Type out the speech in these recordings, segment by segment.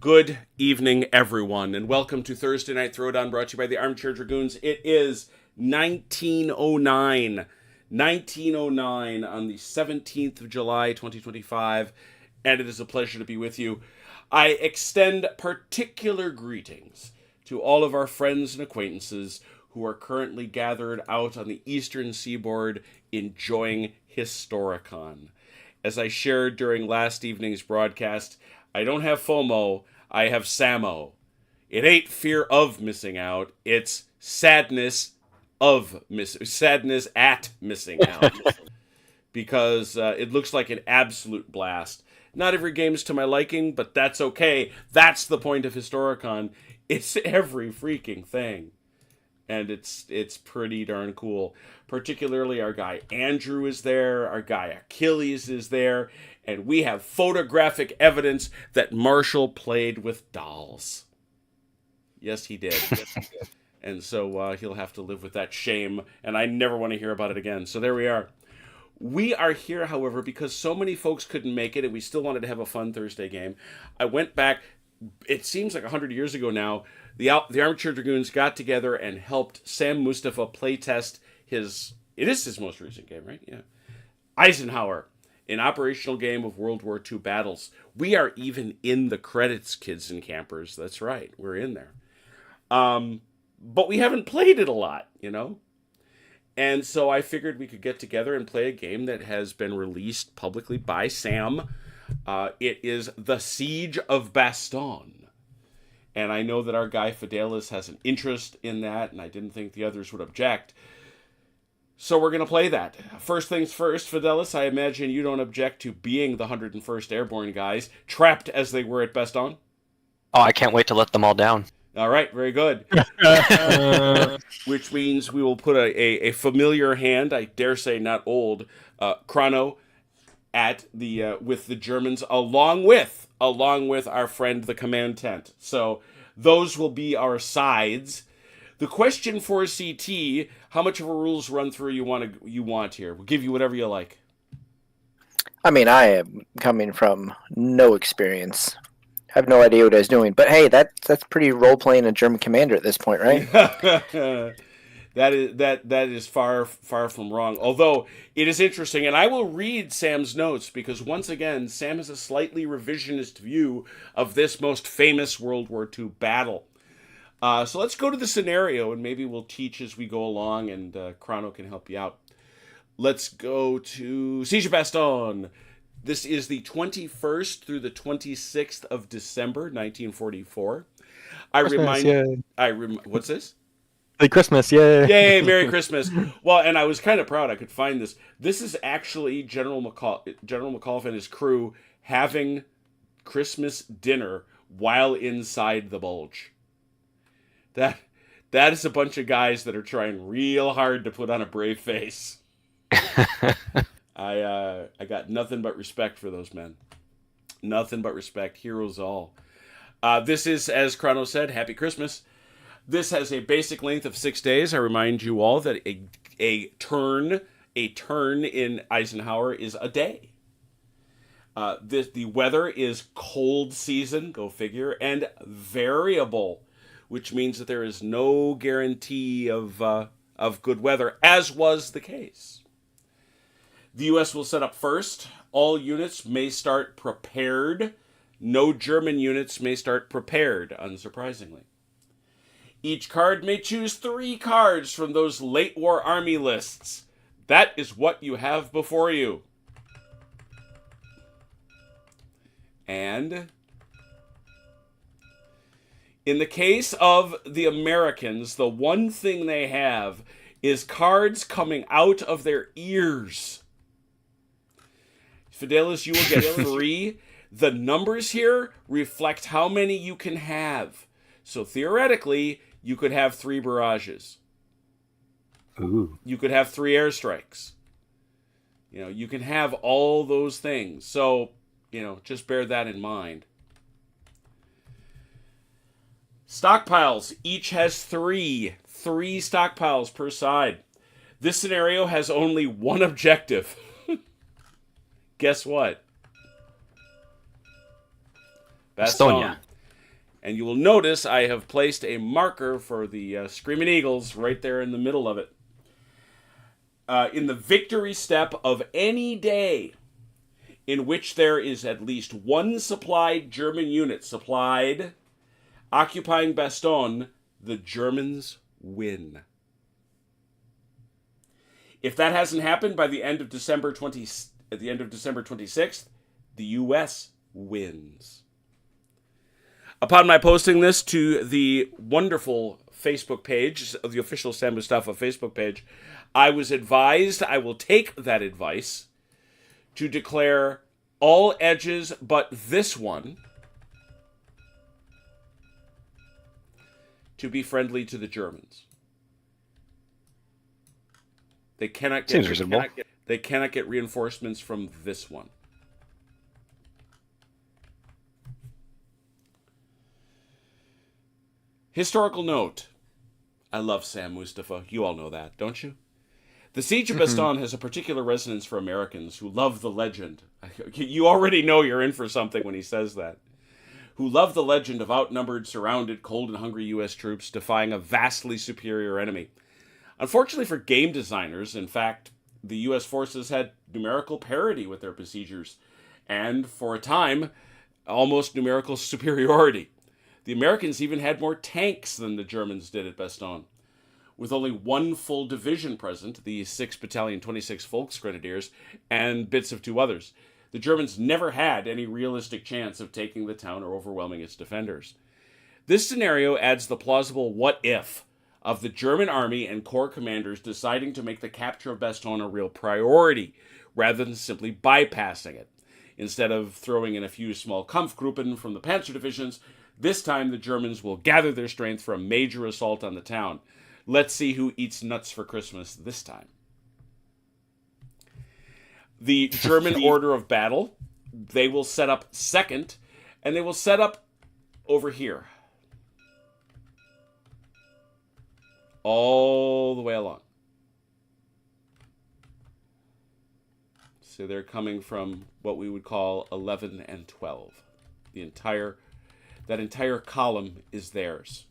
Good evening, everyone, and welcome to Thursday Night Throwdown, brought to you by the Armchair Dragoons. It is 1909. 1909 on the 17th of July, 2025, and it is a pleasure to be with you. I extend particular greetings to all of our friends and acquaintances who are currently gathered out on the eastern seaboard enjoying Historicon. As I shared during last evening's broadcast, I don't have FOMO, I have SAMO. It ain't fear of missing out, it's sadness at missing out. Because it looks like an absolute blast. Not every game's to my liking, but that's okay. That's the point of Historicon. It's every freaking thing. And it's pretty darn cool. Particularly our guy Andrew is there, our guy Achilles is there, and we have photographic evidence that Marshall played with dolls. Yes, he did. And so he'll have to live with that shame, and I never want to hear about it again. So there we are. We are here, however, because so many folks couldn't make it, and we still wanted to have a fun Thursday game. I went back, it seems like 100 years ago now, the Armchair Dragoons got together and helped Sam Mustafa playtest it is his most recent game, right? Yeah. Eisenhower, an operational game of World War II battles. We are even in the credits, kids and campers. That's right, we're in there. But we haven't played it a lot, you know? And so I figured we could get together and play a game that has been released publicly by Sam. It is The Siege of Bastogne. And I know that our guy Fidelis has an interest in that, and I didn't think the others would object. So we're going to play that. First things first, Fidelis, I imagine you don't object to being the 101st Airborne guys, trapped as they were at Bastogne? Oh, I can't wait to let them all down. All right, very good. Which means we will put a familiar hand, I dare say not old, Chrono, at the with the Germans, along with our friend the command tent. So those will be our sides. The question for CT: how much of a rules run through you want here? We'll give you whatever you like. I mean, I am coming from no experience. I have no idea what I was doing, but hey, that's pretty role playing a German commander at this point, right? That is far from wrong. Although it is interesting, and I will read Sam's notes because once again, Sam has a slightly revisionist view of this most famous World War II battle. So let's go to the scenario, and maybe we'll teach as we go along, and Chrono can help you out. Let's go to Siege of Bastogne. This is the 21st through the 26th of December, 1944. What's this? Merry Christmas, yay! Yay, Merry Christmas. Well, and I was kind of proud I could find this. This is actually General McAuliffe and his crew having Christmas dinner while inside the Bulge. That is a bunch of guys that are trying real hard to put on a brave face. I got nothing but respect for those men. Nothing but respect. Heroes all. This is, as Chrono said, Happy Christmas. This has a basic length of 6 days. I remind you all that a turn in Eisenhower is a day. The weather is cold season, go figure, and variable, which means that there is no guarantee of good weather, as was the case. The U.S. will set up first. All units may start prepared. No German units may start prepared, unsurprisingly. Each card may choose 3 cards from those late war army lists. That is what you have before you. And in the case of the Americans, the one thing they have is cards coming out of their ears. Fidelis, you will get 3. The numbers here reflect how many you can have. So theoretically, you could have 3 barrages. Ooh. You could have 3 airstrikes. You can have all those things. So, just bear that in mind. Stockpiles. Each has 3. 3 stockpiles per side. This scenario has only one objective. Guess what? Bastogne. And you will notice I have placed a marker for the Screaming Eagles right there in the middle of it. In the victory step of any day in which there is at least one supplied German unit occupying Bastogne, the Germans win. If that hasn't happened by the end of December 26th, the U.S. wins. Upon my posting this to the wonderful Facebook page, the official Sam Mustafa Facebook page, I was advised I will take that advice to declare all edges but this one to be friendly to the Germans. They cannot get Seems reasonable. They cannot get reinforcements from this one. Historical note. I love Sam Mustafa. You all know that, don't you? The Siege of Bastogne has a particular resonance for Americans who love the legend. You already know you're in for something when he says that. Who love the legend of outnumbered, surrounded, cold and hungry U.S. troops defying a vastly superior enemy. Unfortunately for game designers, in fact, the U.S. forces had numerical parity with their besiegers, and for a time, almost numerical superiority. The Americans even had more tanks than the Germans did at Bastogne. With only one full division present, the 6th Battalion 26 Volksgrenadiers, and bits of 2 others, the Germans never had any realistic chance of taking the town or overwhelming its defenders. This scenario adds the plausible what-if of the German army and corps commanders deciding to make the capture of Bastogne a real priority, rather than simply bypassing it. Instead of throwing in a few small Kampfgruppen from the Panzer divisions, this time the Germans will gather their strength for a major assault on the town. Let's see who eats nuts for Christmas this time. The German order of battle, they will set up second, and they will set up over here. All the way along. So they're coming from what we would call 11 and 12. That entire column is theirs.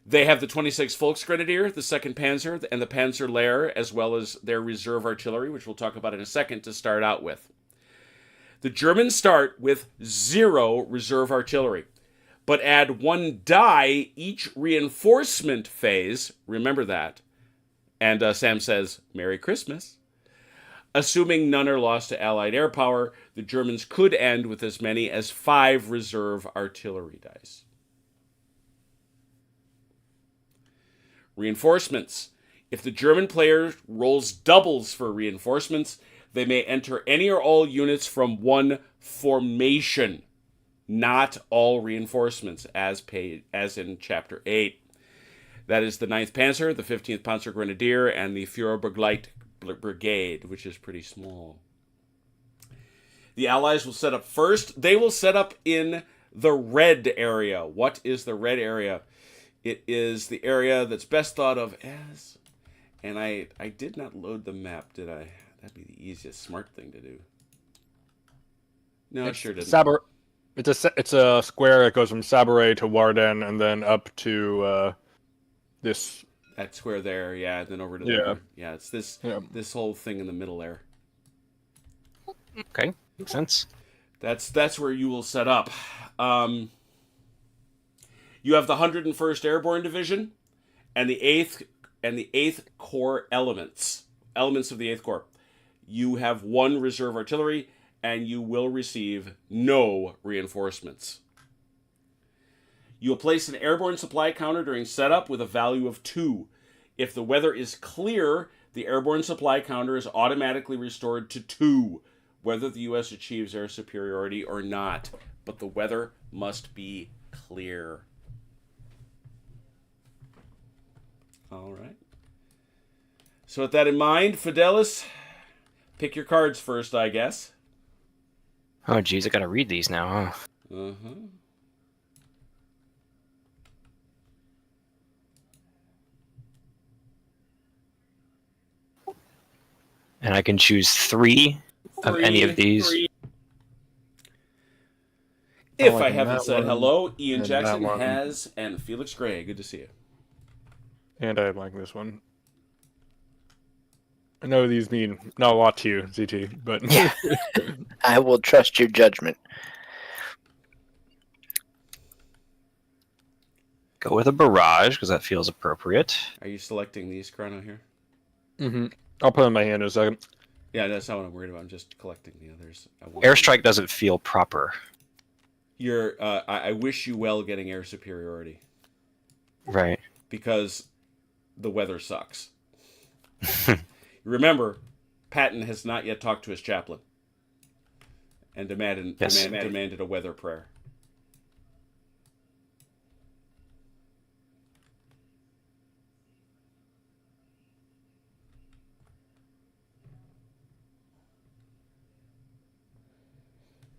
They have the 26th Volksgrenadier, the 2nd Panzer, and the Panzer Lehr, as well as their reserve artillery, which we'll talk about in a second, to start out with. The Germans start with 0 reserve artillery, but add 1 die each reinforcement phase. Remember that. And Sam says, Merry Christmas. Assuming none are lost to Allied air power, the Germans could end with as many as 5 reserve artillery dice. Reinforcements. If the German player rolls doubles for reinforcements, they may enter any or all units from one formation, not all reinforcements, as in Chapter 8. That is the 9th Panzer, the 15th Panzer Grenadier, and the Führerbegleit Brigade, which is pretty small. The Allies will set up first. They will set up in the red area. What is the red area? It is the area that's best thought of as... And I did not load the map, did I? That'd be the easiest smart thing to do. No, it sure didn't. It's a square that goes from Saburay to Warden and then up to this... That square there, yeah, and then over to the other. Yeah, it's this whole thing in the middle there. Okay, makes sense. That's where you will set up. You have the 101st Airborne Division and the 8th Corps elements of the 8th Corps. You have 1 reserve artillery, and you will receive no reinforcements. You will place an airborne supply counter during setup with a value of 2. If the weather is clear, the airborne supply counter is automatically restored to 2, whether the U.S. achieves air superiority or not. But the weather must be clear. All right. So with that in mind, Fidelis, pick your cards first, I guess. Oh, geez, I gotta read these now, huh? Uh-huh. And I can choose 3 of any of these. If I liking haven't that said one, hello, Ian and Jackson that one. has, and Felix Gray. Good to see you. And I like this one. I know these mean not a lot to you, ZT, but Yeah. I will trust your judgment. Go with a barrage, because that feels appropriate. Are you selecting these, Chrono, here? I'll put it in my hand in a second. Yeah, that's not what I'm worried about. I'm just collecting the others. Airstrike doesn't feel proper. I wish you well getting air superiority. Right. Because the weather sucks. Remember, Patton has not yet talked to his chaplain and demanded a weather prayer.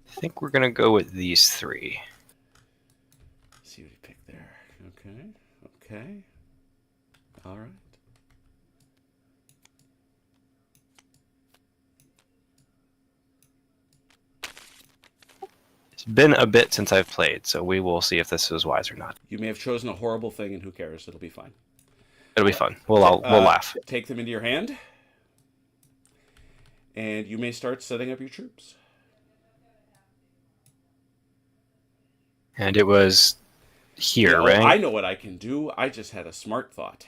I think we're going to go with these three. Let's see what he picked there. Okay. All right. It's been a bit since I've played, so we will see if this is wise or not. You may have chosen a horrible thing, and who cares? It'll be fine. It'll be fun. We'll laugh. Take them into your hand, and you may start setting up your troops. And it was here, right? I know what I can do. I just had a smart thought.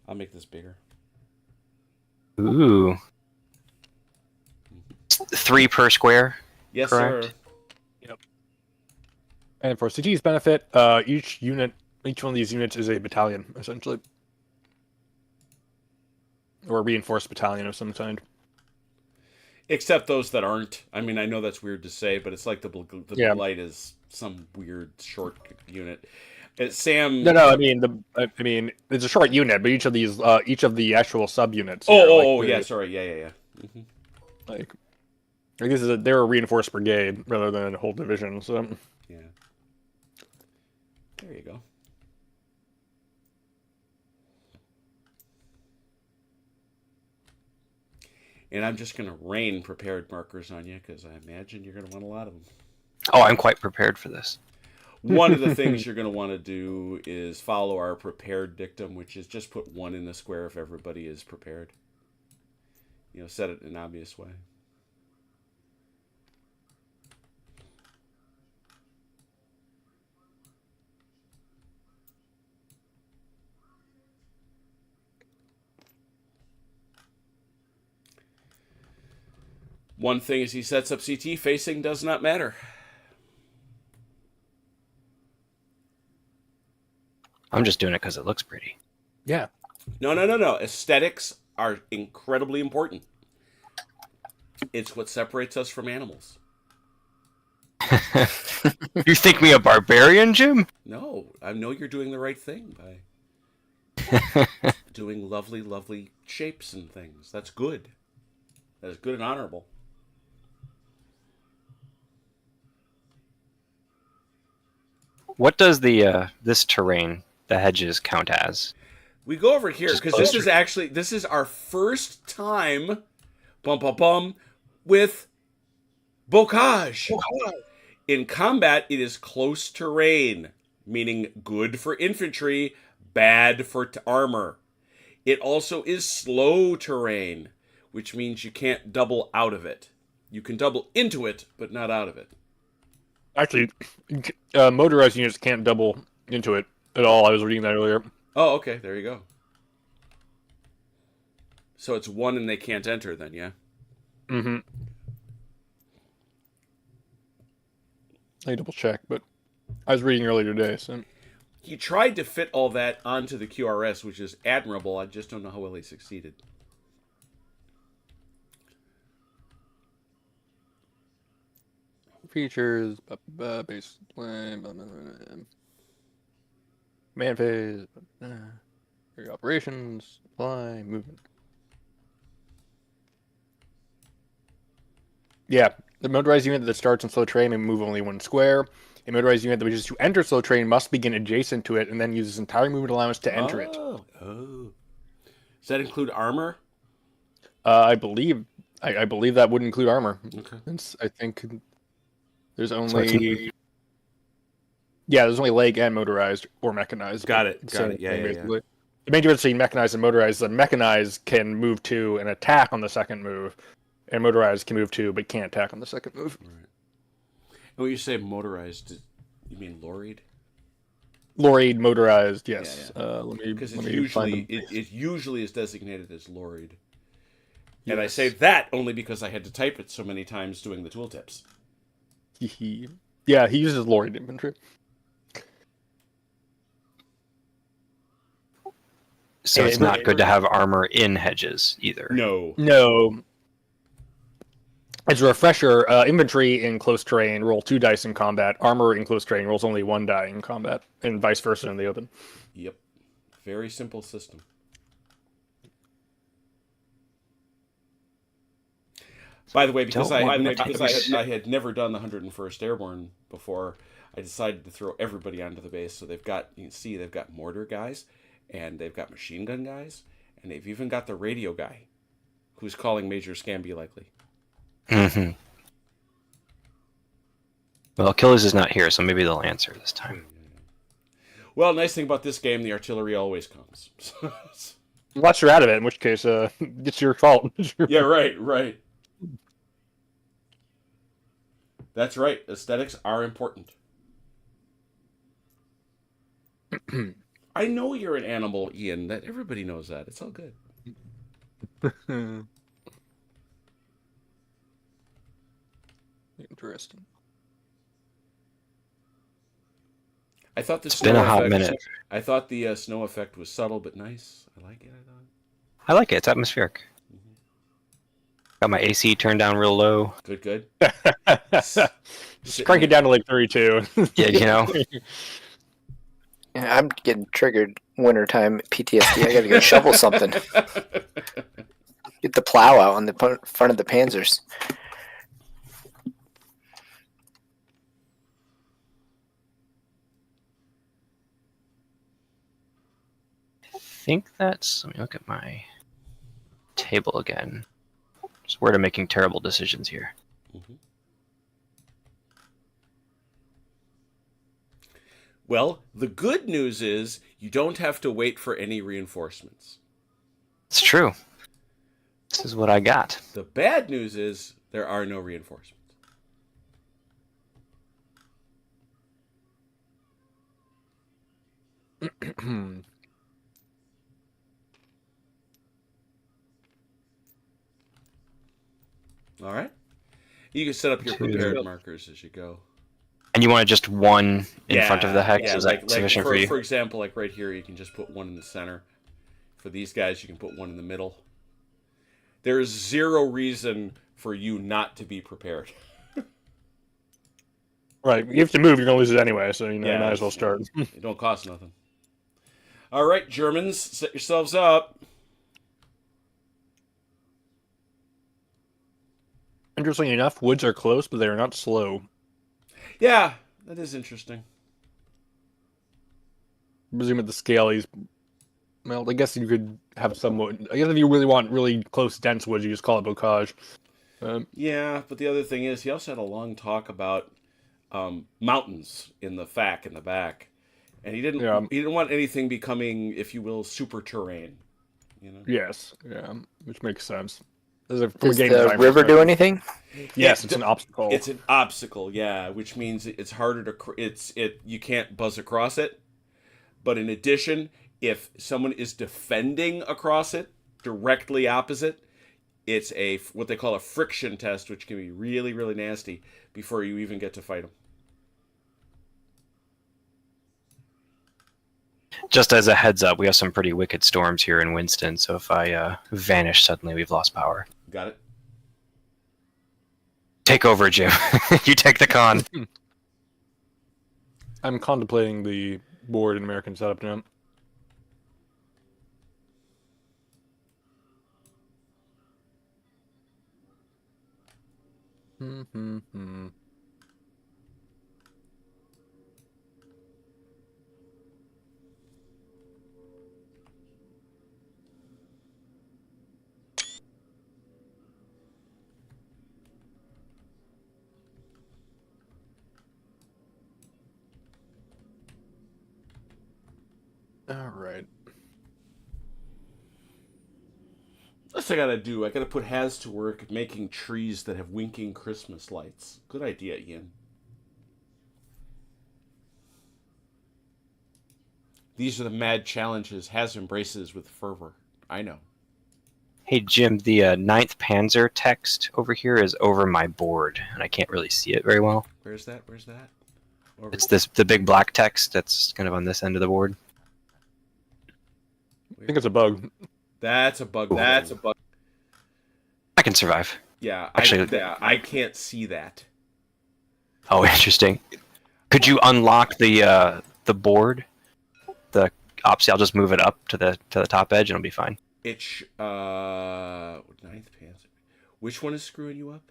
I'll make this bigger. Ooh. 3 per square? Yes, correct? sir. Yep. And for CT's benefit, each one of these units is a battalion, essentially. Or a reinforced battalion of some kind. Except those that aren't. I mean, I know that's weird to say, but it's like the Blight is some weird short unit. Sam. No. I mean, it's a short unit, but each of the actual subunits. Yeah. Sorry. Yeah. Mm-hmm. Like they're a reinforced brigade rather than a whole division. So yeah. There you go. And I'm just going to rain prepared markers on you because I imagine you're going to want a lot of them. Oh, I'm quite prepared for this. One of the things you're going to want to do is follow our prepared dictum, which is just put 1 in the square if everybody is prepared. Set it in an obvious way. One thing is he sets up CT, facing does not matter. I'm just doing it because it looks pretty. yeah. No. Aesthetics are incredibly important. It's what separates us from animals. You think me a barbarian, Jim? No, I know you're doing the right thing by doing lovely, lovely shapes and things. That's good. That is good and honorable. What does this terrain, the hedges, count as? We go over here because Just this is our first time, with bocage. In combat, it is close terrain, meaning good for infantry, bad for armor. It also is slow terrain, which means you can't double out of it. You can double into it, but not out of it. Actually, motorized units can't double into it at all. I was reading that earlier. Oh, okay. There you go. So it's 1 and they can't enter then, yeah? Mm-hmm. I double check, but I was reading earlier today, so... He tried to fit all that onto the QRS, which is admirable. I just don't know how well he succeeded. Features, base plan, man phase, operations, supply, movement. Yeah, the motorized unit that starts in slow terrain may move only 1 square. A motorized unit that wishes to enter slow terrain must begin adjacent to it and then use its entire movement allowance to enter it. Oh. Does that include armor? I believe I believe that would include armor. Okay. I think there's So it's only there's only leg and motorized or mechanized. Got it. Same Got it. Yeah, thing, yeah, yeah. basically. The main difference between mechanized and motorized is that mechanized can move 2 and attack on the second move, and motorized can move 2 but can't attack on the second move. Right. And when you say motorized, you mean lorried? Lorried, motorized, yes. Yeah, Let me Because let it's me find usually them. it usually is designated as lorried. And I Yes. say that only because I had to type it so many times doing the tooltips. He uses lorried infantry. So it's not good to have armor in hedges either. No. No. As a refresher, infantry in close terrain roll 2 dice in combat. Armor in close terrain rolls only 1 die in combat, and vice versa in the open. Yep. Very simple system. By the way, because I had never done the 101st Airborne before, I decided to throw everybody onto the base. So they've got mortar guys, and they've got machine gun guys, and they've even got the radio guy, who's calling Major Scamby likely. Mm-hmm. Well, Achilles is not here, so maybe they'll answer this time. Well, nice thing about this game, the artillery always comes. Unless you're out of it, in which case, it's your fault. Yeah, right. That's right. Aesthetics are important. I know you're an animal, Ian. That everybody knows that. It's all good. Interesting. I thought the It's been a hot minute. I thought the snow effect was subtle but nice. I like it. I like it. It's atmospheric. Got my AC turned down real low. Good. Just crank it down to like 32. Yeah, you know. Yeah, I'm getting triggered wintertime PTSD. I gotta go shovel something. Get the plow out on the front of the Panzers. I think that's... Let me look at my table again. So we're making terrible decisions here. Mm-hmm. Well, the good news is you don't have to wait for any reinforcements. It's true. This is what I got. The bad news is there are no reinforcements. All right. You can set up your prepared markers as you go. And you want just one in front of the hex? Yeah, Is that sufficient for you? For example, like right here, you can just put one in the center. For these guys, you can put one in the middle. There is zero reason for you not to be prepared. Right. You have to move, you're going to lose it anyway, so you might as well start. It don't cost nothing. All right, Germans, set yourselves up. Interestingly enough, woods are close, but they are not slow. Yeah, that is interesting. I presume at the scale he's... Well, I guess you could have somewhat... I guess if you really want really close, dense woods, you just call it bocage. Yeah, but the other thing is, he also had a long talk about mountains in the FAQ in the back, and he didn't want anything becoming, if you will, super terrain. You know? Yes, yeah, which makes sense. Does the river do anything? Yes, it's an obstacle. It's an obstacle, yeah, which means it's harder to you can't buzz across it. But in addition, if someone is defending across it directly opposite, it's what they call a friction test, which can be really, really nasty before you even get to fight them. Just as a heads up, we have some pretty wicked storms here in Winston, so if I vanish suddenly, we've lost power. Got it? Take over, Jim. You take the con. I'm contemplating the board in American setup now. else I gotta do? I gotta put Has to work making trees that have winking Christmas lights. Good idea, Ian. These are the mad challenges Has embraces with fervor. I know. Hey Jim, the Ninth Panzer text over here is over my board, and I can't really see it very well. Where's that? Where's that? Over It's the big black text that's kind of on this end of the board. I think it's a bug. That's a bug. That's a bug. I can survive. Yeah, Actually- I can't see that. Oh, interesting. Could you unlock the board? The opposite. I'll just move it up to the top edge, and it'll be fine. It's Ninth Panzer. Which one is screwing you up?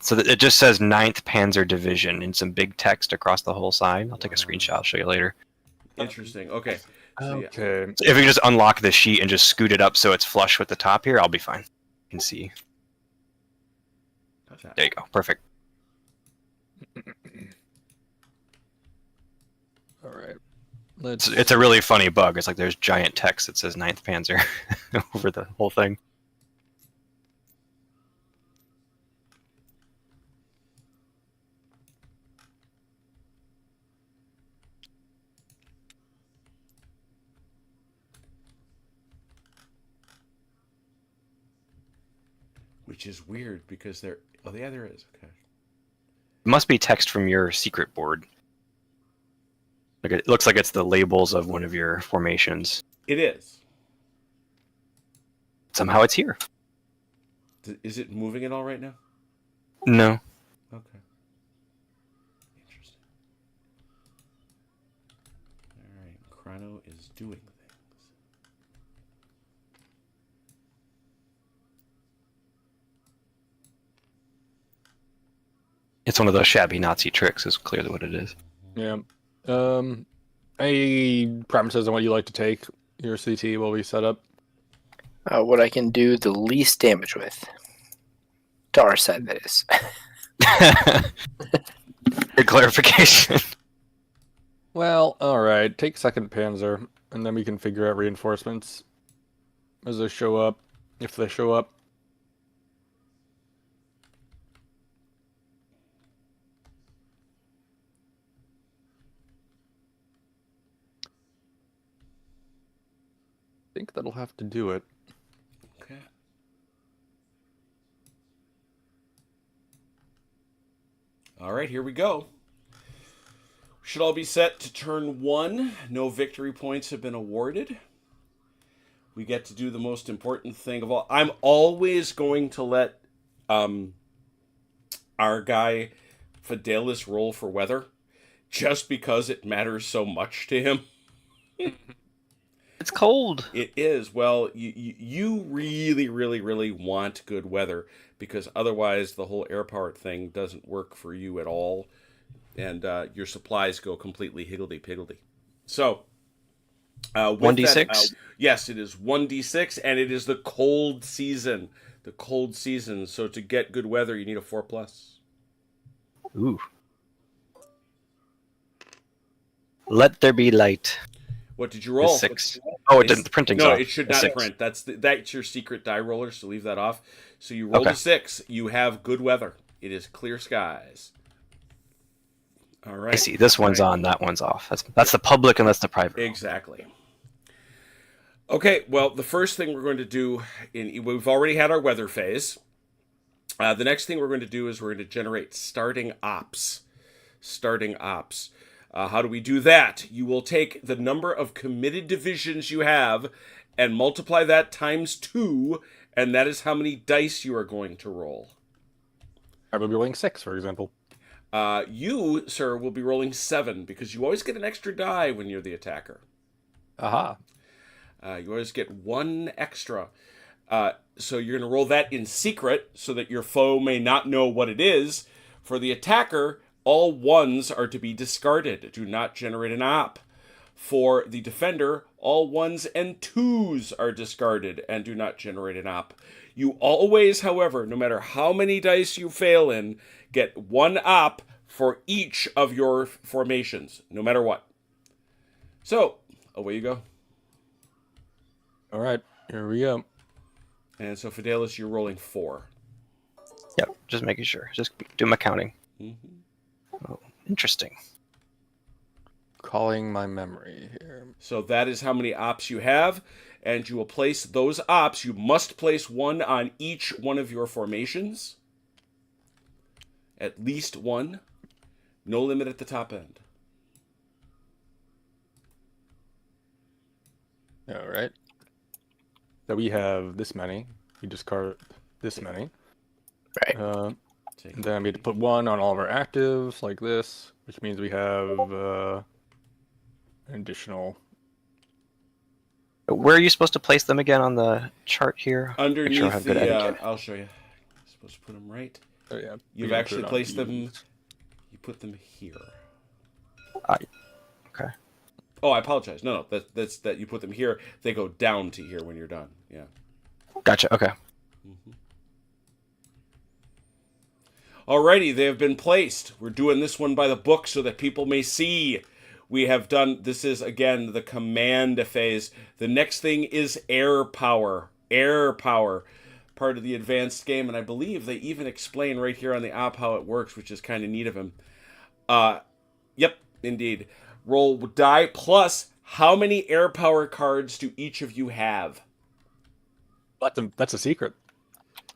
So it just says 9th Panzer Division in some big text across the whole side. I'll take a screenshot. I'll show you later. Interesting. Okay. So, yeah. Okay. So if we just unlock the sheet and just scoot it up so it's flush with the top here, I'll be fine. You can see. How's that? There you go. Perfect. All right. It's a really funny bug. It's like there's giant text that says 9th Panzer over the whole thing. Which is weird because there. Oh, yeah, there is. Okay. It must be text from your secret board. Like it looks like it's the labels of one of your formations. It is. Somehow it's here. Is it moving at all right now? No. Okay. Interesting. All right. Chrono is doing things. It's one of those shabby Nazi tricks is clearly what it is. Yeah. Any preferences on what you like to take your CT while we set up? What I can do the least damage with. To our side, that is. Good clarification. Well, all right. Take 2nd Panzer, and then we can figure out reinforcements as they show up, if they show up. I think that'll have to do it. Okay. All right, here we go. Should all be set to turn 1. No victory points have been awarded. We get to do the most important thing of all. I'm always going to let our guy Fidelis roll for weather, just because it matters so much to him. It's cold. It is. Well, you really, really, really want good weather, because otherwise the whole air power thing doesn't work for you at all, and your supplies go completely higgledy-piggledy. So, 1d6? Yes, it is 1d6, and it is the cold season. The cold season. So to get good weather, you need a 4+. Ooh. Let there be light. What did you roll? 6. Oh, it didn't. The printing's No, off. it should A not 6. print. That's your secret die roller, so leave that off. So you rolled Okay. a 6. You have good weather. It is clear skies. All right. I see. This one's on. That one's off. That's the public and that's the private. Exactly. Okay, well, the first thing we're going to do, we've already had our weather phase. The next thing we're going to do is we're going to generate starting ops. Starting ops. How do we do that? You will take the number of committed divisions you have and multiply that times 2, and that is how many dice you are going to roll. I will be rolling 6, for example. You, sir, will be rolling 7, because you always get an extra die when you're the attacker. Aha. You always get 1 extra. So you're going to roll that in secret so that your foe may not know what it is. For the attacker, all 1s are to be discarded. Do not generate an op. For the defender, all 1s and 2s are discarded and do not generate an op. You always, however, no matter how many dice you fail in, get 1 op for each of your formations, no matter what. So, away you go. All right. Here we go. And so, Fidelis, you're rolling 4. Yep, just making sure. Just do my counting. Mm-hmm. Oh, interesting. Calling my memory here. So that is how many ops you have, and you will place those ops. You must place one on each one of your formations. At least one. No limit at the top end. All right. So we have this many. We discard this many. Right. And then we have to put one on all of our actives, like this, which means we have an additional. Where are you supposed to place them again on the chart here? Underneath Make sure I have good the, etiquette. I'll show you. You're supposed to put them right. Oh yeah. You've we actually put it on placed them. these. You put them here. Okay. Oh, I apologize. No, that's that you put them here. They go down to here when you're done. Yeah. Gotcha. Okay. Alrighty, they have been placed. We're doing this one by the book so that people may see. We have done, this is again the command phase. The next thing is air power. Air power. Part of the advanced game, and I believe they even explain right here on the op how it works, which is kind of neat of him. Yep, indeed. Roll die plus how many air power cards do each of you have? That's a secret.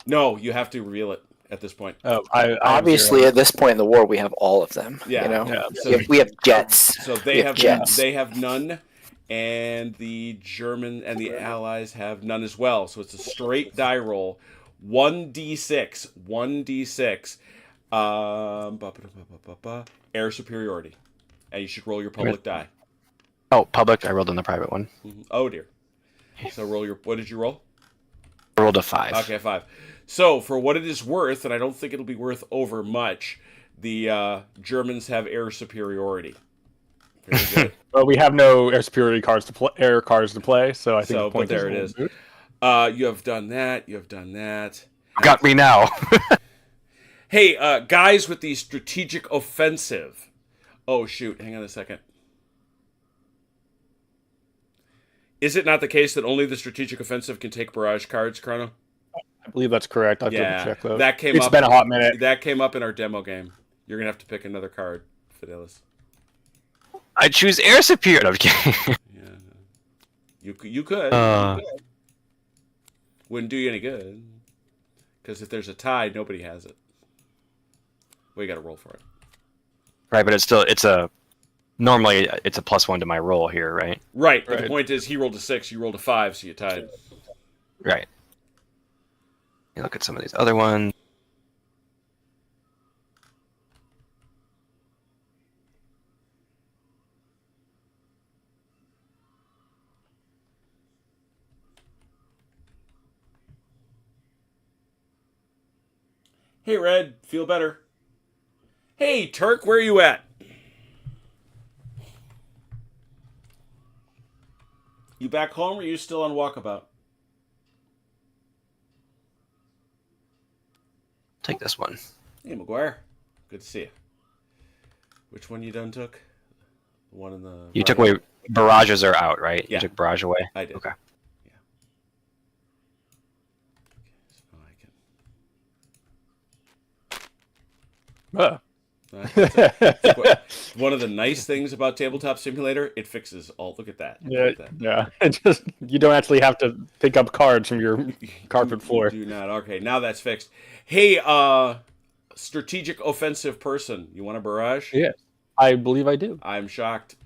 No, You have to reveal it at this point. Oh, I have Obviously, zero. at this point in the war, we have all of them. Yeah. You know? Yeah. So, We have jets. so We they have have jets. they have none, and the German and the Allies have none as well. So it's a straight die roll, 1d6, 1d6, air superiority, and you should roll your public die. Oh, public. I rolled on the private one. Oh dear. So roll your. What did you roll? I rolled a 5. Okay, 5. So for what it is worth, and I don't think it'll be worth over much, the Germans have air superiority. Very good. Well, we have no air superiority cards to play, so I think So, the point but there is it is. moot. You have done that. You have done that. Got me now. Hey, guys with the strategic offensive. Oh, shoot. Hang on a second. Is it not the case that only the strategic offensive can take barrage cards, Chrono? I believe that's correct. I have to Yeah, double check though. that came It's up. been a hot minute. That came up in our demo game. You're going to have to pick another card, Fidelis. I choose air superior. No, I'm kidding. Yeah. You could. Wouldn't do you any good. Because if there's a tie, nobody has it. Well, you got to roll for it. Right, but normally it's a +1 to my roll here, right? Right, but the Right. point is he rolled a 6, you rolled a 5, so you tied. Right. You look at some of these other ones. Hey, Red, feel better. Hey, Turk, where are you at? You back home or are you still on walkabout? Take this one. Hey, McGuire. Good to see you. Which one you done took? The one in the... You took away barrages are out, right? Yeah. You took barrage away. I did. Okay. So I can... Ah. That's one of the nice things about Tabletop Simulator, it fixes all... Look at that. Yeah, Look at that. yeah. It just you don't actually have to pick up cards from your carpet floor. Do not. Okay, now that's fixed. Hey, strategic offensive person. You want a barrage? Yeah, I believe I do. I'm shocked.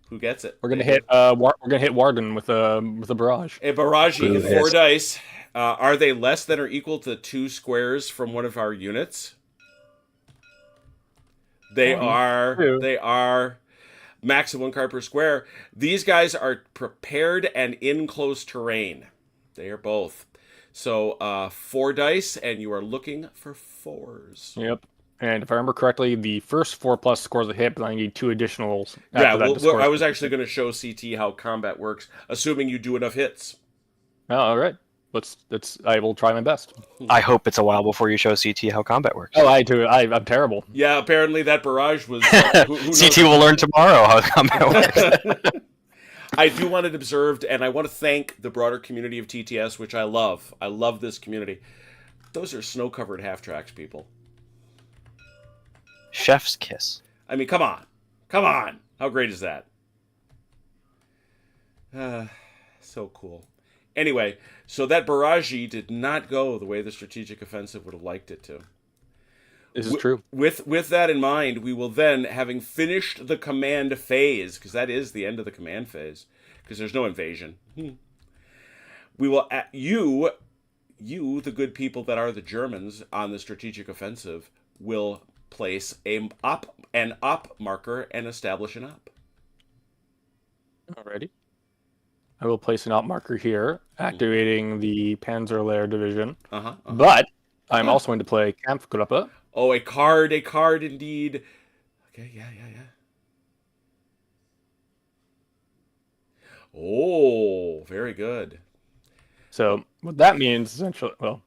Who gets it? We're gonna hit. We're gonna hit Warden with a barrage. A barrage, you Ooh, get 4 yes. dice. Are they less than or equal to 2 squares from one of our units? They are. True. They are. Max of 1 card per square. These guys are prepared and in close terrain. They are both. So 4 dice, and you are looking for 4s. Yep. And if I remember correctly, the first 4+ scores a hit, but I need 2 additionals. Yeah, after that to score. I was actually going to show CT how combat works, assuming you do enough hits. Oh, all right. Let's. I will try my best. I hope it's a while before you show CT how combat works. Oh, I do. I'm terrible. Yeah, apparently that barrage was... who knows? CT will learn tomorrow how combat works. I do want it observed, and I want to thank the broader community of TTS, which I love. I love this community. Those are snow-covered half-tracks, people. Chef's kiss. I mean, come on. Come on. How great is that? So cool. Anyway, so that barrage did not go the way the strategic offensive would have liked it to. This is true. With that in mind, we will then, having finished the command phase, because that is the end of the command phase, because there's no invasion. We will, you, the good people that are the Germans on the strategic offensive, will place an up marker and establish an up. Alrighty. I will place an op marker here, activating the Panzerlehr division. But I'm also going to play Kampfgruppe. Oh, a card indeed. Okay, yeah. Oh, very good. So what that means, essentially, well,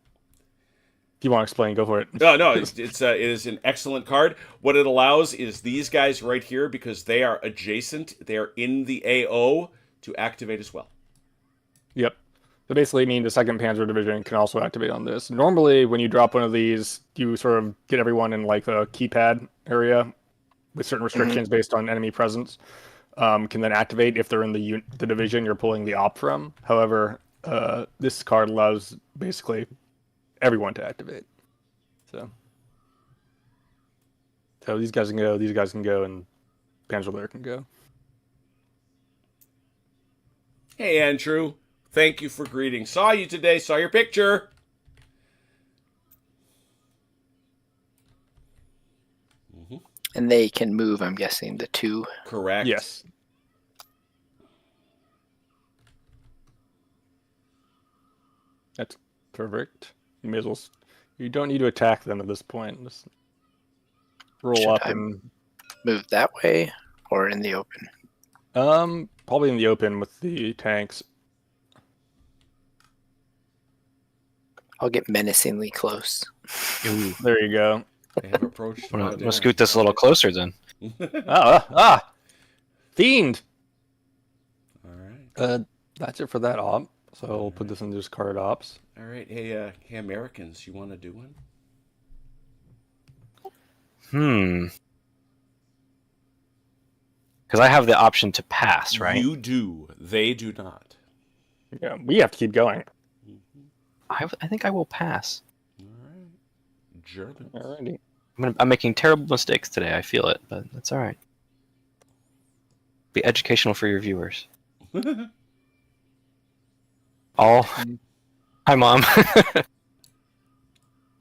if you want to explain, go for it. No, it is an excellent card. What it allows is these guys right here, because they are adjacent, they are in the AO, to activate as well. Yep. So basically, the 2nd Panzer Division can also activate on this. Normally, when you drop one of these, you sort of get everyone in like the keypad area with certain restrictions based on enemy presence. Can then activate if they're in the division you're pulling the op from. However, this card allows basically everyone to activate. So these guys can go, and Panzerlehr can go. Hey, Andrew. Thank you for greeting. Saw you today. Saw your picture. And they can move, I'm guessing, the 2. Correct. Yes. That's perfect. You may as well. You don't need to attack them at this point. Just roll Should up I and move that way or in the open? probably in the open with the tanks. I'll get menacingly close. Ooh, there you go. They have approached. We'll scoot this a little closer then. Fiend. All right. That's it for that op. So I'll put this in just card ops. All right. Hey, Americans, you want to do one? Because I have the option to pass, right? You do. They do not. Yeah, we have to keep going. I think I will pass. All right. German. Alrighty. I'm making terrible mistakes today. I feel it, but that's all right. Be educational for your viewers. Hi, Mom.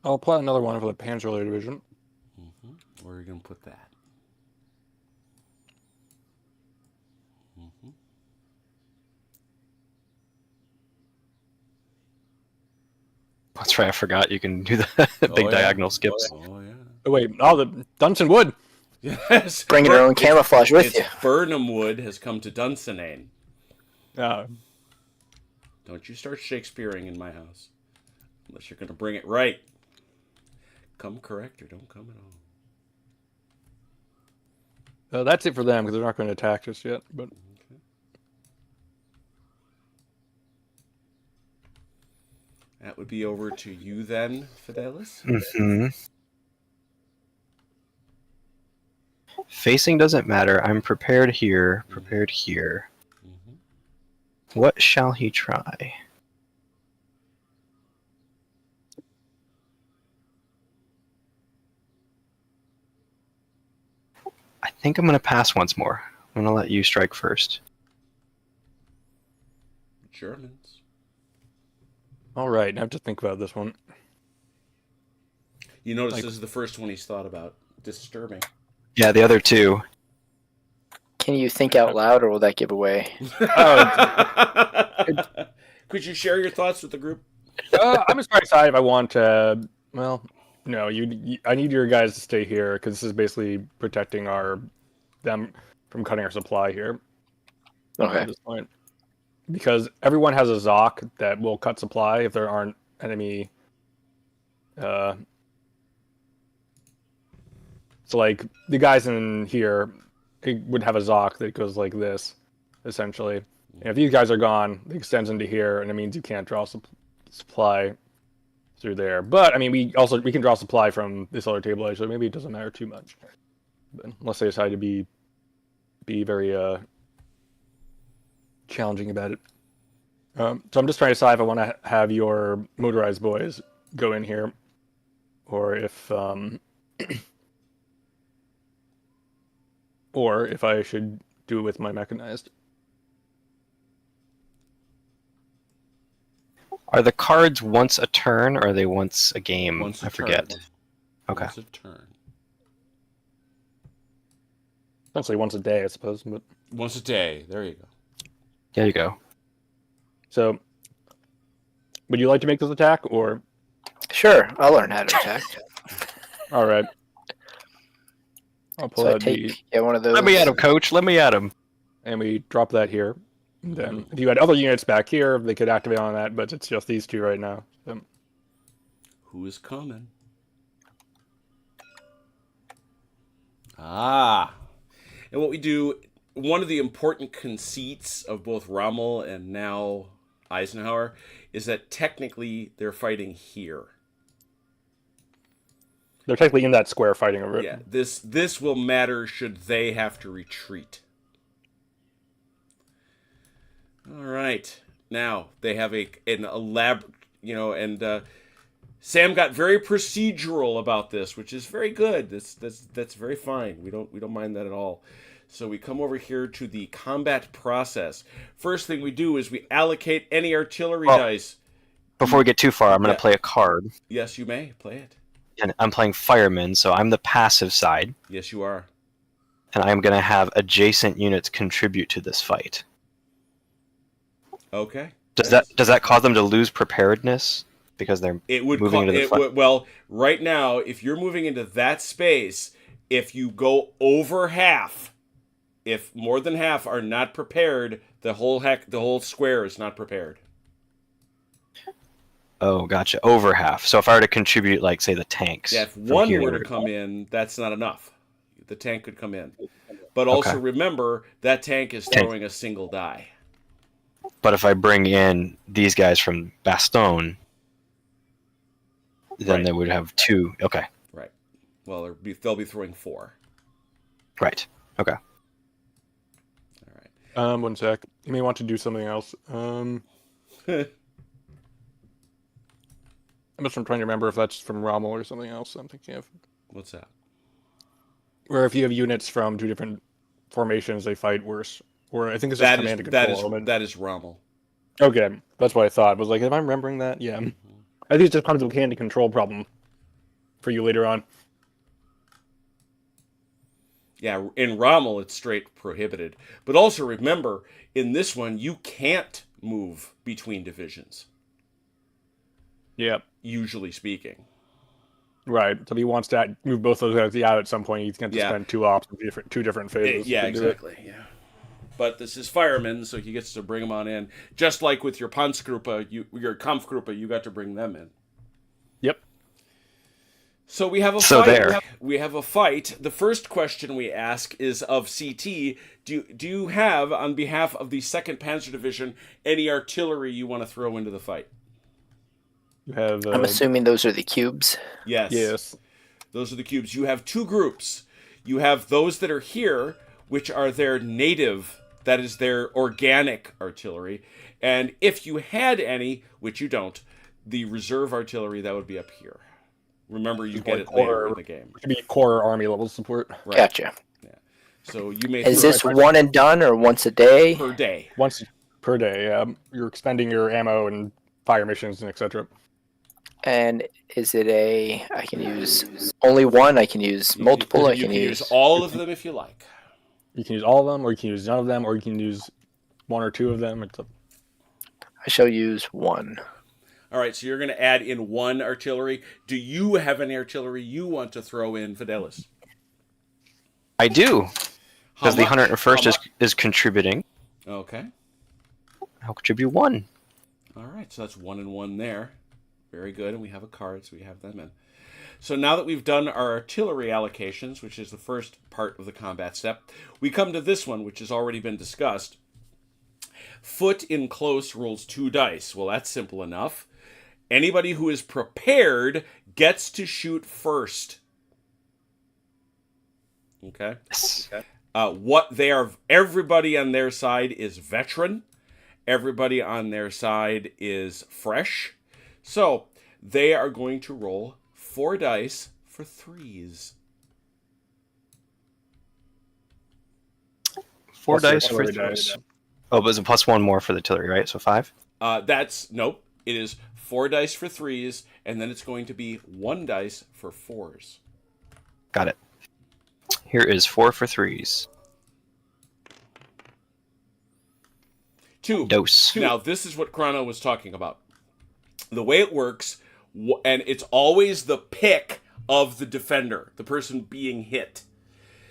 I'll apply another one for the Panzerlehr division. Where are you going to put that? That's right. I forgot you can do the big diagonal skips. Oh, yeah. Oh, wait. Oh, the Dunson Wood. Yes. Bring your own camouflage with you. Burnham Wood has come to Dunsinane. Uh, Don't you start Shakespeareing in my house. Unless you're going to bring it right. Come correct or don't come at all. that's it for them because they're not going to attack us yet. But That would be over to you then, Fidelis. Facing doesn't matter. I'm prepared here. Prepared here. What shall he try? I think I'm going to pass once more. I'm going to let you strike first. Germans. all right, I have to think about this one. You notice this is the first one he's thought about. Disturbing. Yeah, the other two. Can you think out loud, or will that give away? Could you share your thoughts with the group? I'm just trying to decide if I want to. Well, no, I need your guys to stay here because this is basically protecting them from cutting our supply here. Okay. At this point, because everyone has a Zoc that will cut supply if there aren't enemy. So like the guys in here, it would have a Zoc that goes like this, essentially. And if these guys are gone, it extends into here, and it means you can't draw supply through there. But I mean, we can draw supply from this other table edge, so maybe it doesn't matter too much. But unless they decide to be very challenging about it. So I'm just trying to decide if I want to have your motorized boys go in here, or if or if I should do it with my mechanized. Are the cards once a turn, or are they once a game? Once a I forget. turn. Okay. Once a turn. Essentially once a day, I suppose. But Once a day. There you go. There you go. so, would you like to make this attack, or Sure, I'll learn how to attack. all right? I'll pull So I out the take one of those. Let me at him, coach. Let me at him. and we drop that here. And then, if you had other units back here, they could activate on that. But it's just these two right now. So, Who is coming? Ah. And what we do, one of the important conceits of both Rommel and now Eisenhower is that technically they're fighting here. they're technically in that square fighting over it. Yeah, this will matter should they have to retreat. All right. Now they have an elaborate, and Sam got very procedural about this, which is very good. That's very fine. We don't mind that at all. So we come over here to the combat process. First thing we do is we allocate any artillery dice. Before we get too far, I'm going to play a card. Yes, you may play it. And I'm playing Fireman, so I'm the passive side. Yes, you are. And I'm going to have adjacent units contribute to this fight. Okay. Does that cause them to lose preparedness because they're moving into the fight? Well, right now, if you're moving into that space, if you go over half, if more than half are not prepared, the whole square is not prepared. Oh, gotcha. Over half. So if I were to contribute, like, say, the tanks. Yeah, if one were to come in, that's not enough. The tank could come in. But also remember, that tank is throwing a single die. But if I bring in these guys from Bastogne, then they would have two. Okay. Right. Well, they'll be throwing 4. Right. Okay. All right. 1 sec. You may want to do something else. I'm just trying to remember if that's from Rommel or something else I'm thinking of. What's that? Where if you have units from 2 different formations, they fight worse. Or I think it's just command and control element. That is Rommel. Okay, that's what I thought. I was like, am I remembering that? Yeah. I think it's just kind of a command and control problem for you later on. Yeah, in Rommel, it's straight prohibited. But also remember, in this one, you can't move between divisions. Yep. Usually speaking. Right. So if he wants to move both those guys out at some point, he's going to spend 2 ops in 2 different phases. Yeah, exactly. Yeah. But this is Fireman, so he gets to bring them on in. Just like with your Panzergruppe, your Kampfgruppe, you got to bring them in. Yep. So we have a fight. We have a fight. The first question we ask is of CT. Do you have, on behalf of the 2nd Panzer Division, any artillery you want to throw into the fight? You have. I'm assuming those are the cubes. Yes. Yes. Those are the cubes. You have 2 groups. You have those that are here, which are their native, that is their organic artillery. And if you had any, which you don't, the reserve artillery, that would be up here. Remember, you get it later in the game. It could be core army level support. Right. Gotcha. Yeah. So you may. Is this one and done or once a day? Per day? Once per day. You're expending your ammo and fire missions and etc. And is it I can use only one? I can use multiple. I You can use all of them if you like. You can use all of them, or you can use none of them, or you can use 1 or 2 of them. I shall use 1. All right, so you're going to add in 1 artillery. Do you have any artillery you want to throw in, Fidelis? I do. Because the much? 101st is contributing. Okay. I'll contribute 1. All right, so that's 1 and 1 there. Very good, and we have a card, so we have them in. So now that we've done our artillery allocations, which is the first part of the combat step, we come to this one, which has already been discussed. Foot in close rolls 2 dice. Well, that's simple enough. Anybody who is prepared gets to shoot first. Okay. Yes. Everybody on their side is veteran. Everybody on their side is fresh. So they are going to roll 4 dice for 3s. 4 Plus your dice for artillery throws. dice. Oh, but it's a +1 more for the artillery, right? So 5? Nope. It is 4 dice for 3s, and then it's going to be 1 dice for 4s. Got it. Here is 4 for 3s. 2. Dose. Now, this is what Chrono was talking about. The way it works, and it's always the pick of the defender, the person being hit.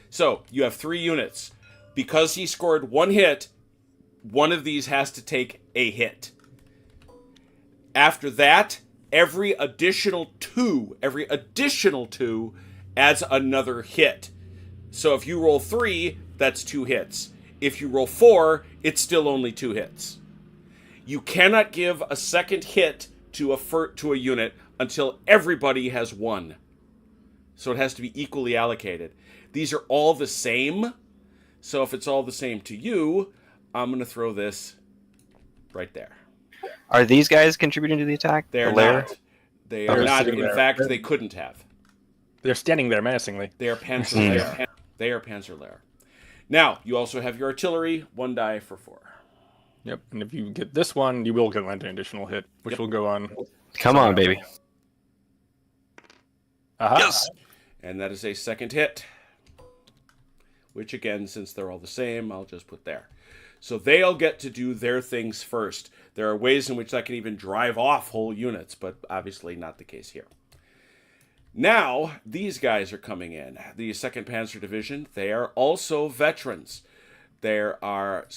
So, you have 3 units. Because he scored 1 hit, one of these has to take a hit. After that, every additional two adds another hit. So if you roll 3, that's 2 hits. If you roll 4, it's still only 2 hits. You cannot give a second hit to a unit until everybody has 1. So it has to be equally allocated. These are all the same. So if it's all the same to you, I'm going to throw this right there. Are these guys contributing to the attack? They're The lair? not. They are not. sitting In there. fact, they couldn't have. They're standing there menacingly. They are Panzer. They are Panzerlehr. Now you also have your artillery. 1 die for 4. Yep. And if you get this one, you will get an additional hit, which will go on. Come on, baby. Aha. Yes. And that is a second hit. Which again, since they're all the same, I'll just put there. So they'll get to do their things first. There are ways in which that can even drive off whole units, but obviously not the case here. Now, these guys are coming in. The 2nd Panzer Division, they are also veterans. They are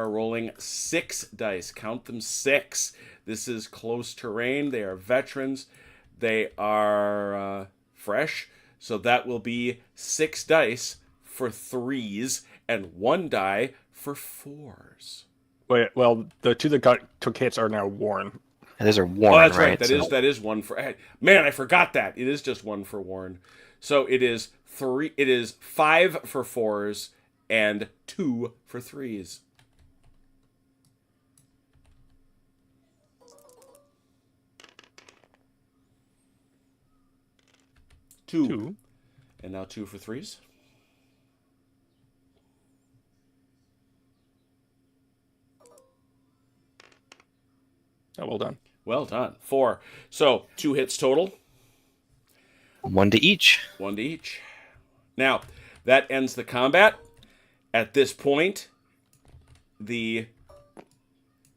rolling 6 dice. Count them 6. This is close terrain. They are veterans. They are fresh. So that will be 6 dice for 3s and 1 die for 4s. Wait, well, the 2 that took hits are now worn. And those are worn, Oh, that's right? right. That is 1 for. Man, I forgot that. It is just 1 for worn. So it is 3. It is 5 for 4s and 2 for 3s. Two. And now 2 for 3s. Oh, well done. Well done. 4. So 2 hits total. 1 to each. 1 to each. Now, that ends the combat. At this point, the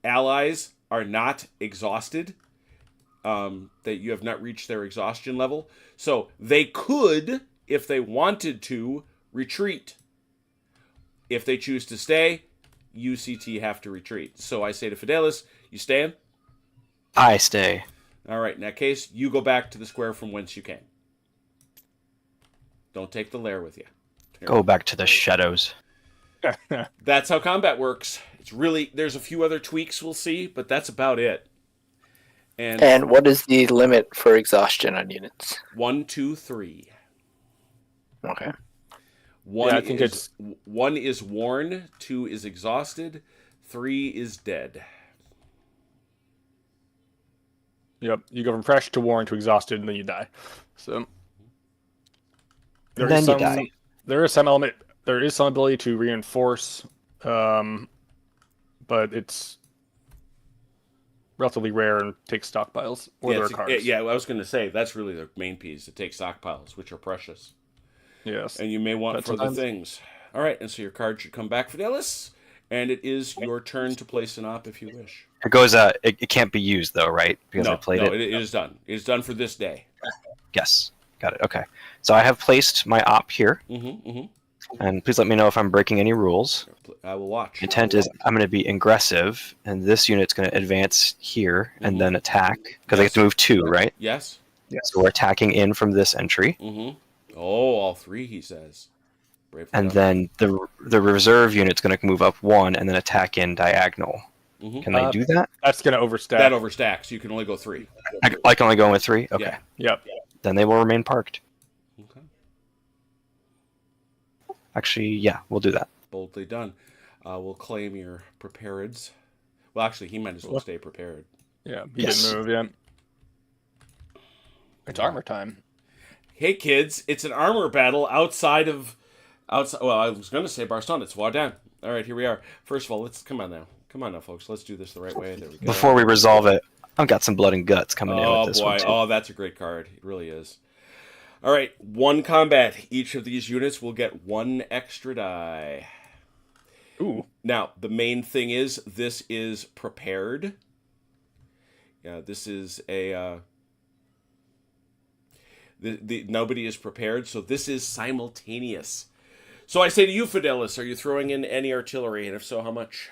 allies are not exhausted. That you have not reached their exhaustion level. So they could, if they wanted to, retreat. If they choose to stay, UCT have to retreat. So I say to Fidelis, you staying? I stay. All right, in that case, you go back to the square from whence you came. Don't take the lair with you. Go back to the shadows. That's how combat works. It's really, there's a few other tweaks we'll see, but that's about it. And what is the limit for exhaustion on units? 1, 2, 3. Okay. 1 I think is 1 is worn, 2 is exhausted, 3 is dead. Yep. You go from fresh to worn to exhausted, and then you die. So Then you die. There is some element. There is some ability to reinforce, but it's relatively rare and takes stockpiles or there are cards. I was going to say that's really the main piece. It takes stockpiles, which are precious, Yes. and you may want But further sometimes- things. All right, and so your card should come back, Fidelis, and it is your turn to place an op if you wish. It goes. It can't be used though, right? Because I played it. It is done. It is done for this day. Yes. Got it. Okay. So I have placed my op here, and please let me know if I'm breaking any rules. I will watch. Intent is I'm going to be aggressive, and this unit's going to advance here and then attack because I get to move 2, right? Yes. So we're attacking in from this entry. Oh, all 3, he says. Bravely and done. then the reserve unit's going to move up 1 and then attack in diagonal. Mhm. Can they do that? That's gonna overstack. That overstacks. You can only go 3. I can only go in with 3. Okay, Yeah. Yep. then they will remain parked. Okay. Actually, yeah, we'll do that. Boldly done. We'll claim your prepareds. Well, actually, he might as well stay prepared. Yeah. He Yes. didn't move yet. It's armor time. Hey, kids! It's an armor battle outside. Well, I was going to say Bastogne. It's Throwdown. All right, here we are. First of all, come on now, folks. Let's do this the right way. There we go. Before we resolve it, I've got some blood and guts coming in Oh with this boy! one too. Oh, that's a great card. It really is. All right, 1 combat. Each of these units will get 1 extra die. Ooh. Now, the main thing is this is prepared. Yeah, this is a. Nobody is prepared, so this is simultaneous. So I say to you, Fidelis, are you throwing in any artillery, and if so, how much?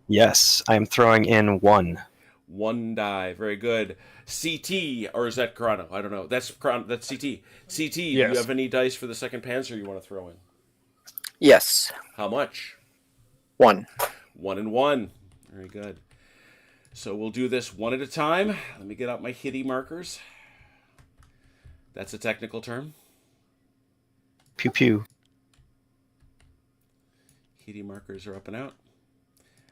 Yes, I am throwing in 1. 1 die. Very good. CT, or is that Chrono? I don't know. That's CT. CT, do you Yes. have any dice for the 2nd Panzer you want to throw in? Yes. How much? 1. 1 and 1. Very good. So we'll do this one at a time. Let me get out my hitty markers. That's a technical term. Pew pew. Hitty markers are up and out.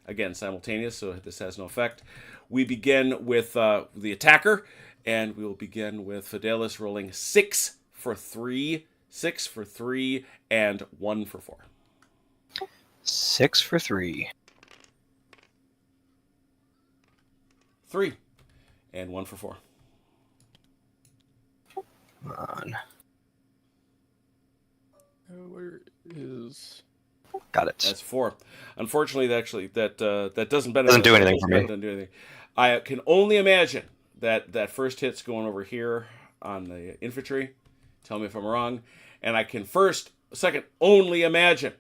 Again, simultaneous, so this has no effect. We begin with the attacker, and we will begin with Fidelis rolling 6 for 3, 6 for 3, and 1 for 4. 6 for 3. 3, and 1 for 4. Come on. Where is? Got it. That's 4. Unfortunately, that doesn't benefit. Doesn't do anything for me. Doesn't do anything. I can only imagine that first hit's going over here on the infantry. Tell me if I'm wrong. And I can second, only imagine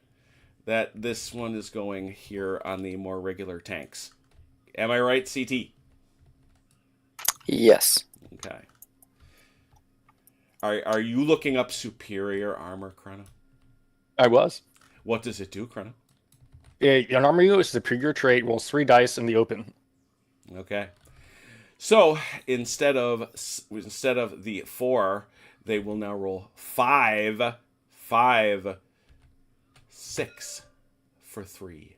that this one is going here on the more regular tanks. Am I right, CT? Yes. Okay. Are you looking up superior armor, Chrono? I was. What does it do, Chrono? An armor unit is a superior trait. Rolls 3 dice in the open. Okay. So instead of the 4, they will now roll 5, 6 for 3,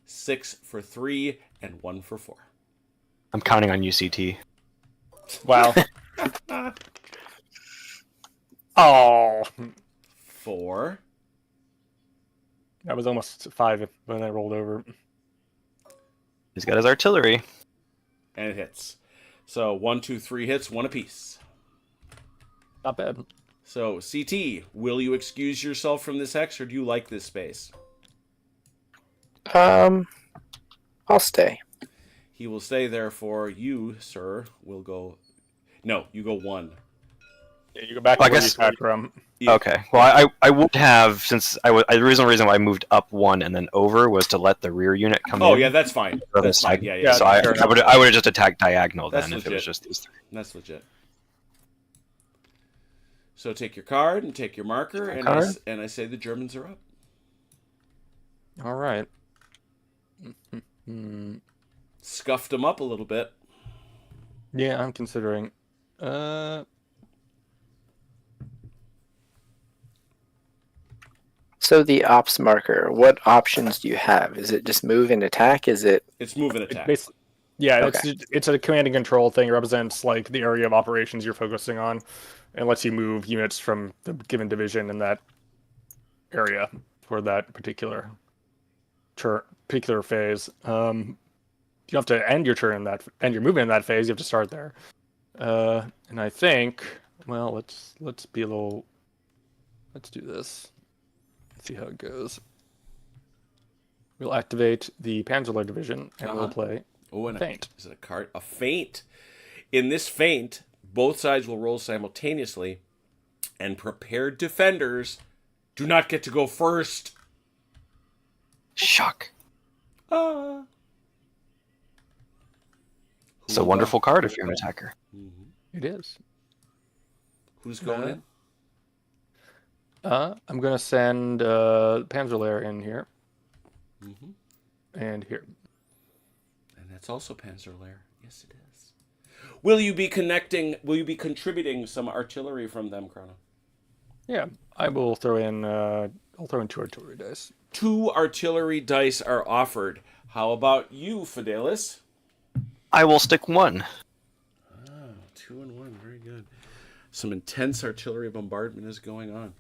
6 for 3, and 1 for 4. I'm counting on UCT. Wow. Oh, 4, that was almost 5 when I rolled over. He's got his artillery. and it hits. So 1, 2, 3 hits, 1 apiece. Not bad. So CT, will you excuse yourself from this hex, or do you like this space? I'll stay. He will stay there for you, sir. Will go. No, you go 1. Yeah, you go back to Well, I where guess- you attacked from. Yeah. Okay. Well, I would have, since the reason why I moved up 1 and then over was to let the rear unit come Oh in. yeah, that's fine. From the That's fine. side. Yeah, Yeah, So fair I would have just attacked diagonal That's then if it was legit. just these 3. That's legit. So take your card and take your marker, and card. I say the Germans are up. All right. Scuffed them up a little bit. Yeah, I'm considering. So the ops marker, what options do you have? Is it just move and attack? Is it It's move and attack. Yeah, Okay. it's a command and control thing. It represents like the area of operations you're focusing on, and lets you move units from the given division in that area for that particular phase. You have to end your turn in that, end your movement in that phase. You have to start there. And I think, well, let's be a little. Let's do this. Let's see how it goes. We'll activate the Panzerler division and we'll play. Oh, and Feint. Is it a card? A feint. In this feint, both sides will roll simultaneously, and prepared defenders do not get to go first. Shock. Ah. It's a wonderful card if you're an attacker. It is. Who's going in? I'm gonna send Panzerlair in here Mm-hmm. and here. And that's also Panzerlair. Yes, it is. Will you be contributing some artillery from them, Chrono? Yeah, I will throw in. I'll throw in 2 artillery dice. 2 artillery dice are offered. How about you, Fidelis? I will stick 1. Oh, 2 and 1. Very good. Some intense artillery bombardment is going on.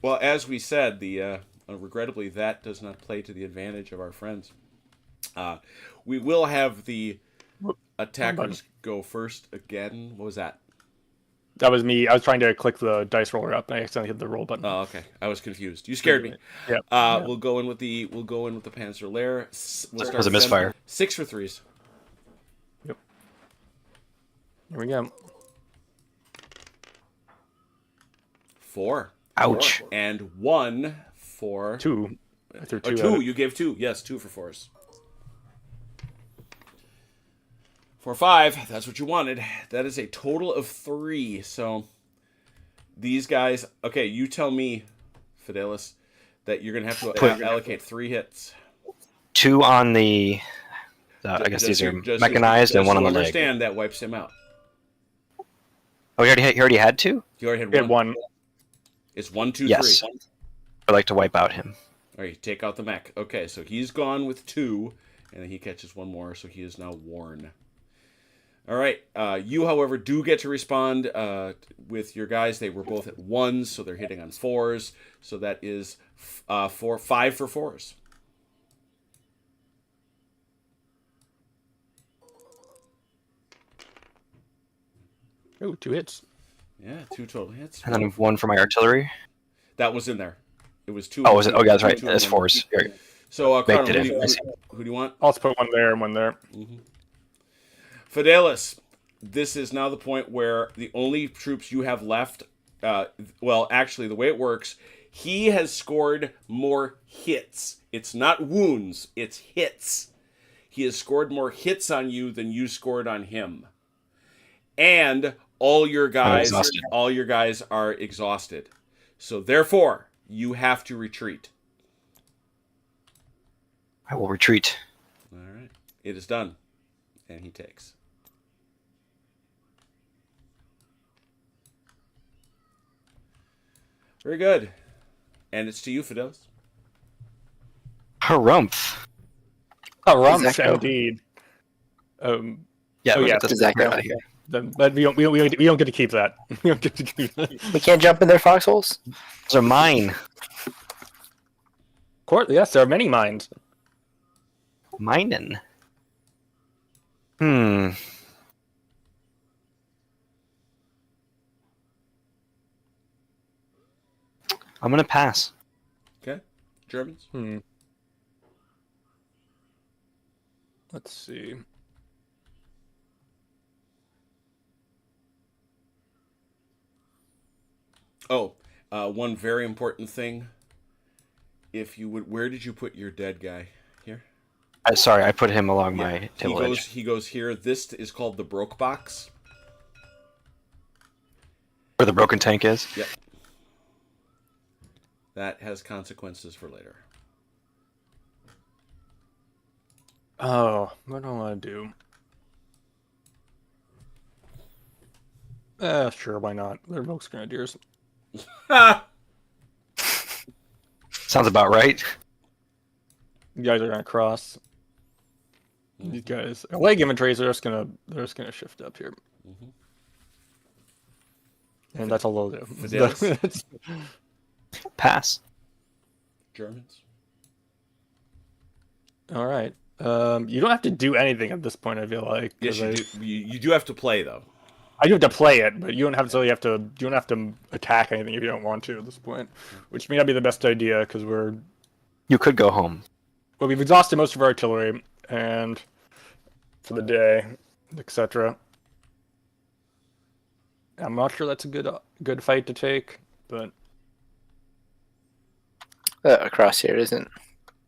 Well, as we said, regrettably, that does not play to the advantage of our friends. We will have the attackers go first again. What was that? That was me. I was trying to click the dice roller up, and I accidentally hit the roll button. Oh, okay. I was confused. You scared me. Yeah. We'll go in with the Panzerlair. That was a misfire. 6 for 3s. Yep. Here we go. 4. Ouch. And 1 for 2. I threw 2. 2. You gave 2. Yes, 2 for 4s. For 5, that's what you wanted. That is a total of 3. So these guys, okay, you tell me, Fidelis, that you're gonna have to allocate 3 hits. 2 on the. I guess these are mechanized, and 1 on the leg. Understand that wipes him out. Oh, he already had 2. You already had He one. had 1. It's 1, 2, Yes. 3. I'd like to wipe out him. All right, take out the mech. Okay, so he's gone with 2, and then he catches 1 more, so he is now worn. All right, you, however, do get to respond with your guys. They were both at 1s, so they're hitting on 4s. So that is 5 for 4s. Oh, 2 hits. Yeah, 2 total hits. And then 1 for my artillery. That was in there. It was 2. Oh, was it? Oh, yeah, that's right. 2 That's 4s. Here. So, Carl, Baked it in. who do you want? I'll just put 1 there and 1 there. Fidelis, this is now the point where the only troops you have left, well, actually, the way it works, he has scored more hits. It's not wounds, it's hits. He has scored more hits on you than you scored on him. And all your guys are exhausted. So therefore, you have to retreat. I will retreat. All right. It is done. And he takes. Very good. And it's to you, Fidelis. Harumph. Harumph, indeed. Yeah, Oh, we'll yeah, get this does that out go? of here. But we don't get to keep that. We don't get to keep that. We can't jump in their foxholes? Those are mine. Yes, there are many mines. Minen. I'm gonna pass. Okay. Germans? Let's see. Oh, one very important thing. If you would, where did you put your dead guy? Here? Sorry, I put him along my table edge. He goes here. This is called the broke box. Where the broken tank is? Yep. That has consequences for later. Oh, what do I want to do? Sure, why not? They're Volks Grenadiers. Sounds about right. You guys are gonna cross. These guys, leg infantries are just gonna shift up here, and that's all they'll do. Fidelis? Pass. Germans? All right. You don't have to do anything at this point. I feel like. Yes, you do. You do have to play though. I do have to play it, but you don't have to. You don't have to attack anything if you don't want to at this point, which may not be the best idea because You could go home. well, we've exhausted most of our artillery and for the day, etc. I'm not sure that's a good fight to take, but Across here isn't.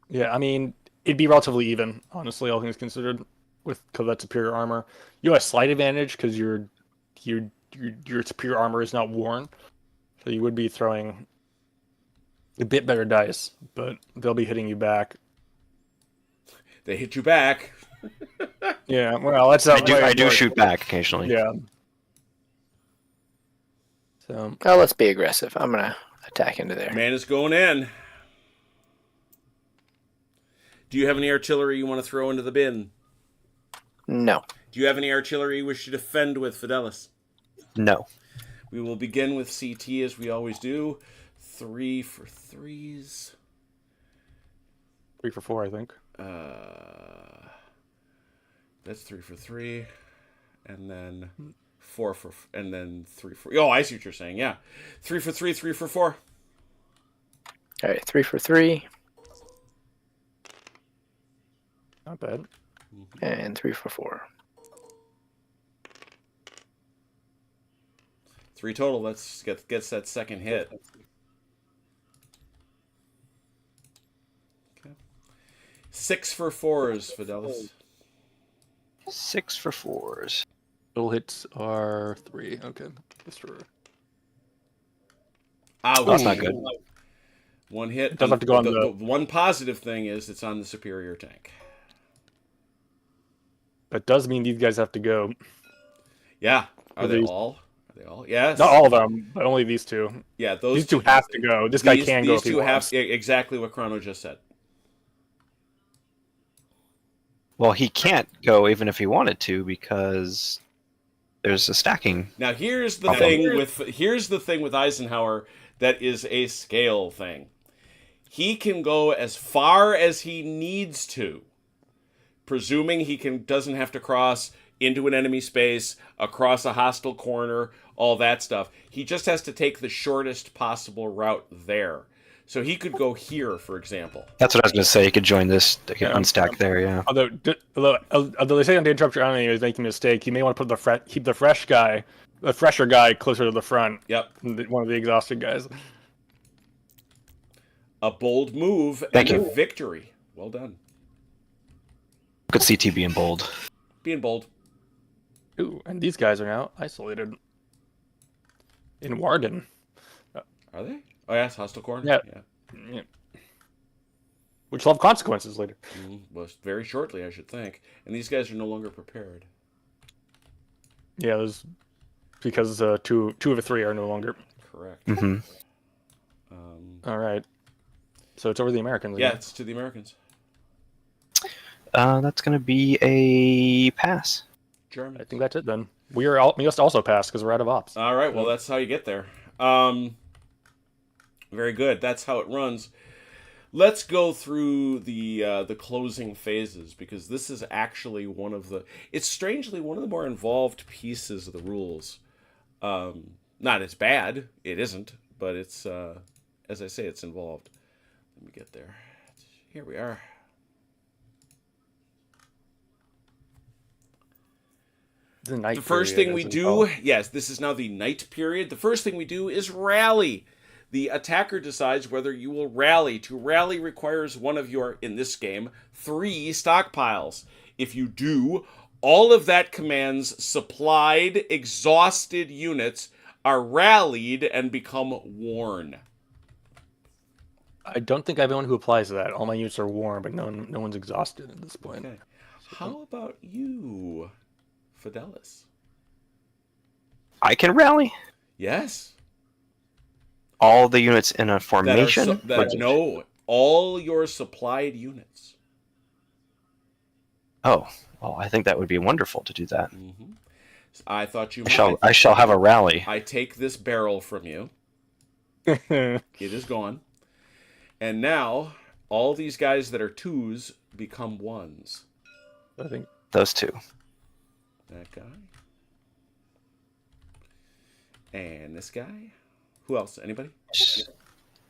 yeah, I mean it'd be relatively even, honestly, all things considered, because that's superior armor. You have a slight advantage because your superior armor is not worn, So you would be throwing a bit better dice, but they'll be hitting you back. They hit you back. Yeah, well, that's I do shoot back occasionally. Yeah. So Well, let's be aggressive. I'm gonna attack into there. Man is going in. Do you have any artillery you want to throw into the bin? No. Do you have any artillery you wish to defend with, Fidelis? No. We will begin with CT as we always do. 3 for 3s. 3 for 4, I think. That's 3 for 3, and then 4 for, and then 3 for. Oh, I see what you're saying. Yeah, 3 for 3, 3 for 4. All right, 3 for 3 Not bad. and 3 for 4. 3 total. That's gets that second hit. Okay. 6 for 4s, Fidelis. 6 for 4s. Total hits are 3. Okay. Destroyer. Ouch. That's not good. One hit. Doesn't have to go on the the- one positive thing is it's on the superior tank. That does mean these guys have to go. Yeah. Are they these- all? Are they all? Yes. Not all of them, but only these two. Yeah, those These two have to go. This guy can go These if he two have wants. exactly what Chrono just said. Well, he can't go even if he wanted to because there's a stacking. Now here's the Okay. thing with Eisenhower that is a scale thing. He can go as far as he needs to, presuming he doesn't have to cross into an enemy space, across a hostile corner, all that stuff. He just has to take the shortest possible route there. So he could go here, for example. That's what I was going to say. He could join this. They could Yeah. unstack there, yeah. Although they say on the interrupt your enemy is making a mistake, you may want to put keep the fresher guy closer to the front. Yep. One of the exhausted guys. A bold move Thank and you. a victory. Well done. Look at CT being bold. Being bold. Ooh, and these guys are now isolated in Warden. Are they? Oh, yes, hostile corner. Yeah. Yeah. Which will have consequences later. Well, very shortly, I should think. And these guys are no longer prepared. Yeah, there's because two of the 3 are no longer. Correct. hmm All right. So it's over the Americans. Yeah, again. it's to the Americans. That's going to be a pass. German. I think that's it then. We must also pass because we're out of ops. All right, well, that's how you get there. Very good. That's how it runs. Let's go through the closing phases, because this is actually it's strangely one of the more involved pieces of the rules. Not as bad, it isn't, but it's as I say, it's involved. Let me get there. Here we are. The first thing we do, yes, this is now the night period. The first thing we do is rally. The attacker decides whether you will rally. To rally requires one of your, in this game, 3 stockpiles. If you do, all of that command's supplied, exhausted units are rallied and become worn. I don't think I have anyone who applies to that. All my units are warm, but no one's exhausted at this point. Okay. How about you, Fidelis? I can rally Yes. all the units in a formation. No, all your supplied units. Oh, well, I think that would be wonderful to do that. Mm-hmm. I thought you I shall have a rally. I take this barrel from you. It is gone. And now, all these guys that are 2s become 1s. I think Those 2. That guy. And this guy. Who else? Anybody?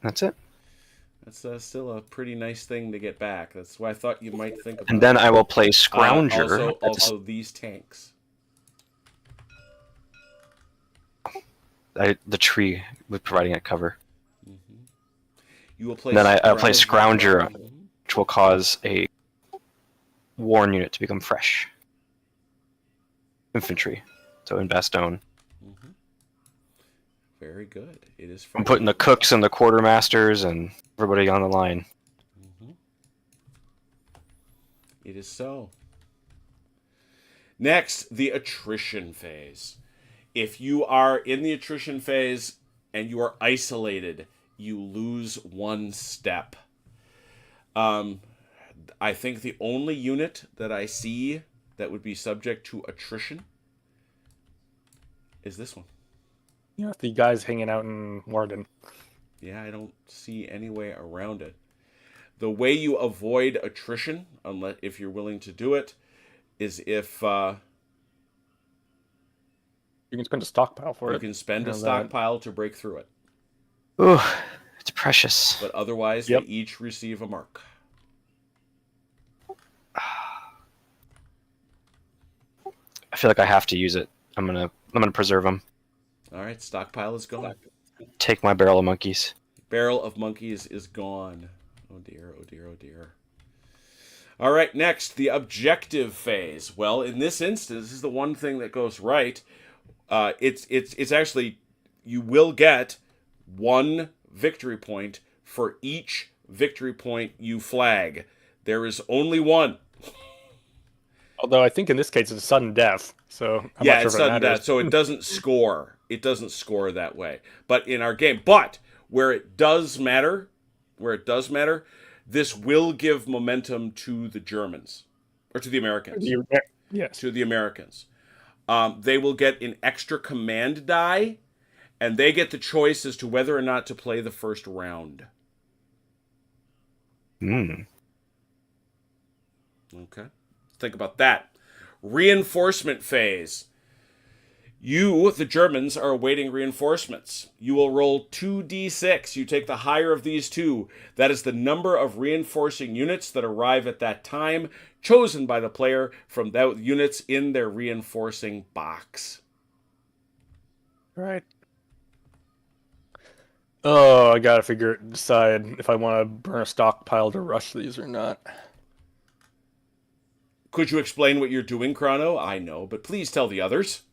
That's it. That's still a pretty nice thing to get back. That's why I thought you might think about And then I will play Scrounger. Also these tanks. The tree with providing it cover. You will play. And then I'll play Scrounger, Mhm. which will cause a worn unit to become fresh. Infantry. So in Bastogne. Very good. It is I'm friendly. putting the cooks and the quartermasters and everybody on the line. It is so. Next, the attrition phase. If you are in the attrition phase and you are isolated, you lose 1 step. I think the only unit that I see that would be subject to attrition is this one. Yeah, the guys hanging out in Warden. Yeah, I don't see any way around it. The way you avoid attrition, unless if you're willing to do it, is if You can spend a stockpile for you it. can spend a that. stockpile to break through it. Ooh, it's precious. But otherwise, Yep. they each receive a mark. I feel like I have to use it. I'm gonna preserve them. All right, stockpile is gone. Take my barrel of monkeys. Barrel of monkeys is gone. Oh dear, oh dear, oh dear. All right, next, the objective phase. Well, in this instance, this is the one thing that goes right. It's actually, you will get 1 victory point for each victory point you flag. There is only 1. Although I think in this case it's sudden death, so I'm Yeah, not sure it's if it sudden matters. death, so it doesn't score. It doesn't score that way. But in our game, but where it does matter, this will give momentum to the Germans or to the Americans. Yes. To the Americans, they will get an extra command die, and they get the choice as to whether or not to play the first round. Hmm. Okay. Think about that. Reinforcement phase. You, the Germans, are awaiting reinforcements. You will roll 2d6. You take the higher of these 2. That is the number of reinforcing units that arrive at that time, chosen by the player from the units in their reinforcing box. Right. Oh, I gotta decide if I want to burn a stockpile to rush these or not. Could you explain what you're doing, Chrono? I know, but please tell the others.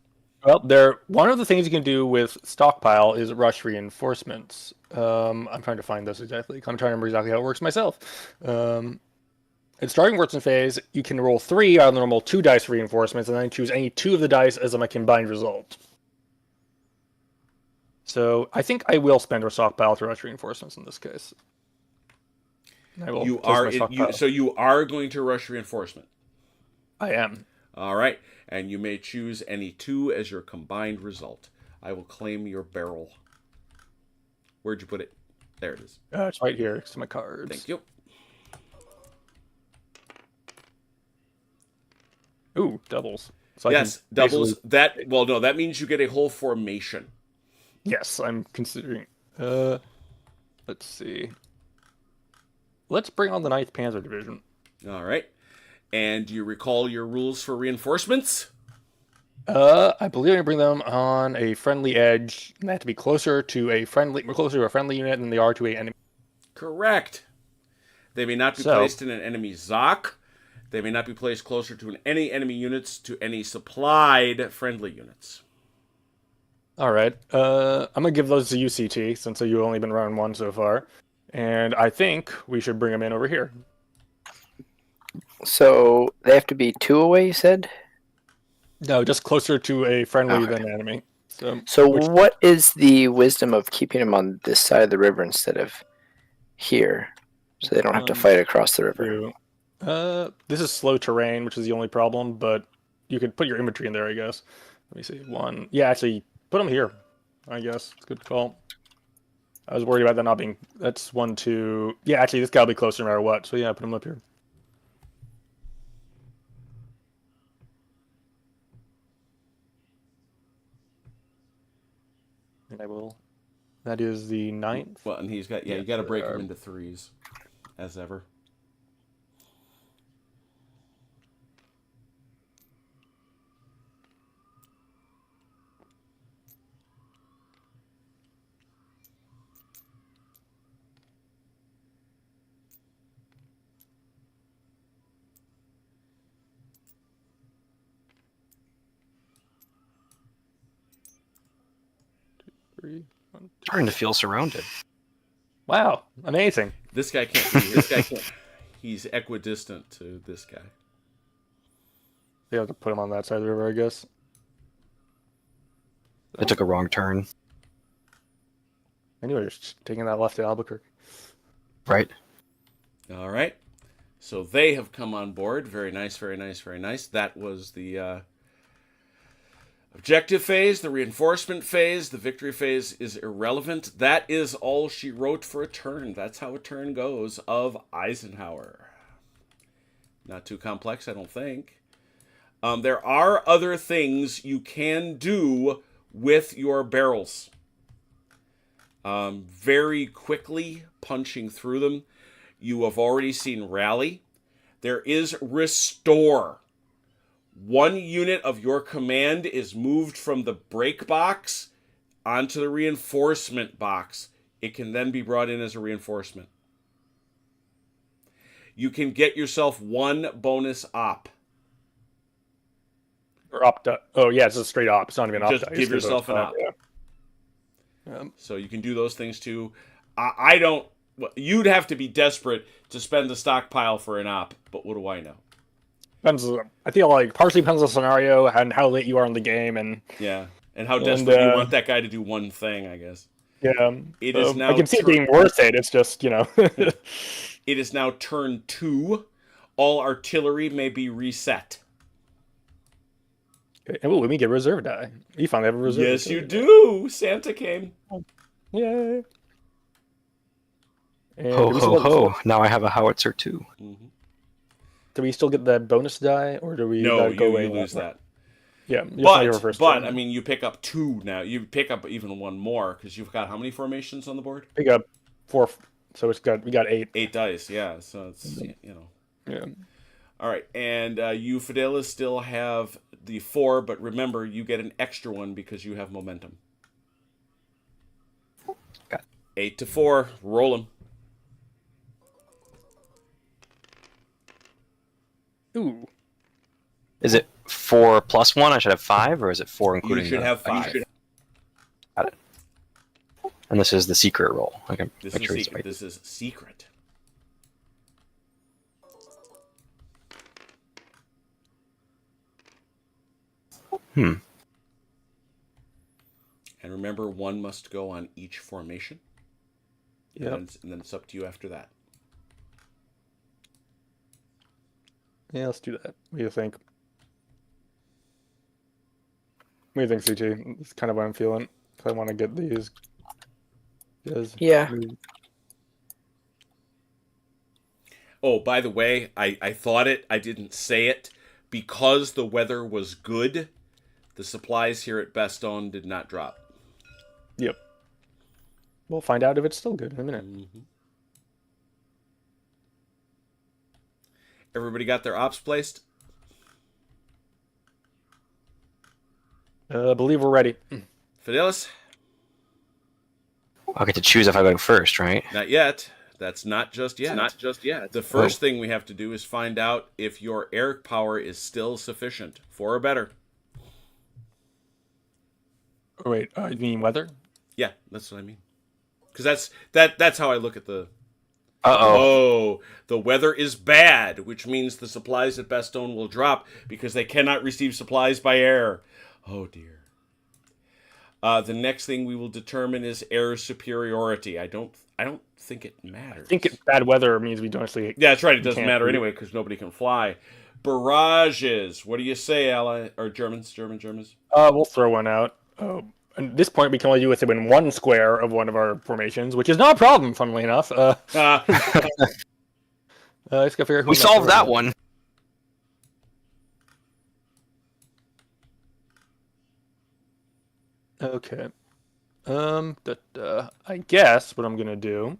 Well, one of the things you can do with stockpile is rush reinforcements. I'm trying to find this exactly. I'm trying to remember exactly how it works myself. In starting works in phase, you can roll 3 out of the normal 2 dice reinforcements, and then choose any 2 of the dice as a combined result. So I think I will spend a stockpile to rush reinforcements in this case. I will You place are my stockpile. so you are going to rush reinforcement. I am. All right, and you may choose any 2 as your combined result. I will claim your barrel. Where'd you put it? There it is. It's right here next to my cards. Thank you. Ooh, doubles. So Yes, doubles. That means you get a whole formation. Yes, I'm considering. Let's see. Let's bring on the 9th Panzer Division. All right. And do you recall your rules for reinforcements? I believe I bring them on a friendly edge. They have to be closer to a friendly unit than they are to a enemy. Correct. They may not be placed in an enemy ZOC. They may not be placed closer to any enemy units to any supplied friendly units. All right. I'm gonna give those to UCT since you've only been running 1 so far, and I think we should bring them in over here. So they have to be 2 away, you said? No, just closer to a friendly than enemy. So what is the wisdom of keeping them on this side of the river instead of here, so they don't have to fight across the river? This is slow terrain, which is the only problem, but you could put your infantry in there, I guess. Let me see. 1. Yeah, actually, put them here, I guess. It's a good call. I was worried about that not being... That's 1, 2... Yeah, actually, this guy will be closer no matter what, so yeah, put him up here. And I will... That is the 9th. Well, and he's got... Yeah, you got to break them into 3s, as ever. Starting to feel surrounded. Wow, amazing. This guy can't be. This guy can't. He's equidistant to this guy. You have to put him on that side of the river, I guess. I took a wrong turn. Anyway, just taking that left to Albuquerque. Right. All right. So they have come on board. Very nice, very nice, very nice. That was the objective phase, the reinforcement phase. The victory phase is irrelevant. That is all she wrote for a turn. That's how a turn goes of Eisenhower. Not too complex, I don't think. There are other things you can do with your barrels. Very quickly punching through them. You have already seen Rally. There is Restore. One unit of your command is moved from the break box onto the reinforcement box. It can then be brought in as a reinforcement. You can get yourself one bonus op. Or opt. Oh yeah, it's a straight op. It's not even opt. Just give yourself an op. Yeah. So you can do those things too. I don't. You'd have to be desperate to spend the stockpile for an op, but what do I know? Depends. I feel like partially depends on the scenario and how late you are in the game, and Yeah, and how desperate you want that guy to do one thing, I guess. yeah, It is now I can see it being worth it. It's just It is now turn 2. All artillery may be reset. And let me get reserve die. You finally have a reserve. Yes, you do. Santa came. Yay. And Ho, do we ho, still ho. Now I have a howitzer too. Mm-hmm. Do we still get that bonus die, or do we No, go you away? lose that. Yeah, you're not here first But turn. I mean, you pick up 2 now. You pick up even one more because you've got how many formations on the board? pick up 4, so we got 8. 8 dice. Yeah, so it's Yeah. All right, and you Fidelis still have the 4, but remember you get an extra one because you have momentum. Got it. 8 to 4. Roll them. Ooh. Is it 4 plus 1? I should have 5, or is it 4 including? You should the have 5? 5. Got it. And this is the secret roll. Okay. This make is sure it's secret. right. This is secret. Hmm. And remember, 1 must go on each formation. Yep. And then it's up to you after that. Yeah, let's do that. What do you think? What do you think, CT? It's kind of what I'm feeling. I want to get these. Yeah. Oh, by the way, I thought it. I didn't say it. Because the weather was good, the supplies here at Bastogne did not drop. Yep. We'll find out if it's still good in a minute. Mm-hmm. Everybody got their ops placed? I believe we're ready. Fidelis? I'll get to choose if I go first, right? Not yet. That's not just yet. Not just yet. The first thing we have to do is find out if your air power is still sufficient, 4 or better. Oh, wait, you mean weather? Yeah, that's what I mean. Because that's how I look at the... Uh-oh. Oh, the weather is bad, which means the supplies at Bastogne will drop because they cannot receive supplies by air. Oh, dear. The next thing we will determine is air superiority. I don't think it matters. I think bad weather means we don't actually... Yeah, that's right. It doesn't can't matter do- anyway because nobody can fly. Barrages. What do you say, Ally? Or Germans? Germans? We'll throw one out. At this point, we can only do it within 1 square of one of our formations, which is not a problem, funnily enough. I just gotta figure out who We I'm solved throwing that at. one. Okay. I guess what I'm gonna do.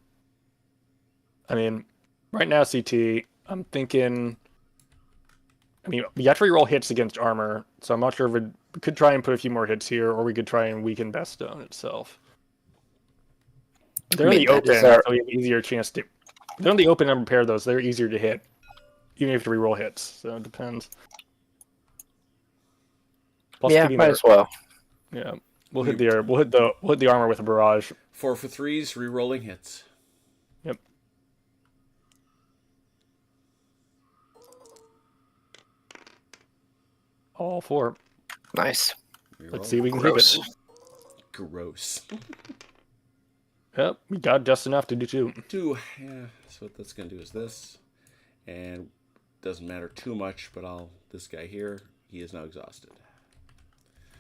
I mean, right now, CT, I'm thinking. I mean, we have to reroll hits against armor, so I'm not sure if we could try and put a few more hits here, or we could try and weaken Bastogne itself. They're I in mean, the that open, is our- so we have an easier chance to. They're in the open and prepare those. They're easier to hit, even if you have to reroll hits. So it depends. Plus, Yeah, keeping might their- as well. Yeah. We'll hit the armor with a barrage. 4 for 3s, re-rolling hits. Yep. All 4. Nice. Let's see if we can Gross. keep it. Gross. Yep, we got just enough to do 2. 2. Yeah. So what that's gonna do is this, and doesn't matter too much. But this guy here, he is now exhausted.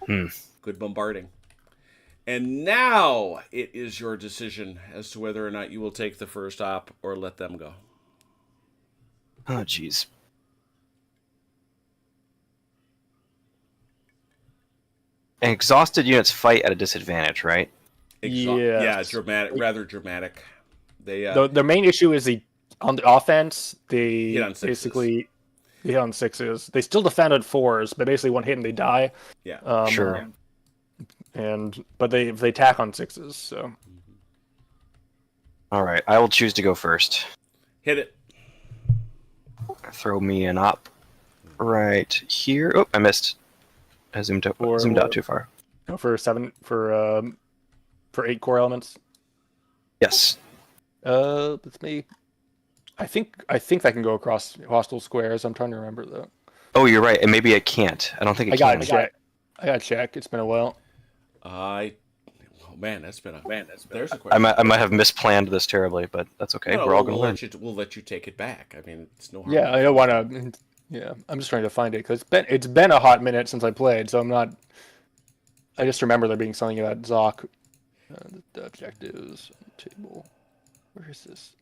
Good bombarding. And now it is your decision as to whether or not you will take the first op or let them go. Oh, jeez. And exhausted units fight at a disadvantage, right? Yes. Yeah, dramatic, rather dramatic. They The main issue is on the offense, they Hit on 6s. basically they hit on 6s. They still defend at 4s, but basically one hit and they die. yeah. Sure. But they attack on 6s. So All right, I will choose to go first. Hit it. Throw me an op right here. Oh, I missed. I zoomed out too far. go for 8 core elements. Yes. Let's me. I think I can go across hostile squares. I'm trying to remember though. Oh, you're right. And maybe it can't. I don't think it I can. got check. I got check. It's been a while. Oh man, that's been a There's a I question. might have misplanned this terribly, but that's okay. No, We're all going to we'll learn. we'll let you take it back. I mean, it's no harm. Yeah, I don't want to. Yeah, I'm just trying to find it because it's been a hot minute since I played, so I'm not. I just remember there being something about Zoc. The objectives on the table. Where is this?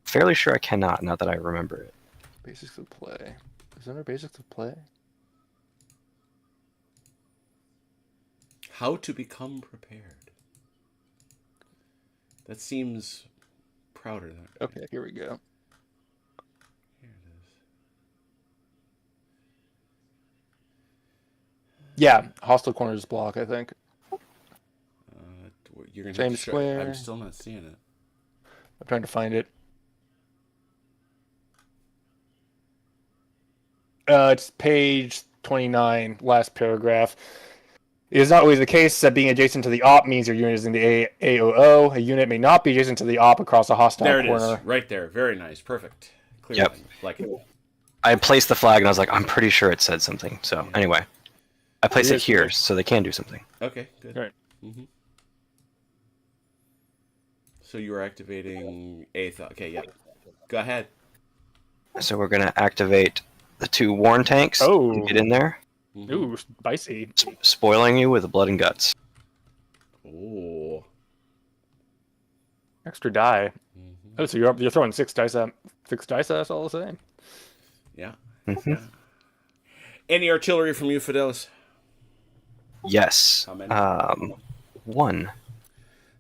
Fairly sure I cannot, now that I remember it. Basics of play. Is there basics of play? How to become prepared. That seems prouder than. Okay, here we go. Here it is. Yeah, hostile corners block. I think. You're gonna Same have to show. square. I'm still not seeing it. I'm trying to find it. It's page 29, last paragraph. It is not always the case that being adjacent to the op means your unit is in the AOO. A unit may not be adjacent to the op across a hostile There it corner. is, right there. Very nice, perfect. Clear Yep. line. Like it. I placed the flag and I was like, I'm pretty sure it said something. So anyway, I placed it here so they can do something. Okay, good. Right. So you are activating eighth. Okay, yeah. Go ahead. So we're going to activate the 2 Warn tanks. Oh. To get in there, Ooh, spicy. spoiling you with the blood and guts. Oh. Extra die. Oh, so you're throwing 6 dice at 6 dice at us all the same. Yeah. Mhm. Any artillery from you, Fidelis? Yes. How many? 1.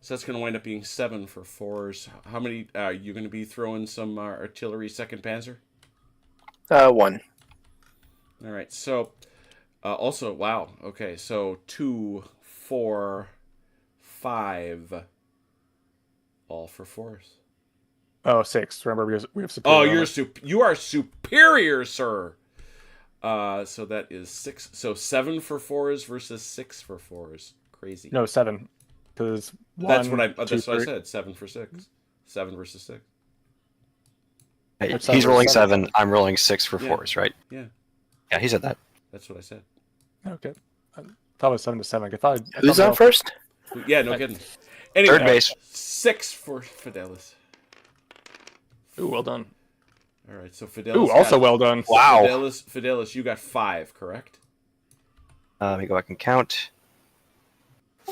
So that's going to wind up being 7 for 4s. How many? Are you going to be throwing some artillery, 2nd Panzer? 1. All right. So, also, wow. Okay. So 2, 4, 5, all for 4s. Oh, 6. Remember, we have superior. Oh, armor. you are superior, sir. So that is 6. So 7 for 4s versus 6 for 4s. Crazy. No, 7. Because that's what I said. 7 for 6. 7 versus 6. Hey, That's he's seven. rolling 7. I'm rolling 6 for Yeah. 4s, right? Yeah, Yeah, he said that. that's what I said. Okay. I thought it was 7 to 7. I thought Who's on first? Yeah, no kidding. Anyway, Third base. 6 for Fidelis. Ooh, well done. All right, so Fidelis. Ooh, also well done. Wow. Fidelis, you got 5, correct? Let me go back and count.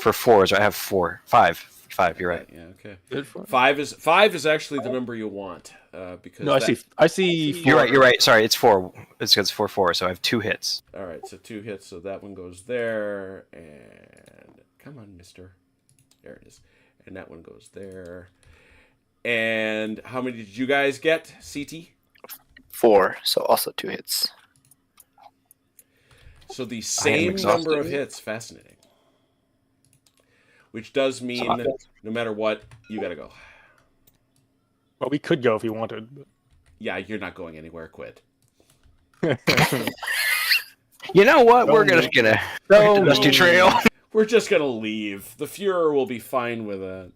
For 4s, I have 4. 5. 5, you're right. Yeah, okay. Good for 5 is actually the number you want because. No, I see. 4. You're right. Sorry, it's 4. It's 4, so I have 2 hits. All right, so 2 hits, so that one goes there, and come on, Mister. There it is, and that one goes there. And how many did you guys get, CT? 4, so also 2 hits. So the same exhausted. number of hits. Fascinating. Which does mean no matter what, you gotta go. Well, we could go if we wanted. Yeah, you're not going anywhere. Quit. But... You know what? We're just gonna dusty trail. We're just gonna leave. The Fuhrer will be fine with it.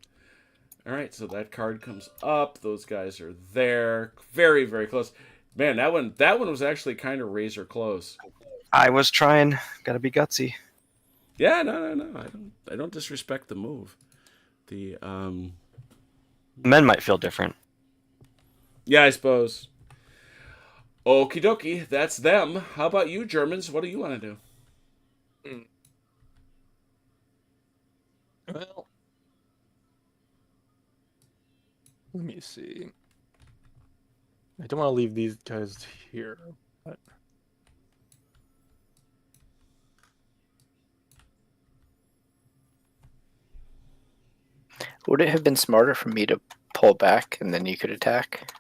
All right, so that card comes up. Those guys are there, very, very close. Man, that one was actually kind of razor close. I was trying. Gotta be gutsy. Yeah, no. I don't disrespect the move. The Men might feel different. yeah, I suppose. Okie dokie, that's them. How about you, Germans? What do you want to do? Well, let me see. I don't want to leave these guys here, but Would it have been smarter for me to pull back and then you could attack?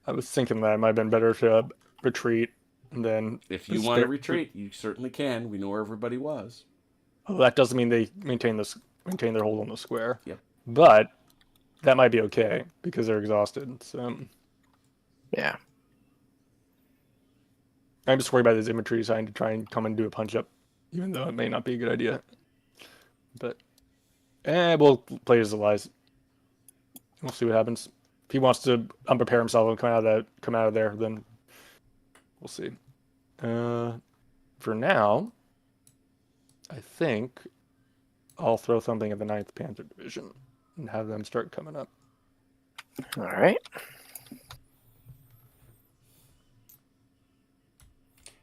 I was thinking that it might have been better to retreat and then. If you want to retreat, you certainly can. We know where everybody was. Well, that doesn't mean they maintain their hold on the square. Yep. But that might be okay because they're exhausted. So Yeah. I'm just worried about this infantry trying to try and come and do a punch up, even though it may not be a good idea. But we'll play his allies. We'll see what happens. If he wants to unprepare himself and come out of there, then we'll see. For now, I think I'll throw something at the 9th Panzer Division and have them start coming up. All right.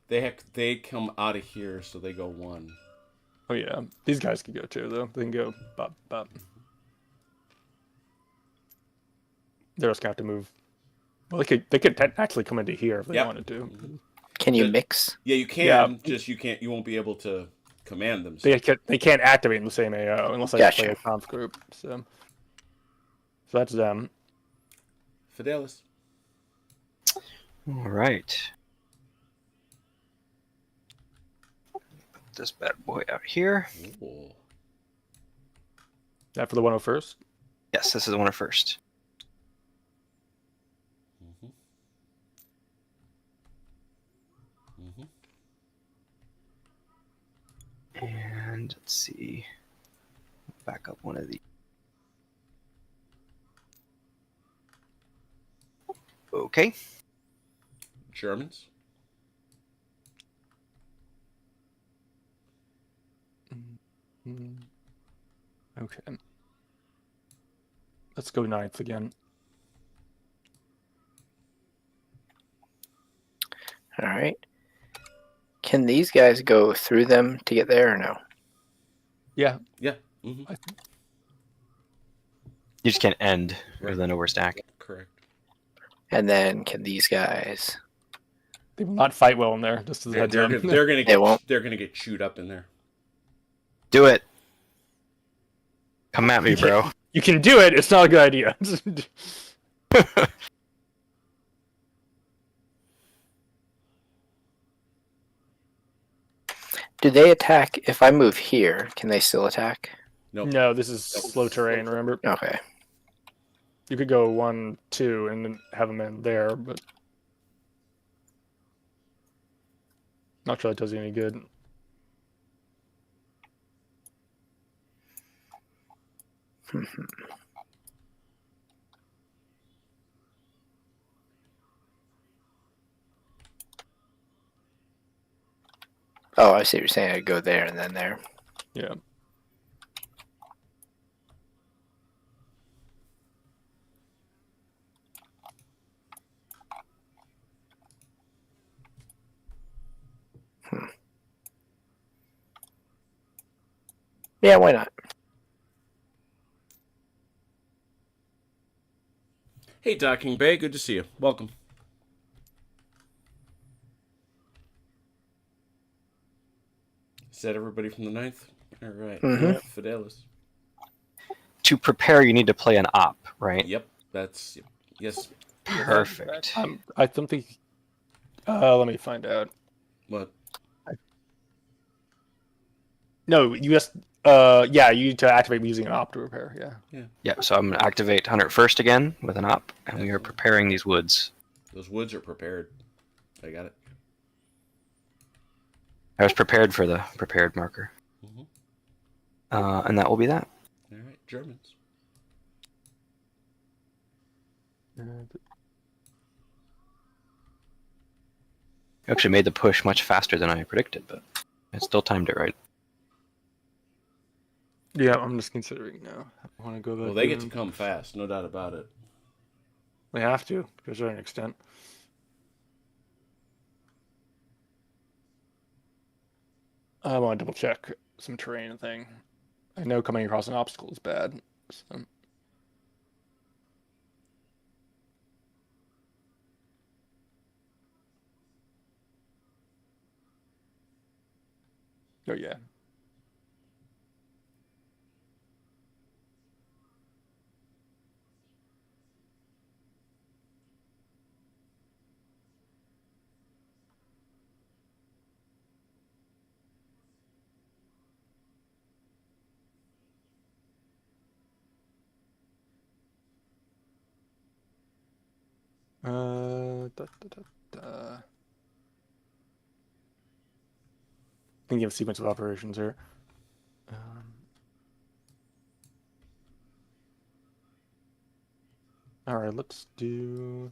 They come out of here, so they go 1. Oh yeah, these guys can go too, though. They can go bop bop. They're just gonna have to move. Well, they could actually come into here if they Yep. wanted to. Can you Good. mix? Yeah, you can. Yeah. Just you won't be able to command them. They can't activate in the same AO unless I Gotcha. play a conf group. So that's them. Fidelis. All right. Put this bad boy out here. Ooh. That for the 101st. Yes, this is the one at first. And let's see. Back up one of these. Okay. Germans. Okay. Let's go 9th again. All right. Can these guys go through them to get there or no? Yeah. Yeah. Mm-hmm. You just can't end rather than overstack. Correct. And then can these guys? They will not fight well in there. Just as a They're, heads they're, up. gonna, they're gonna They get won't. they're gonna get chewed up in there. Do it. Come at me, bro. You can do it. It's not a good idea. Do they attack if I move here? Can they still attack? Nope. No, this is slow terrain. Remember, Okay. you could go 1, 2, and then have them in there, but not sure that does you any good. Oh, I see what you're saying. I'd go there and then there. Yeah. Yeah, why not? Hey, Docking Bay, good to see you. Welcome. Is that everybody from the 9th? All right. Mhm. Fidelis. To prepare, you need to play an op, right? Yep. That's yes. Perfect. I don't think. Let me find out. What? No, you just. Yeah, you need to activate using an op to repair. Yeah. Yeah, so I'm going to activate 101st again with an op, and we are preparing these woods. Those woods are prepared. I got it. I was prepared for the prepared marker. And that will be that. All right, Germans. You actually made the push much faster than I predicted, but I still timed it right. Yeah, I'm just considering now. I want to go back. Well, they get to come fast, no doubt about it. They have to, to a certain extent. I want to double check some terrain thing. I know coming across an obstacle is bad. So. Oh yeah. Thinking of sequence of operations here. All right, let's do.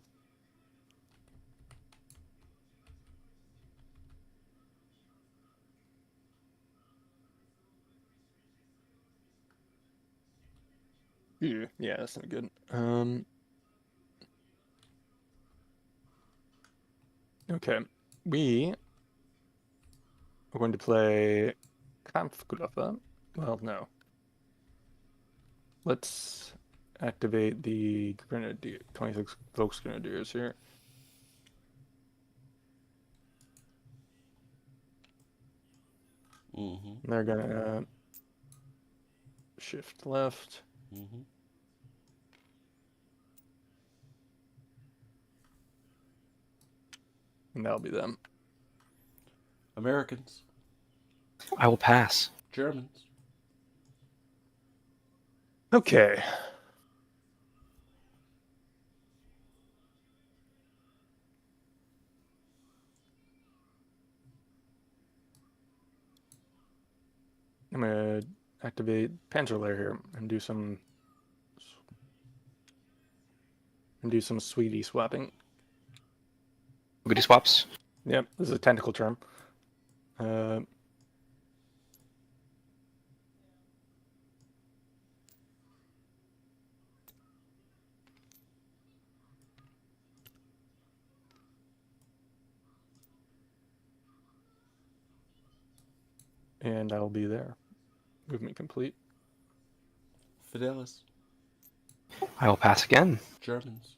Yeah, that's not good. Okay, we are going to play Kampfgruppe. Well, no. Let's activate the Grenadier, 26 Volksgrenadiers here. Mm-hmm. They're gonna shift left. Mm-hmm. And that'll be them. Americans. I will pass. Germans. Okay. I'm gonna activate Panzer Layer here and do some sweetie swapping. Goody swaps. Yep, this is a technical term. And I'll be there. Movement complete. Fidelis. I will pass again. Germans.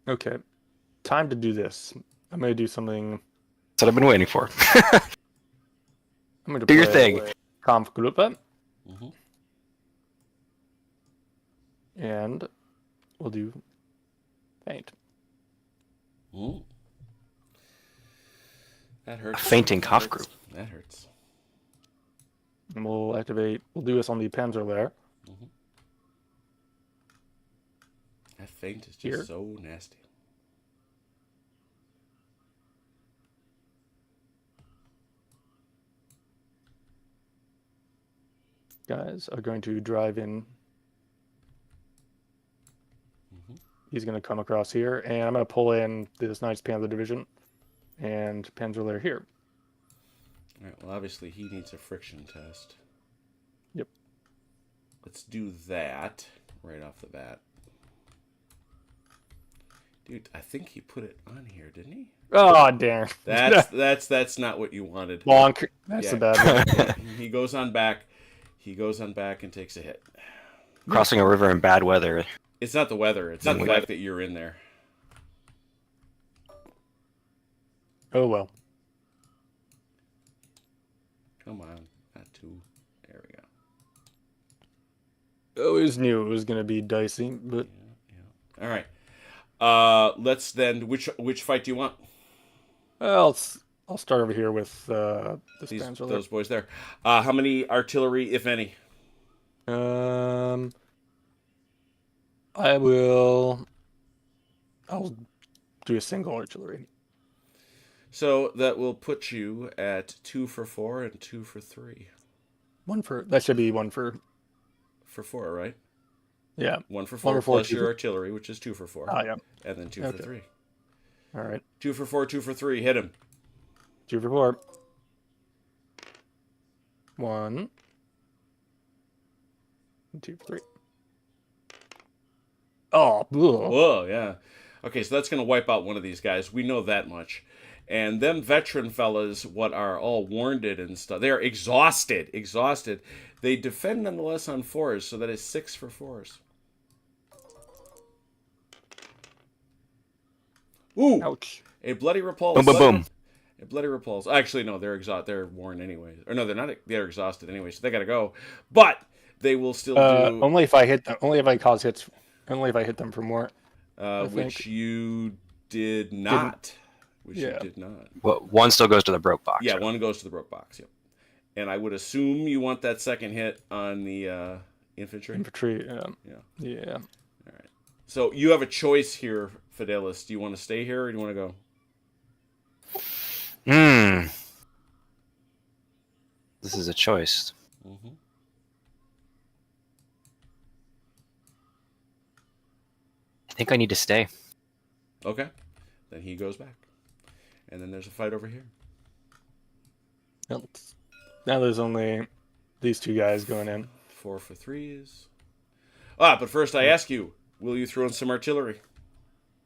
Okay, time to do this. I'm gonna do something. That's what I've been waiting for. I'm gonna Do your play thing. Kampfgruppe, Mm-hmm. and we'll do Feint. Mm. That A hurts. fainting cough group. That hurts. And we'll do this on the Panzer Layer. Mm-hmm. That feint is just Here. so nasty. Guys are going to drive in. Mm-hmm. He's going to come across here, and I'm going to pull in this Knights Panzer Division and Panzer Layer here. All right. Well, obviously he needs a friction test. Yep. Let's do that right off the bat. Dude, I think he put it on here, didn't he? Oh, damn. That's not what you wanted. Bonk. That's Yeah. the bad one. Yeah, he goes on back. He goes on back and takes a hit. Crossing a river in bad weather. It's not the weather. It's not the fact that you're in there. Oh, well. Come on. Not two. There we go. I always knew it was going to be dicey, but... Yeah. All right. Let's then... Which fight do you want? Well, I'll start over here with this Panzer Layer. Those boys there. How many artillery, if any? I'll do a single artillery. So that will put you at 2 for 4 and 2 for 3. That should be 1 for. For 4, right? Yeah. 1 for 4 1 for 4, plus 2 your for. artillery, which is 2 for 4. Ah, yeah. And then 2 Okay. for 3. All right. 2 for 4, 2 for 3. Hit him. 2 for 4. 1. 2 for 3. Oh, ugh. Whoa, yeah. Okay, so that's going to wipe out one of these guys. We know that much. And them veteran fellas, what are all warned and stuff, they are exhausted. They defend nonetheless on 4s, so that is 6 for 4s. Ooh! Ouch. A bloody repulse. Boom, boom, boom. A bloody repulse. Actually, no, they're They're worn anyway. Or no, they're not. They're exhausted anyway, so they got to go. But they will still do. Only if I hit them. Only if I cause hits. Only if I hit them for more. Which you did not. You did not. Well, one still goes to the broke box. Yeah, right? one goes to the broke box. Yep. And I would assume you want that second hit on the infantry. Infantry. Yeah. Yeah. All right. So you have a choice here, Fidelis. Do you want to stay here or do you want to go? This is a choice. Mm-hmm. I think I need to stay. Okay. Then he goes back. And then there's a fight over here. Now there's only these two guys going in. 4 for 3s. But first I ask you, will you throw in some artillery?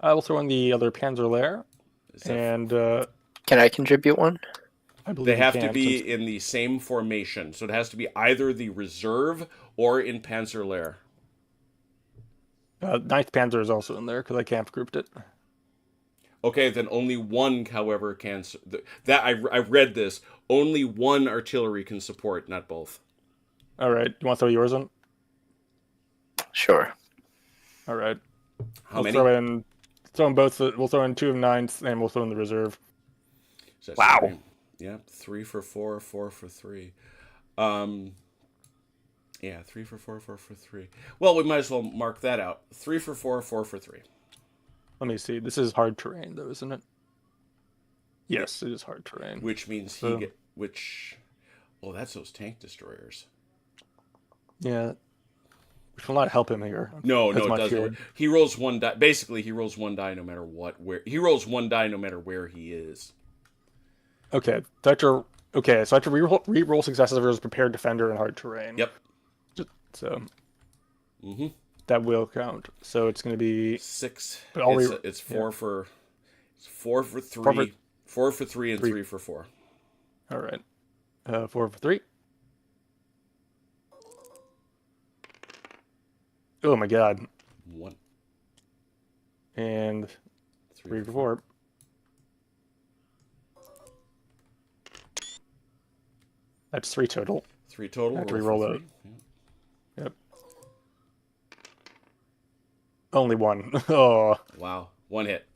I will throw in the other Panzer Lair, and Can I contribute one? I believe they you have to can, be since- in the same formation. So it has to be either the reserve or in Panzer Lair. 9th Panzer is also in there because I camp grouped it. Okay, then only one, however, can... That I read this. Only one artillery can support, not both. All right, you want to throw yours in? Sure. All right, How we'll many? throw in both. We'll throw in 2 of 9th, and we'll throw in the reserve. So that's Wow. 3. Yeah, 3 for 4, 4 for 3. Yeah, 3 for 4, 4 for 3. Well, we might as well mark that out. 3 for 4, 4 for 3. Let me see. This is hard terrain, though, isn't it? Yes, it is hard terrain. Which means oh, that's those tank destroyers. Yeah, which will not help him here. No, That's it my doesn't. feeling. He rolls 1 die. Basically, he rolls 1 die no matter what. He rolls 1 die no matter where he is. Okay, so I have to re-roll successes versus prepared defender and hard terrain. Yep. So Mm-hmm. that will count. So it's going to be 6. But I'll It's 4 for 3. 4 for 3 and 3 for 4. all right. 4 for 3. Oh my god! 1. And 3 for 4. That's 3 total. 3 total. I have to roll re-roll for it. 3. Yep. Only 1. Oh. Wow, 1 hit.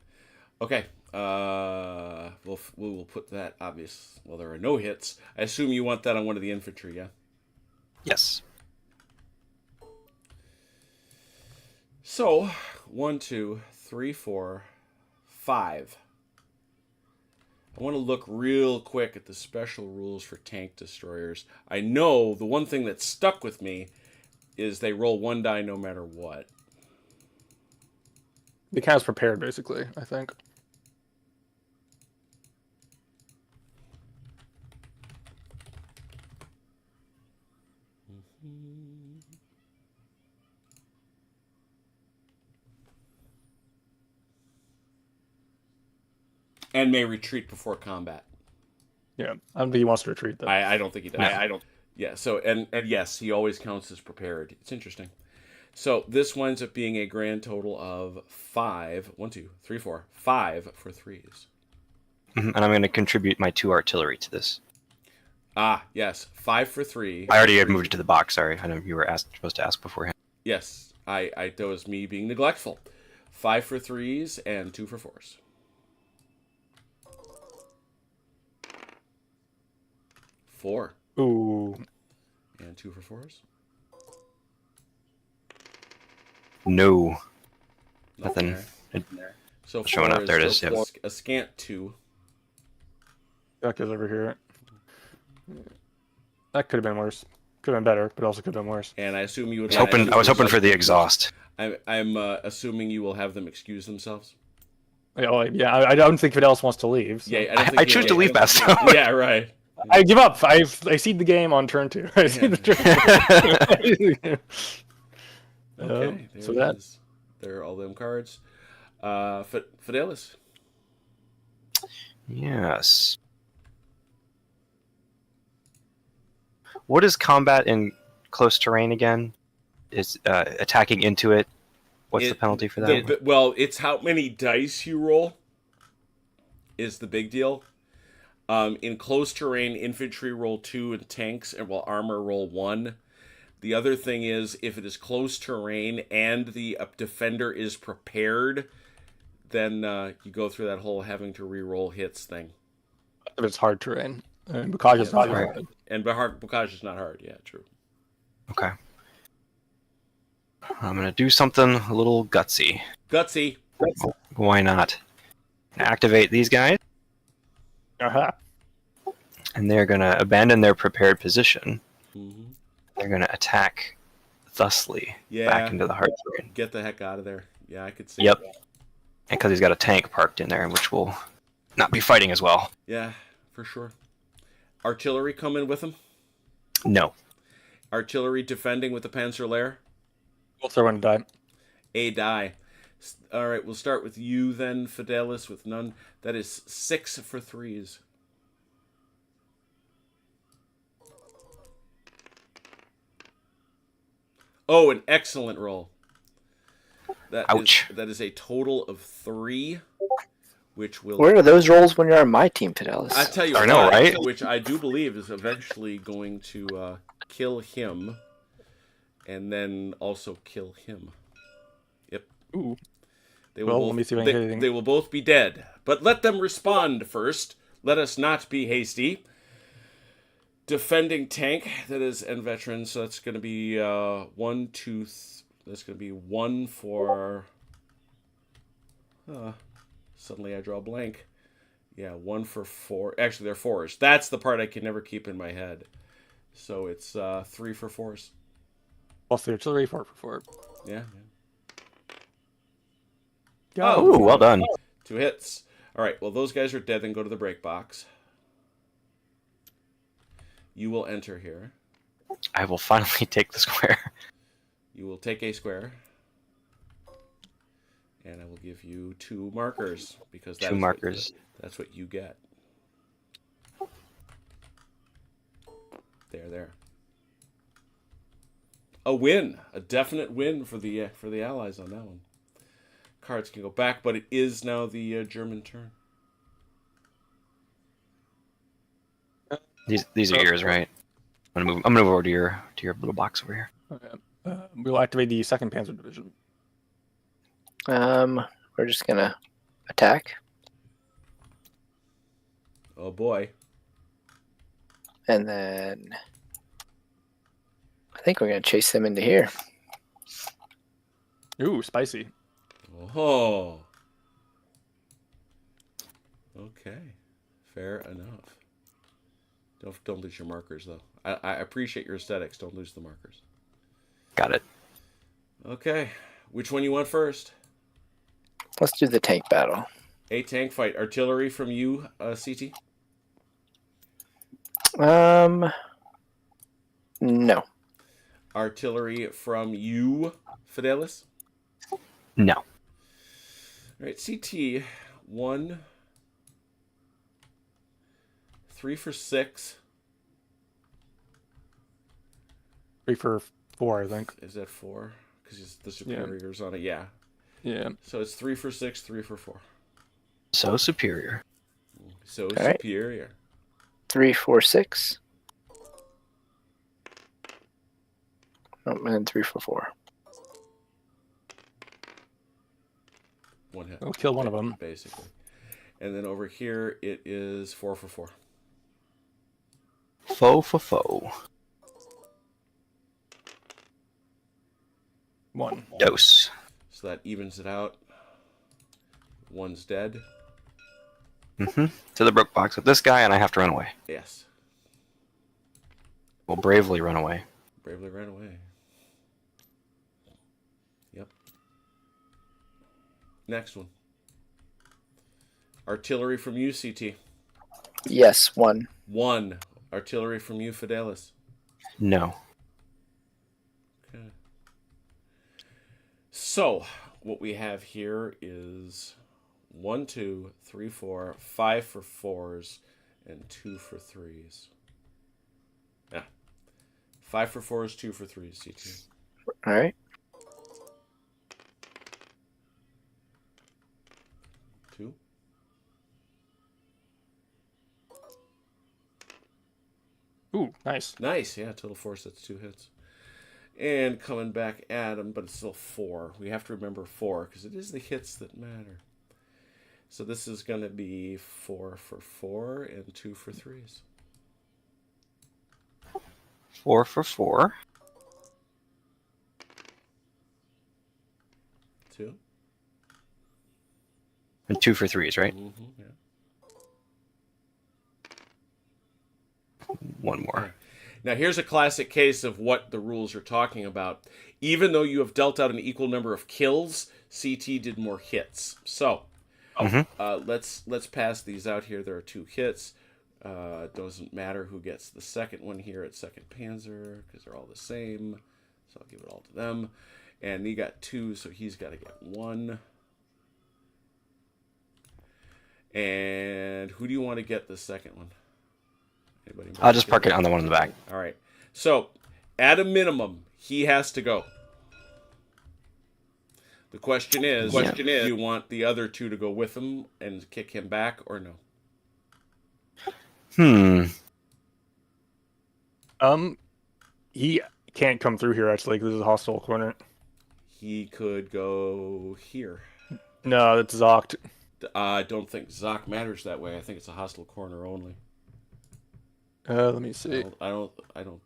Okay. We will put that obvious. Well, there are no hits. I assume you want that on one of the infantry, yeah? Yes. So, 1, 2, 3, 4, 5. I want to look real quick at the special rules for tank destroyers. I know the one thing that stuck with me is they roll 1 die no matter what. The cast prepared, basically, I think. And may retreat before combat. Yeah, I don't think he wants to retreat, though. I don't think he does. I don't. Yeah. So and yes, he always counts as prepared. It's interesting. So this winds up being a grand total of 5. 1, 2, 3, 4, 5 for 3s. And I'm going to contribute my 2 artillery to this. Ah, yes, 5 for 3. I already had moved it to the box. Sorry, I know you were supposed to ask beforehand. Yes, that was me being neglectful. 5 for 3s and 2 for 4s. Four Ooh. and 2 for 4s. No. Nope. Nothing. So Showing 4 up, there it still is, yep. A scant 2. That goes over here. That could have been worse. Could have been better, but also could have been worse. And I assume you would. I was hoping for the exhaust. I'm assuming you will have them excuse themselves. Yeah, I don't think Fidelis wants to leave. So. Yeah, I choose to leave Bastogne. Yeah, right. I give up. I seed the game on turn 2. I seed the turn 2. Okay, So that there are all them cards. Fidelis. Yes. What is combat in close terrain again? Is attacking into it? What's the penalty for that? Well, it's how many dice you roll is the big deal. In close terrain, infantry roll 2 and tanks, and while armor roll 1. The other thing is, if it is close terrain and the defender is prepared, then you go through that whole having to re-roll hits thing. If it's hard terrain. And Bocage is not hard. And Bocage is not hard, yeah, true. Okay. I'm going to do something a little gutsy. Gutsy. Why not? Activate these guys. Uh-huh. And they're going to abandon their prepared position. Mm-hmm. They're going to attack thusly back into the hard terrain. Get the heck out of there. Yeah, I could see Yep. that. Because he's got a tank parked in there, which will not be fighting as well. Yeah, for sure. Artillery coming with him? No. Artillery defending with the Panzer Lair? We'll throw in a die. A die. All right, we'll start with you then, Fidelis, with none. That is 6 for 3s. Oh, an excellent roll. Ouch. That is a total of 3, which will... Where are those rolls when you're on my team, Fidelis? I tell you I know, right? Which I do believe is eventually going to kill him, and then also kill him. Yep. Ooh. They will Let me see if I can get anything. They will both be dead. But let them respond first. Let us not be hasty. Defending tank, that is, and veteran, so that's going to be 1, 2, that's going to be 1 for... suddenly I draw a blank. Yeah, 1 for 4. Actually, they're 4s. That's the part I can never keep in my head. So it's 3 for 4s. Plus the artillery, 4 for 4. Yeah. Oh, well done. 2 hits. All right, well, those guys are dead, then go to the break box. You will enter here. I will finally take the square. You will take a square. And I will give you 2 markers, because that's 2 markers. That's what you get. There. A win, a definite win for the Allies on that one. Cards can go back, but it is now the German turn. These are yours, right? I'm gonna move over to your little box over here. Okay. We'll activate the 2nd Panzer Division. We're just gonna attack, Oh boy. and then I think we're gonna chase them into here. Ooh, spicy. Oh. Okay. Fair enough. Don't lose your markers though. I appreciate your aesthetics. Don't lose the markers. Got it. Okay. Which one you want first? Let's do the tank battle. A tank fight. Artillery from you, CT? No. Artillery from you, Fidelis? No. All right, CT. 1, 3 for 6. 3 for 4, I think. Is that 4? Because the superior's on it. Yeah. Yeah. So it's 3 for 6, 3 for 4. So superior. So right. superior. 3, 4, 6. Oh, and then 3 for 4. 1 hit. We'll kill one of them. Basically. And then over here, it is 4 for 4. Foe for foe. 1. Dose. So that evens it out. 1's dead. To the broke box with this guy, and I have to run away. Yes. Will bravely run away. Bravely ran away. Yep. Next one. Artillery from you, CT. Yes, 1. 1. Artillery from you, Fidelis. No. Okay. So, what we have here is 1, 2, 3, 4, 5 for 4s, and 2 for 3s. Yeah. 5 for 4s, 2 for 3s, CT. All right. 2. Ooh, nice. Nice, yeah, total force, that's 2 hits. And coming back at him, but it's still 4. We have to remember 4, because it is the hits that matter. So this is going to be 4 for 4 and 2 for 3s. 4 for 4. 2. And 2 for 3s, right? Mm-hmm, yeah. 1 more. Now, here's a classic case of what the rules are talking about. Even though you have dealt out an equal number of kills, CT did more hits. So, let's pass these out here. There are 2 hits. Doesn't matter who gets the second one here at 2nd Panzer, because they're all the same. So I'll give it all to them. And he got 2, so he's got to get 1. And who do you want to get the second one? Anybody I'll just park it on the one in the back. All right. So, at a minimum, he has to go. The question is, do you want the other 2 to go with him and kick him back or no? He can't come through here actually because this is a hostile corner. He could go here. No, that's Zocked. I don't think Zoc matters that way. I think it's a hostile corner only. Let me see. I don't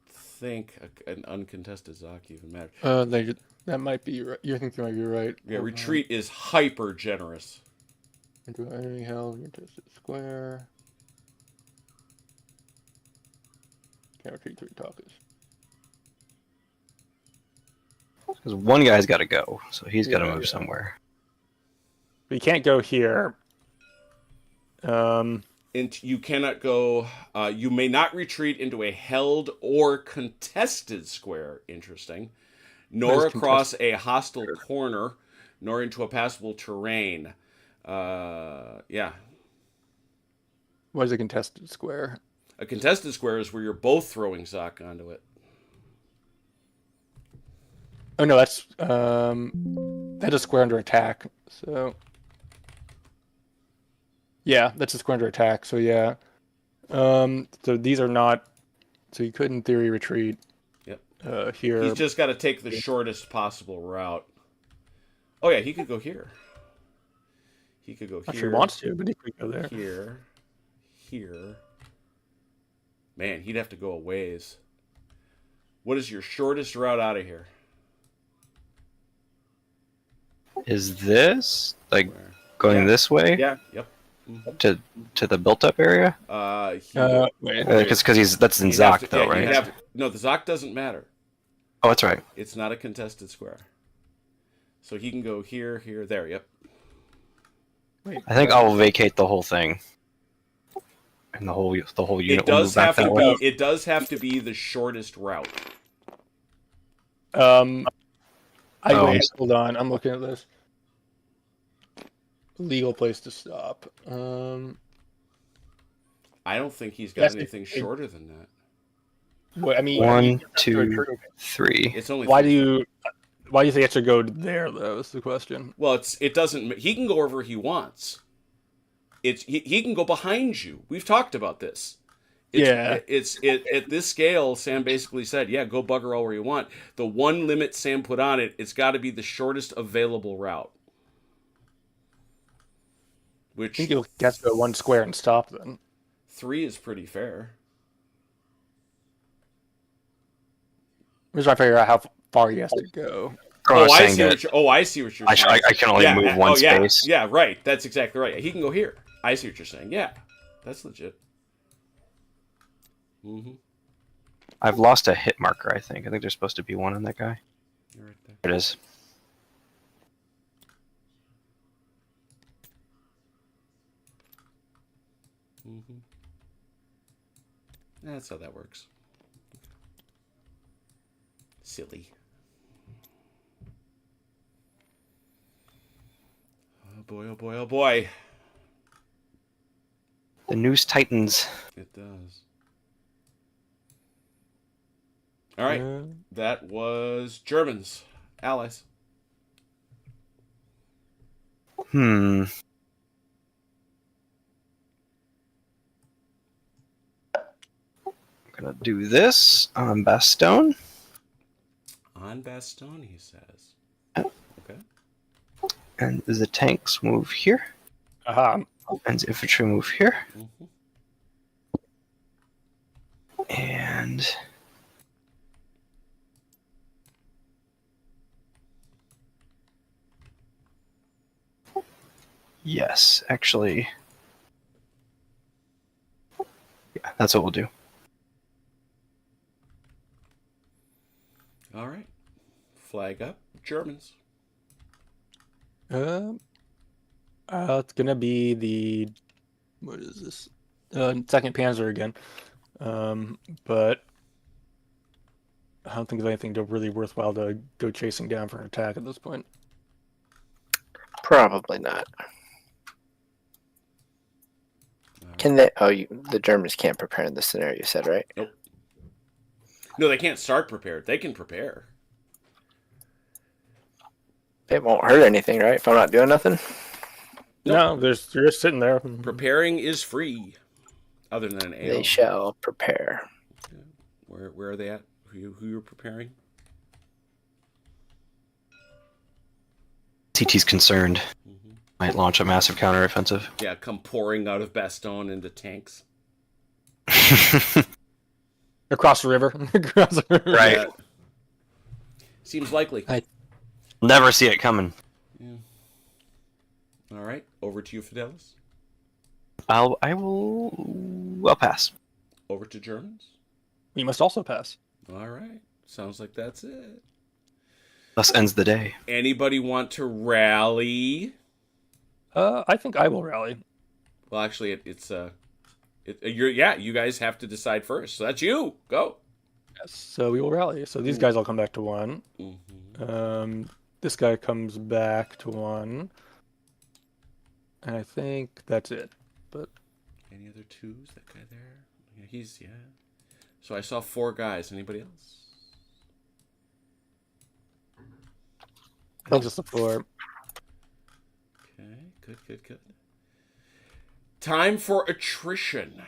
think an uncontested Zoc even matters. That might be right. You think you might be right. Yeah, retreat is hyper generous. Into enemy held, contested square. Can't retreat 3 talkers. Because one guy's got to go, so he's got to move somewhere. But you can't go here. And you cannot go. You may not retreat into a held or contested square. Interesting. Nor across a hostile corner, nor into a passable terrain. Yeah. What is a contested square? A contested square is where you're both throwing Zoc onto it. Oh no, that's a square under attack. So yeah, that's a square under attack. So yeah, so these are not. So you could, in theory, retreat. Yep. Here. He's just got to take the shortest possible route. Oh yeah, he could go here. He could go here. If he wants to, but he could go there. Here. Man, he'd have to go a ways. What is your shortest route out of here? Is this like going this way? Yeah. Yep. To the built-up area? Because that's in Zoc though, right? No, the Zoc doesn't matter. Oh, that's right. It's not a contested square. So he can go here, here, there. Yep. I think I'll vacate the whole thing. And the whole unit. It does have to be. It does have to be the shortest route. Hold on, I'm looking at this. Legal place to stop. I don't think he's got anything shorter than that. What, I mean, 1, 2, 3. It's only. Why do you think it should go there though? Is the question. Well, it doesn't. He can go wherever he wants. He can go behind you. We've talked about this. At this scale, Sam basically said, yeah, go bugger all where you want. The one limit Sam put on it, it's got to be the shortest available route. Which I think you'll get to 1 square and stop then. 3 is pretty fair. I'm just trying to figure out how far he has to go. I see what you're saying. I can only move one space. Yeah, right. That's exactly right. He can go here. I see what you're saying. Yeah, that's legit. Mm-hmm. I've lost a hit marker, I think. I think there's supposed to be one on that guy. You're right there. There it is. Mm-hmm. That's how that works. Silly. Oh boy, oh boy, oh boy. The news tightens. It does. All right. That was Germans. Allies. I'm gonna do this on Bastogne. On Bastogne, he says. Okay. And the tanks move here. Aha. And the infantry move here. Mm-hmm. And yes, actually, yeah, that's what we'll do. All right. Flag up. Germans. It's gonna be the what is this? Second Panzer again. But I don't think there's anything really worthwhile to go chasing down for an attack at this point. Probably not. Can they? Oh, the Germans can't prepare in this scenario. You said, right? Nope. No, they can't start prepared. They can prepare. It won't hurt anything, right? If I'm not doing nothing. No, you're just sitting there. Preparing is free. Other than an ale. They shall prepare. Where are they at? Who you're preparing? CT's concerned. Mm-hmm. Might launch a massive counteroffensive. Yeah, come pouring out of Bastogne into tanks. Across the river. Across the river. Right. Yeah. Seems likely. Never see it coming. Yeah. All right, over to you, Fidelis. I'll pass. Over to Germans. You must also pass. All right, sounds like that's it. Thus ends the day. Anybody want to rally? I think I will rally. Well, actually, you guys have to decide first. So that's you. Go. Yes, so we will rally. So these guys all come back to 1. Mm-hmm. This guy comes back to 1. And I think that's it. But Any other twos? That guy there? Yeah, So I saw 4 guys. Anybody else? I think just the 4. Okay, good. Time for attrition.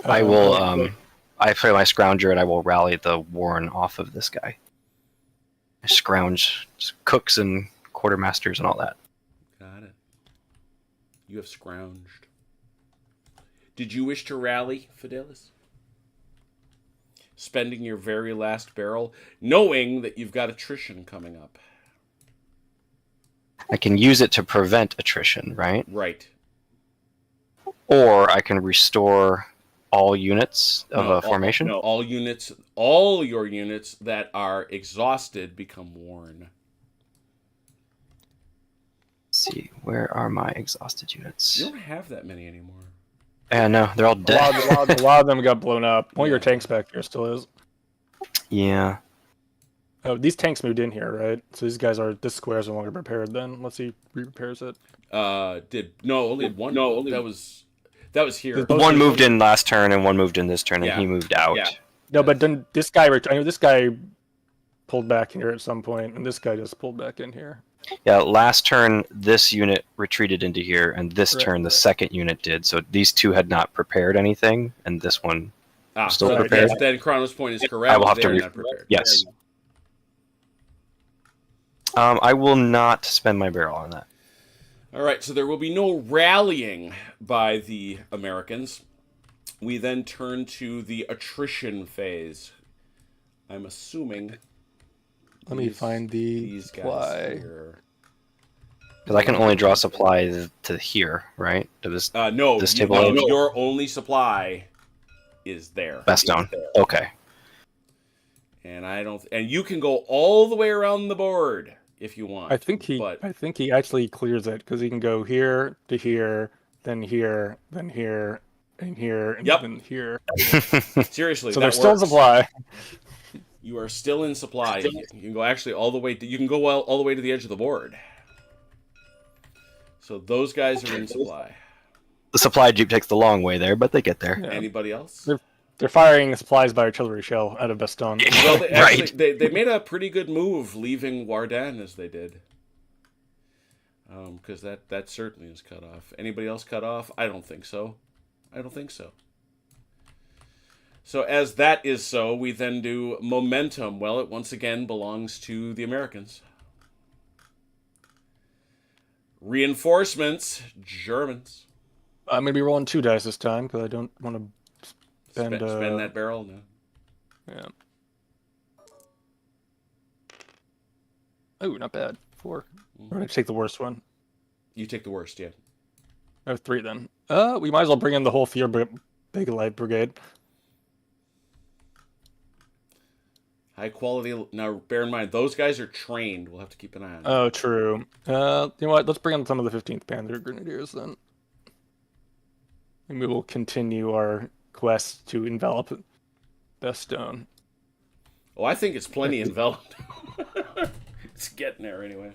I will, I play my Scrounger and I will rally the Warren off of this guy. I scrounge cooks and quartermasters and all that. Got it. You have scrounged. Did you wish to rally, Fidelis? Spending your very last barrel, knowing that you've got attrition coming up. I can use it to prevent attrition, right? Right. Or I can restore all units of a formation. No, all your units that are exhausted become worn. Let's see, where are my exhausted units? You don't have that many anymore. No, they're all dead. A lot of them got blown up. One of your tanks back here still is. Yeah. Oh, these tanks moved in here, right? So these guys this square is no longer prepared then. Let's see, re-repairs it. Only one. That was here. One moved in last turn and one moved in this turn, and Yeah. he moved out. Yeah. No, but then this guy, I know this guy pulled back here at some point, and this guy just pulled back in here. Yeah, last turn this unit retreated into here, and this Right, turn the right. second unit did. So these two had not prepared anything, and this one still so prepared. yes, then Chrono's point is correct. I will have to They're not prepared. Yes. I will not spend my barrel on that. All right, so there will be no rallying by the Americans. We then turn to the attrition phase. I'm assuming. Let me find the these guys fly. here. Because I can only draw supply to here, right? To this No, this you, table. no, of your only supply is there. Bastogne. Okay. And I don't. And you can go all the way around the board if you want. I think he actually clears it because he can go here to here, then here, then here, and here, and Yep. then here. Seriously, So that there's still works. supply. You are still in supply. You can go actually all the way. You can go all the way to the edge of the board. So those guys are in supply. The supply jeep takes the long way there, but they get there. Yeah. Anybody else? They're firing supplies by artillery shell out of Bastogne. Well, they Right. actually they made a pretty good move leaving Wardan as they did. Because that certainly is cut off. Anybody else cut off? I don't think so. So as that is so, we then do momentum. Well, it once again belongs to the Americans. Reinforcements, Germans. I'm going to be rolling 2 dice this time because I don't want to Spend that barrel now. Yeah. Oh, not bad. 4. I'm going to take the worst one. You take the worst, yeah. I have 3 then. We might as well bring in the whole Big Light Brigade. High quality. Now, bear in mind, those guys are trained. We'll have to keep an eye on. Oh, true. You know what? Let's bring in some of the 15th Panzer Grenadiers then. And we will continue our quest to envelop Bastogne. Oh, I think it's plenty enveloped. It's getting there anyway.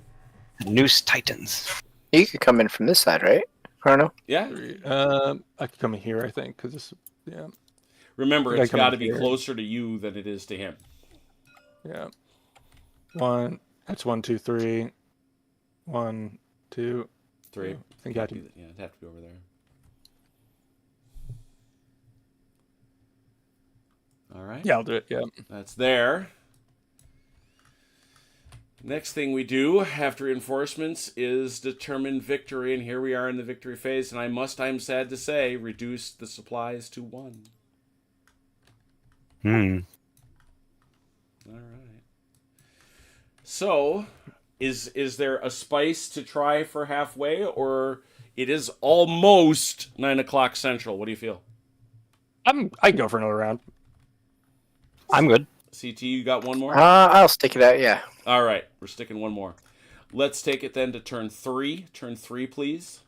Noose Titans. You could come in from this side, right, Chrono? Yeah. I could come in here, I think, because this. Yeah. Remember, I it's come got in to be here. closer to you than it is to him. Yeah. 1. That's 1, 2, 3. 1, 2. 3. I think I have to. Yeah, it'd have to be over there. All right. Yeah, I'll do it. Yeah. That's there. Next thing we do after reinforcements is determine victory, and here we are in the victory phase, and I'm sad to say, reduce the supplies to 1. All right. So, is there a spice to try for halfway, or it is almost 9 o'clock Central? What do you feel? I can go for another round. I'm good. CT, you got one more? I'll stick it out, yeah. All right, we're sticking one more. Let's take it then to turn 3. Turn 3, please.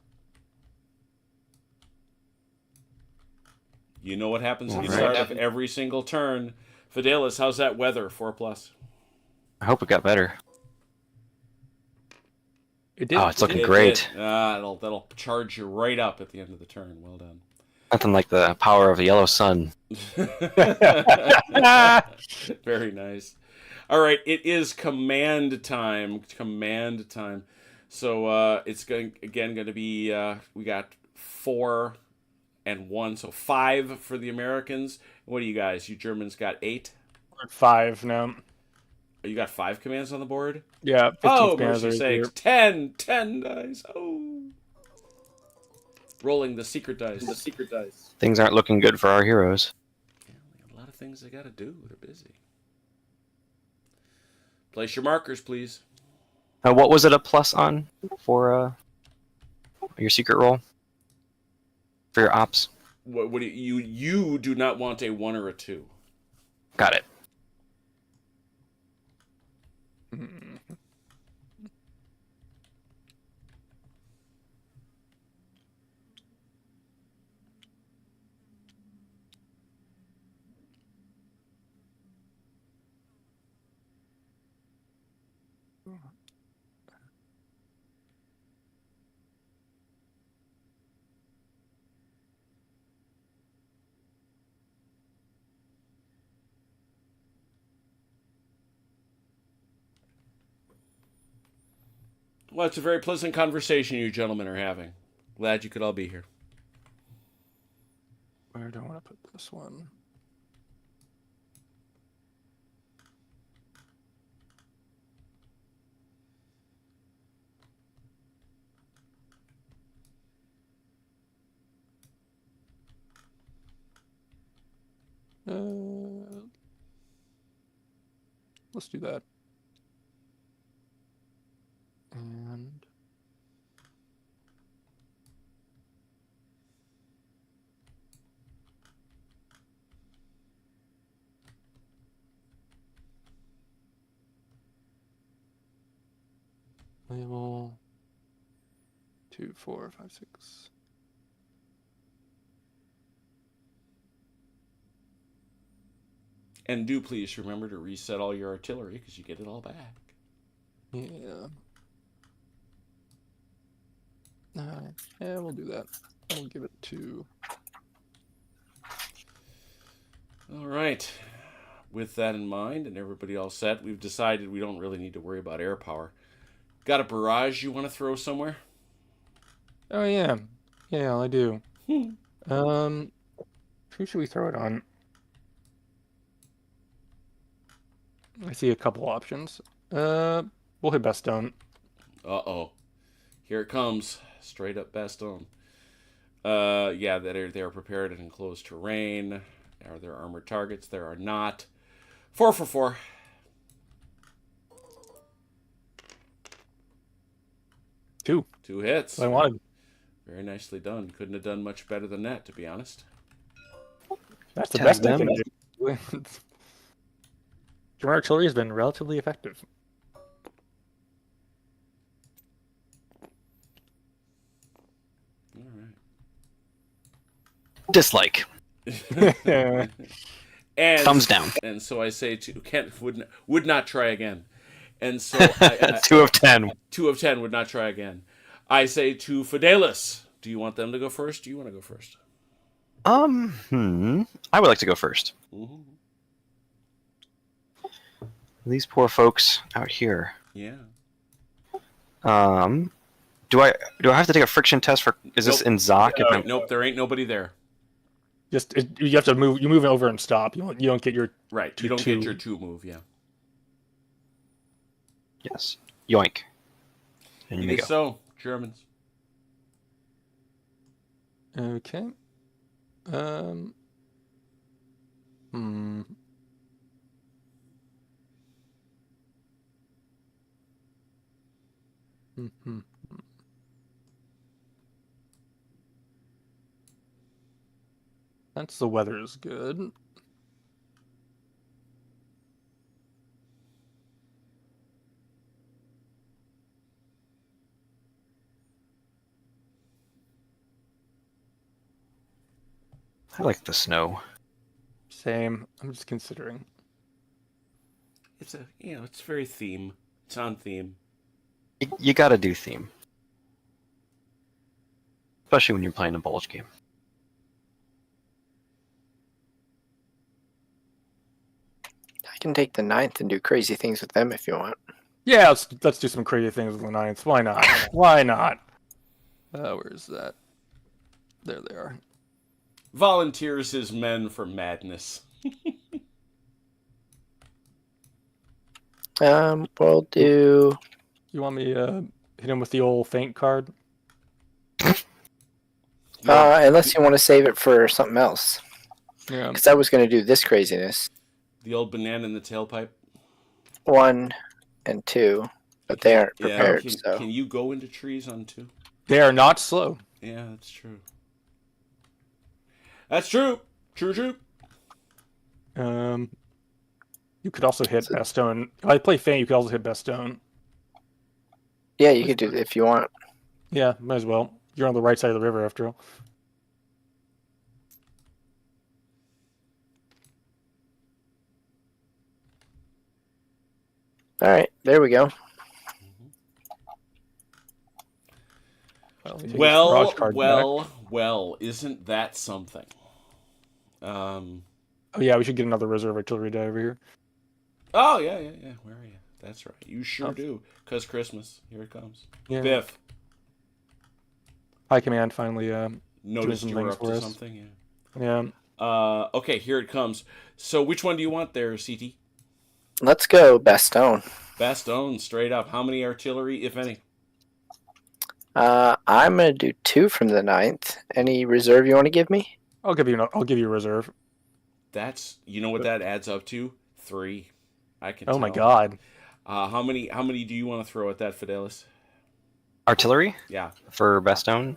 You know what happens at the start of every single turn. Fidelis, how's that weather? 4+. I hope it got better. It did. Oh, it's looking great. That'll charge you right up at the end of the turn. Well done. Nothing like the power of a yellow sun. Very nice. All right, it is command time. Command time. So it's going to be we got 4 and 1, so 5 for the Americans. What do you guys? You Germans got 8. We're at 5 now. Oh, you got 5 commands on the board. Yeah. 15th Oh, Panzer mercy here. sakes! 10 dice. Oh, rolling the secret dice. Things aren't looking good for our heroes. Yeah, we have a lot of things they got to do. They're busy. Place your markers, please. What was it a plus on for your secret roll? For your ops? What do you do not want a 1 or a 2? Got it. Well, it's a very pleasant conversation you gentlemen are having. Glad you could all be here. Where do I want to put this one? Let's do that. And Label 2, 4, 5, 6. And do please remember to reset all your artillery because you get it all back. Yeah. Yeah, we'll do that. We'll give it 2. All right. With that in mind and everybody all set, we've decided we don't really need to worry about air power. Got a barrage you want to throw somewhere? Oh yeah, yeah, I do. Who should we throw it on? I see a couple options. We'll hit Bastogne. Uh-oh. Here it comes. Straight up Bastogne. Yeah, they are prepared in enclosed terrain. Are there armored targets? There are not. 4 for 4. Two 2 hits. I wanted. Very nicely done. Couldn't have done much better than that, to be honest. That's the Test best I them. can do. German artillery has been relatively effective. All Dislike. right. And Thumbs down. And so I say to Kent would not try again. And so 2 of 10. 2 of 10 would not try again. I say to Fidelis, do you want them to go first? Do you want to go first? I would like to go first. Mm-hmm. These poor folks out here. Yeah. Do I have to take a friction test for? Is this in Zoc? Nope, there ain't nobody there. You have to move. You move over and stop. You don't get your Right. You don't get your 2 move. Yeah. Yes. Yoink. And It you is go. so Germans. Okay. That's the weather is good. I like the snow. Same. I'm just considering. It's it's very theme. It's on theme. You gotta do theme. Especially when you're playing a bulge game. I can take the 9th and do crazy things with them if you want. Yeah, let's do some crazy things with the 9th. Why not? Why not? Where is that? There they are. Volunteers his men for madness. We'll do. You want me to hit him with the old feint card? Unless you want to save it for something else. Yeah. Because I was going to do this craziness. The old banana in the tailpipe. 1 and 2, but they aren't prepared. Yeah, can you go into trees on 2? They are not slow. Yeah, that's true. That's true. True. You could also hit Bastogne. If I play feint, you could also hit Bastogne. Yeah, you could do it if you want. Yeah, might as well. You're on the right side of the river after all. All right, there we go. Well, isn't that something? Oh yeah, we should get another reserve artillery die over here. Oh yeah. Where are you? That's right. You sure do. 'Cause Christmas. Here it comes. Yeah. Biff. High Command finally Noticed some you were things up for to us. something. Yeah. Okay, here it comes. So which one do you want there, CT? Let's go Bastogne. Bastogne, straight up. How many artillery, if any? I'm gonna do 2 from the 9th. Any reserve you want to give me? I'll give you a reserve. That's what that adds up to? 3. I can. Oh tell. my god. How many do you want to throw at that, Fidelis? Artillery? Yeah. For Bastogne?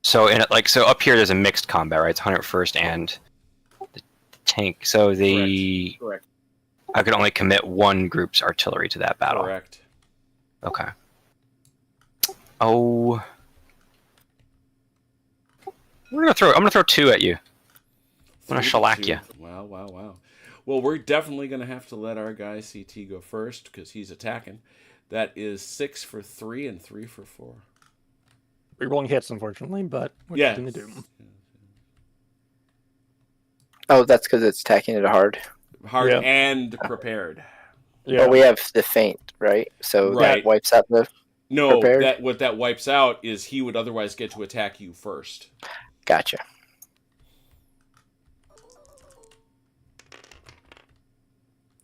So up here there's a mixed combat, right? It's 101st and the tank. So Correct. I could only commit one group's artillery to that battle. Correct. Okay. Oh. I'm gonna throw 2 at you. I'm gonna 3 to shellac 2. you. Wow. Well, we're definitely going to have to let our guy CT go first because he's attacking. That is 6 for 3 and 3 for 4. Rerolling hits, unfortunately, but what Yeah. can you do? Oh, that's because it's attacking it hard. Hard Yeah. and prepared. Yeah. But we have the feint, right? So Right. that wipes out the. No, Prepared? what that wipes out is he would otherwise get to attack you first. Gotcha.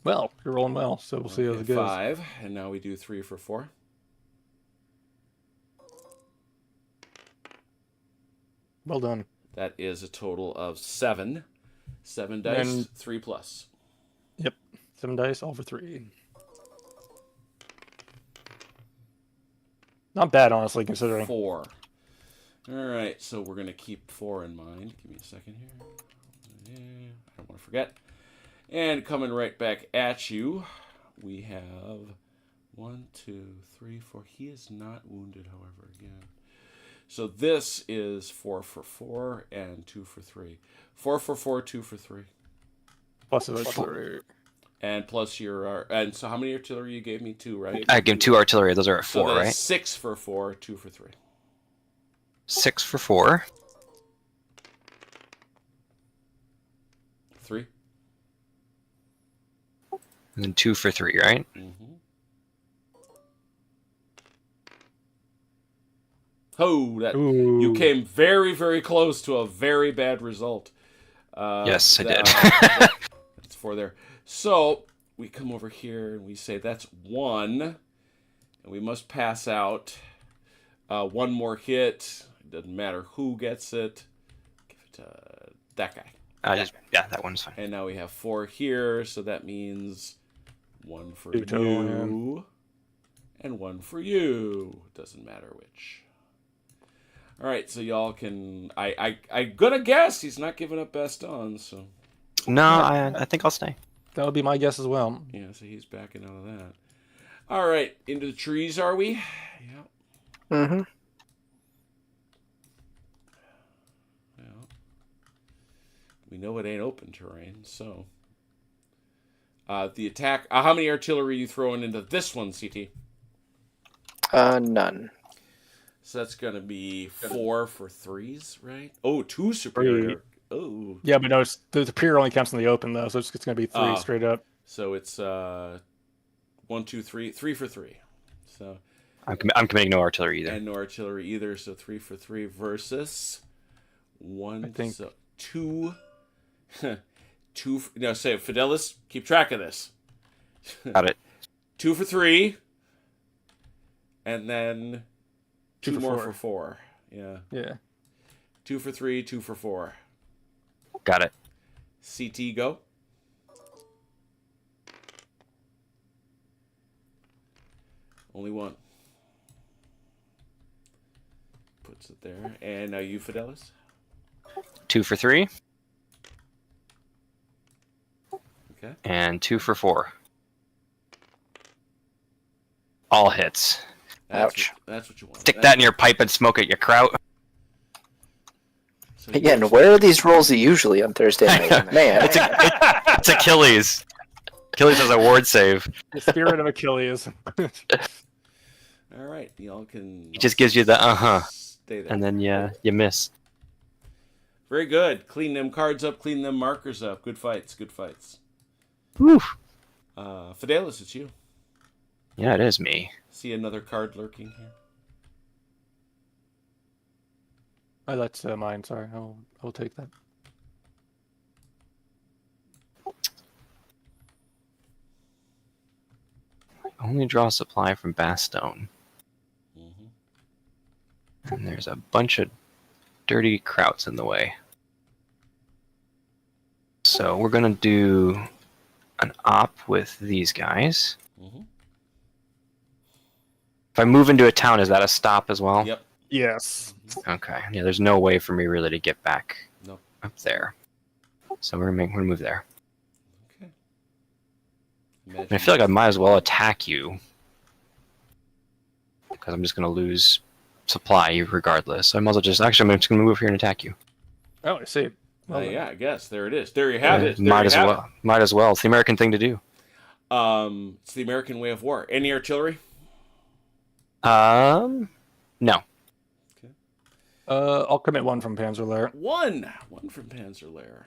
Well, you're rolling well, so we'll see how it goes. 5, and now we do 3 for 4. Well done. That is a total of 7. 7 dice, And- 3 plus. Yep. 7 dice, all for 3. Not bad, honestly, considering. 4. All right, so we're going to keep 4 in mind. Give me a second here. Yeah, I don't want to forget. And coming right back at you, we have 1, 2, 3, 4. He is not wounded, however, again. So this is 4 for 4 and 2 for 3. 4 for 4, 2 for 3. Plus the artillery. And plus your... and so how many artillery you gave me? 2, right? I give 2 artillery. Those are at So 4, that's right? 6 for 4, 2 for 3. 6 for 4. 3. And then 2 for 3, right? Mm-hmm. Oh, that Ooh. you came very, very close to a very bad result. Yes, I did. That's 4 there. So we come over here and we say that's 1, and we must pass out 1 more hit. It doesn't matter who gets it. Give it to that guy. Yeah, that one's fine. And now we have 4 here, so that means 1 for 2 total, you and 1 for you. Doesn't matter which. All right, so y'all can. I gonna guess he's not giving up Bastogne, so No, I think I'll stay. That would be my guess as well. yeah, so he's backing out of that. All right, into the trees, are we? Yeah. Mm-hmm. Yeah. We know it ain't open terrain, so. The attack. How many artillery are you throwing into this one, CT? None. So that's gonna be 4 for 3s, right? Oh, 2 superior. 3. Oh, Yeah, but no, the superior only counts in the open, though, so it's going to be 3 Oh. straight up. so it's 1, 2, 3, 3 for 3. So I'm committing no artillery either. and no artillery either. So 3 for 3 versus 1. I think- So 2. 2. No, say Fidelis. Keep track of this. Got it. 2 for 3, and then 2 for more 4. for 4. Yeah. Yeah. 2 for 3, 2 for 4. Got it. CT go. Only 1. Puts it there. And now you, Fidelis. 2 for 3 Okay. and 2 for 4. All hits. Ouch. That's what you want. Stick that in your pipe and smoke it, you kraut. So Again, where are these rolls usually on Thursday night? Man, It's Achilles. Achilles has a ward save. The spirit of Achilles. All right, y'all can. He just gives you the Stay there. and then you miss. Very good. Clean them cards up. Clean them markers up. Good fights. Good fights. Woo. Fidelis, it's you. Yeah, it is me. See another card lurking here. Oh, that's mine. Sorry, I'll take that. Only draw supply from Bastogne. Mm-hmm. And there's a bunch of dirty krauts in the way. So we're going to do an op with these guys. Mm-hmm. If I move into a town, is that a stop as well? Yep. Yes. Okay. Yeah, there's no way for me really to get back Nope. up there. So we're gonna move there. Okay. And I feel like I might as well attack you. Because I'm just going to lose supply regardless. So I might as well just... Actually, I'm just going to move here and attack you. Oh, I see. Well, Yeah, I guess. There it is. There you have it. Might as well. Might as well. It's the American thing to do. It's the American way of war. Any artillery? No. I'll commit one from Panzerlehr. One from Panzerlehr.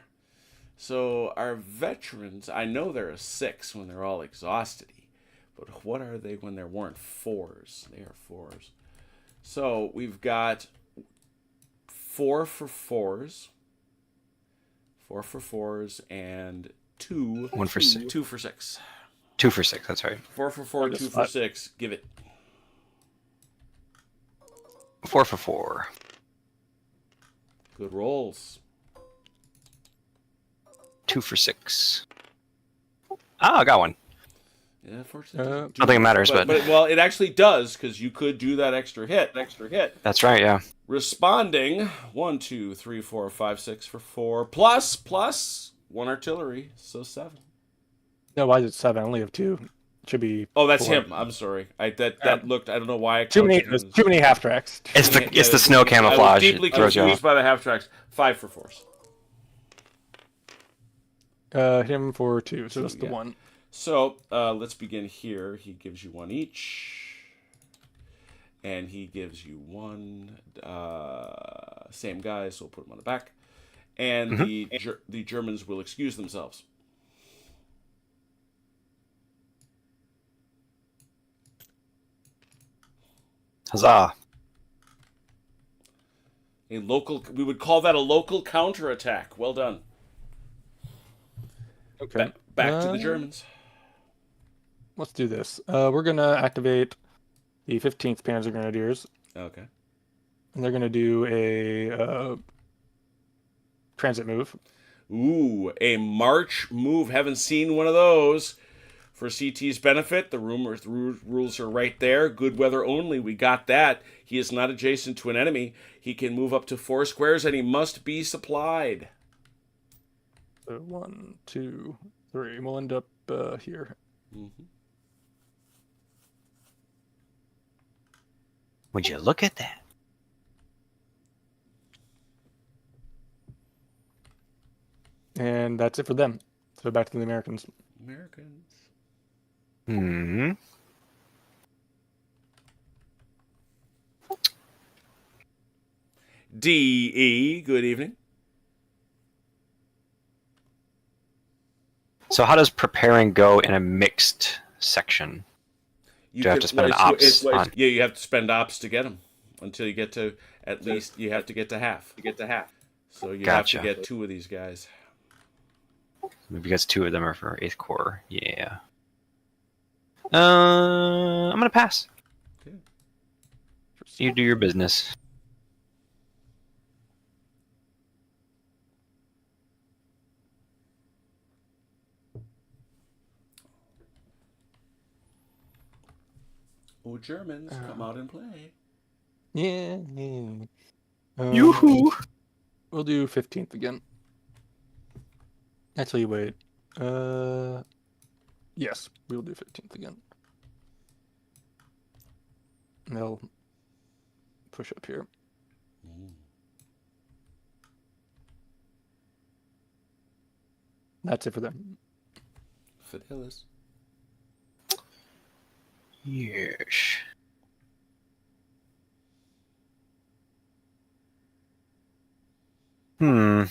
So our veterans, I know they're a 6 when they're all exhausted, but what are they when they're wearing 4s? They are 4s. So we've got 4 for 4s. 4 for 4s and 2. 1 for 6. 2 for 6. 2 for 6, that's right. 4 for 4, 2 for 6. Give it. 4 for 4. Good rolls. 2 for 6. Ah, I got one. Yeah, unfortunately. I don't think it matters, but well, it actually does, because you could do that extra hit. That's right, yeah. Responding, 1, 2, 3, 4, 5, 6 for 4, plus 1 artillery, so 7. No, why is it 7? I only have 2. It should be. Oh, that's 4. him. I'm sorry. That looked. I don't know why. Too many half tracks. It's the snow camouflage. I was deeply It throws you confused off. by the half tracks. 5 for 4s. Him for 2, so that's the 1. So let's begin here. He gives you 1 each, and he gives you 1. Same guy, so we'll put him on the back. And the Germans will excuse themselves. Huzzah. We would call that a local counterattack. Well done. Okay. Back to the Germans. Let's do this. We're going to activate the 15th Panzer Grenadiers, Okay. and they're going to do a transit move. Ooh, a march move. Haven't seen one of those. For CT's benefit, the rules are right there. Good weather only. We got that. He is not adjacent to an enemy. He can move up to 4 squares, and he must be supplied. So 1, 2, 3. We'll end up here. Mm-hmm. Would you look at that? And that's it for them. So back to the Americans. Americans. DE, good evening. So how does preparing go in a mixed section? Do I have to spend an ops on? Yeah, you have to spend ops to get them. Until you get to, at least, you have to get to half. So you Gotcha. have to get 2 of these guys. Because 2 of them are for 8th Corps. Yeah. I'm going to pass. Okay. You do your business. Oh, Germans, come out and play. Yeah. Yoo-hoo! We'll do 15th again. Actually, wait. Yes, we'll do 15th again. And they'll push up here. That's it for them. Fidelis. Yes. I've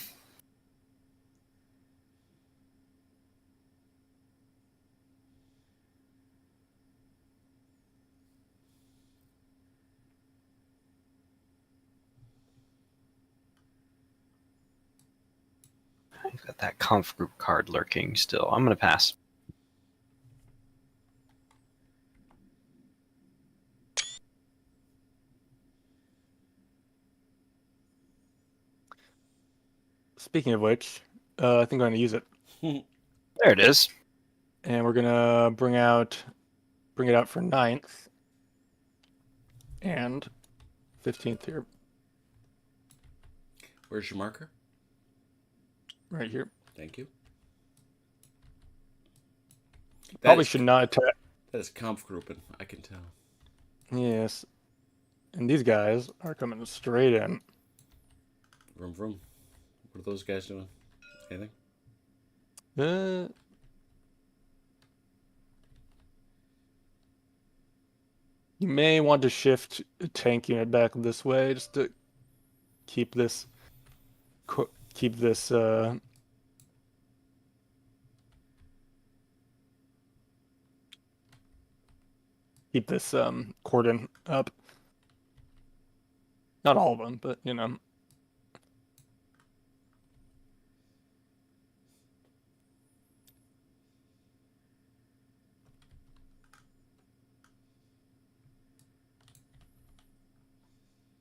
got that conf group card lurking still. I'm going to pass. Speaking of which, I think I'm going to use it. There it is. And we're going to bring it out for 9th and 15th here. Where's your marker? Right here. Thank you. Probably should not attack. That is Kampfgruppen, I can tell. Yes. And these guys are coming straight in. Vroom vroom. What are those guys doing? Anything? You may want to shift a tank unit back this way just to keep this keep this cordon up. Not all of them, but you know.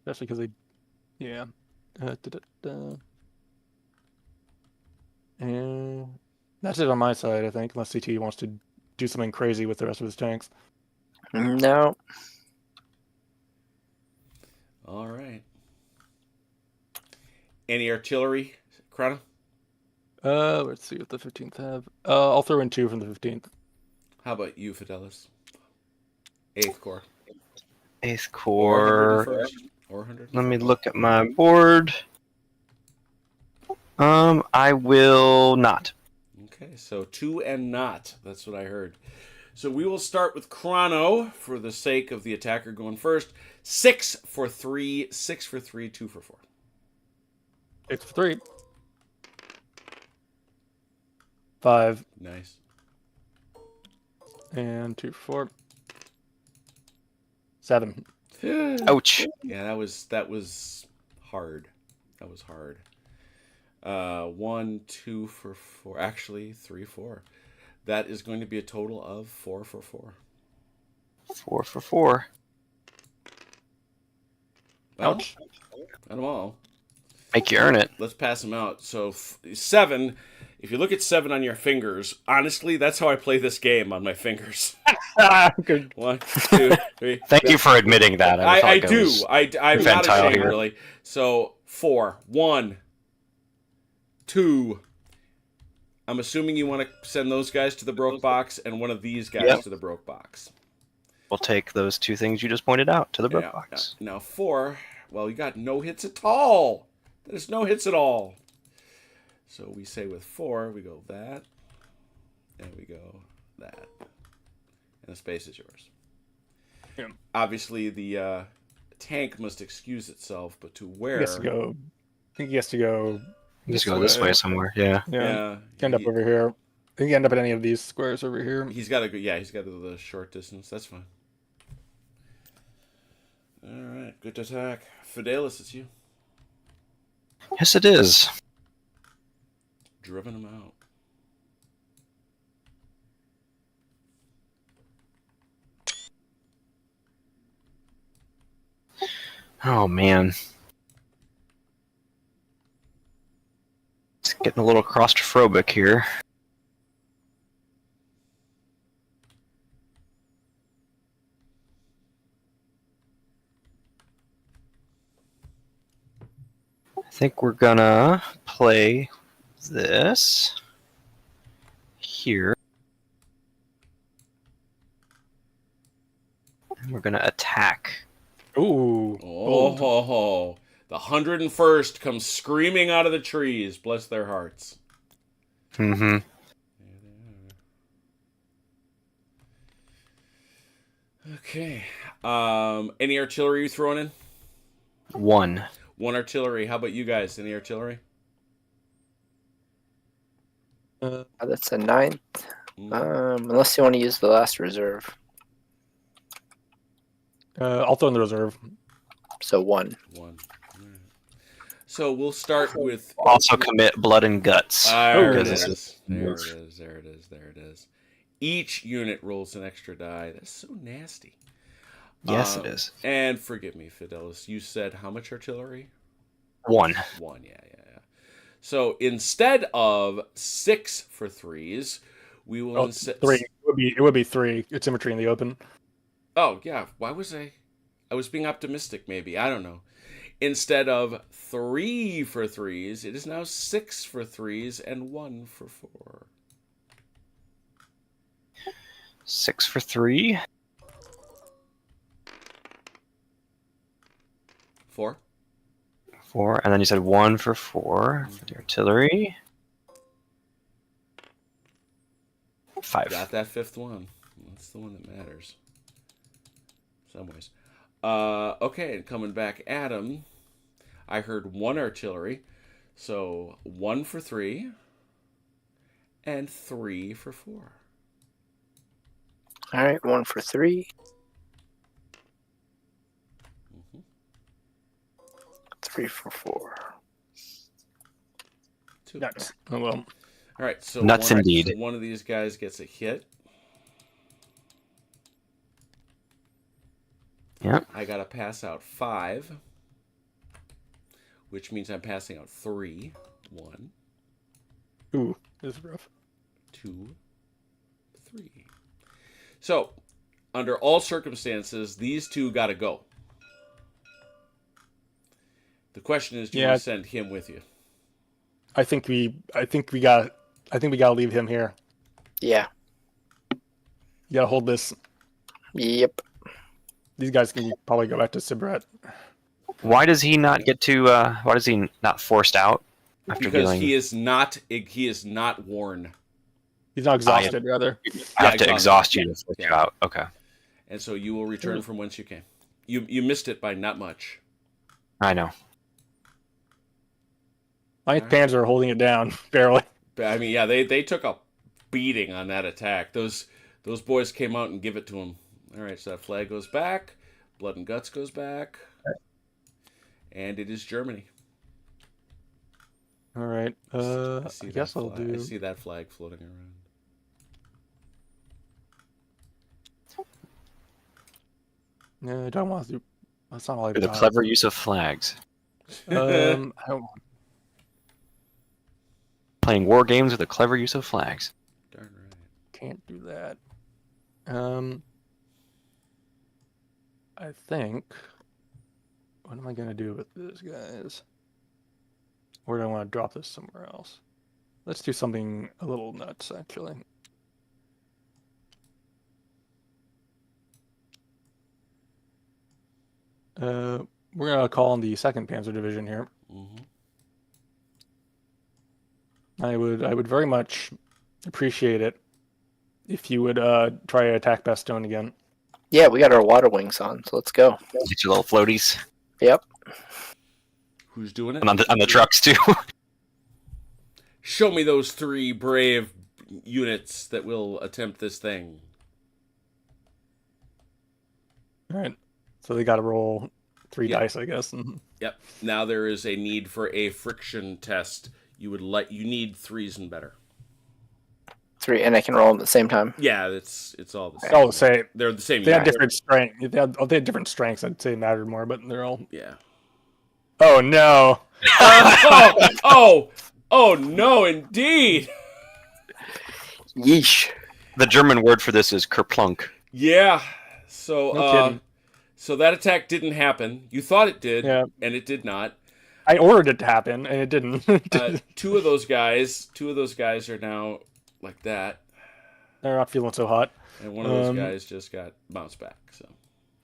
Especially because yeah. And that's it on my side, I think, unless CT wants to do something crazy with the rest of his tanks. No. All right. Any artillery, Chrono? Let's see what the 15th have. I'll throw in 2 from the 15th. How about you, Fidelis? 8th Corps. 8th Or 100 Corps. first? Or 100? Let me look at my board. I will not. Okay, so 2 and not. That's what I heard. So we will start with Chrono for the sake of the attacker going first. 6 for 3, 6 for 3, 2 for 4. 6 for 3. 5. Nice. And 2 for 4. 7. Ouch. Yeah, that was hard. That was hard. 1, 2 for 4. Actually, 3, 4. That is going to be a total of 4 for 4. 4 for 4. Well, Ouch. I don't know. Make you earn it. Let's pass them out. So 7. If you look at 7 on your fingers, honestly, that's how I play this game on my fingers. Good. 1, 2, 3. Thank you for admitting that. I do. I'm not infantile ashamed, here. really. So 4. 1, 2. I'm assuming you want to send those guys to the broke box and one of these guys to the broke box. We'll take those 2 things you just pointed out to the broke box. Now 4. Well, you got no hits at all. There's no hits at all. So we say with 4, we go that, and we go that. And the space is yours. Yeah. Obviously, the tank must excuse itself, but to where? He has to go. I think he has to go. Just go this way somewhere. Yeah. Yeah. End up over here. He can end up at any of these squares over here. He's got to go. Yeah, he's got to go the short distance. That's fine. All right, good attack. Fidelis, it's you. Yes, it is. Driven him out. Oh, man. It's getting a little claustrophobic here. I think we're gonna play this here. And we're gonna attack. Ooh. Oh, the 101st comes screaming out of the trees. Bless their hearts. Mm-hmm. Okay. Any artillery you throwing in? 1. 1 artillery. How about you guys? Any artillery? That's a 9th. Unless you want to use the last reserve. I'll throw in the reserve. So 1. 1. So we'll start with. Also commit blood and guts. There it Because is. There it is. Each unit rolls an extra die. That's so nasty. Yes, it is. And forgive me, Fidelis. You said how much artillery? 1. 1. Yeah. So instead of 6 for 3s, we will. 3. It would be 3. It's symmetry in the open. Oh yeah. Why was I? I was being optimistic. Maybe I don't know. Instead of 3 for 3s, it is now 6 for 3s and 1 for 4. 6 for 3. 4. 4. And then you said 1 for 4 for the artillery. 5. Got that 5th one. That's the one that matters. In some ways. Okay, and coming back at him, I heard 1 artillery. So 1 for 3. And 3 for 4. All right, 1 for 3. 3 for 4. 2. Nuts. Oh well. All right, so Nuts indeed. So one of these guys gets a hit. Yeah. I got to pass out 5, which means I'm passing out 3. 1, Ooh, this is rough. 2, 3. So, under all circumstances, these two got to go. The question is, do you want to send him with you? I think we gotta leave him here. Yeah. You gotta hold this. Yep. These guys can probably go back to Sibret. Why does he not get to? Why does he not forced out after Because dealing? he is not worn. He's not exhausted, rather. I have to exhausted. exhaust you to force you out. Okay. And so you will return from whence you came. You missed it by not much. I know. My Panzer are holding it down, barely. But, I mean, yeah, they took a beating on that attack. Those boys came out and give it to him. All right, so that flag goes back. Blood and Guts goes back. And it is Germany. All right. I guess I'll do. I see that flag floating around. No, I don't want to do. That's not all I've The got. clever use of flags. I don't. Playing war games with a clever use of flags. Darn right. Can't do that. I think. What am I gonna do with this, guys? Or do I want to drop this somewhere else? Let's do something a little nuts, actually. We're gonna call on the 2nd Panzer Division here. Mm-hmm. I would very much appreciate it if you would try to attack Bastogne again. Yeah, we got our water wings on, so let's go. Get your little floaties. Yep. Who's doing it? And on the trucks too. Show me those 3 brave units that will attempt this thing. All right. So they got to roll 3 Yep. dice, I guess. And Yep. Now there is a need for a friction test. You need 3s and better. 3, and I can roll them at the same time. Yeah, it's all the same. all the same. They're the same. They had unit. different strength. They had different strengths. I'd say mattered more, but they're all. Yeah. Oh no! Oh no! Indeed. Yeesh. The German word for this is kerplunk. Yeah. So No kidding. so that attack didn't happen. You thought it did, Yeah. and it did not. I ordered it to happen, and it didn't. 2 of those guys are now like that, They're not feeling so hot. and one of those guys just got bounced back. So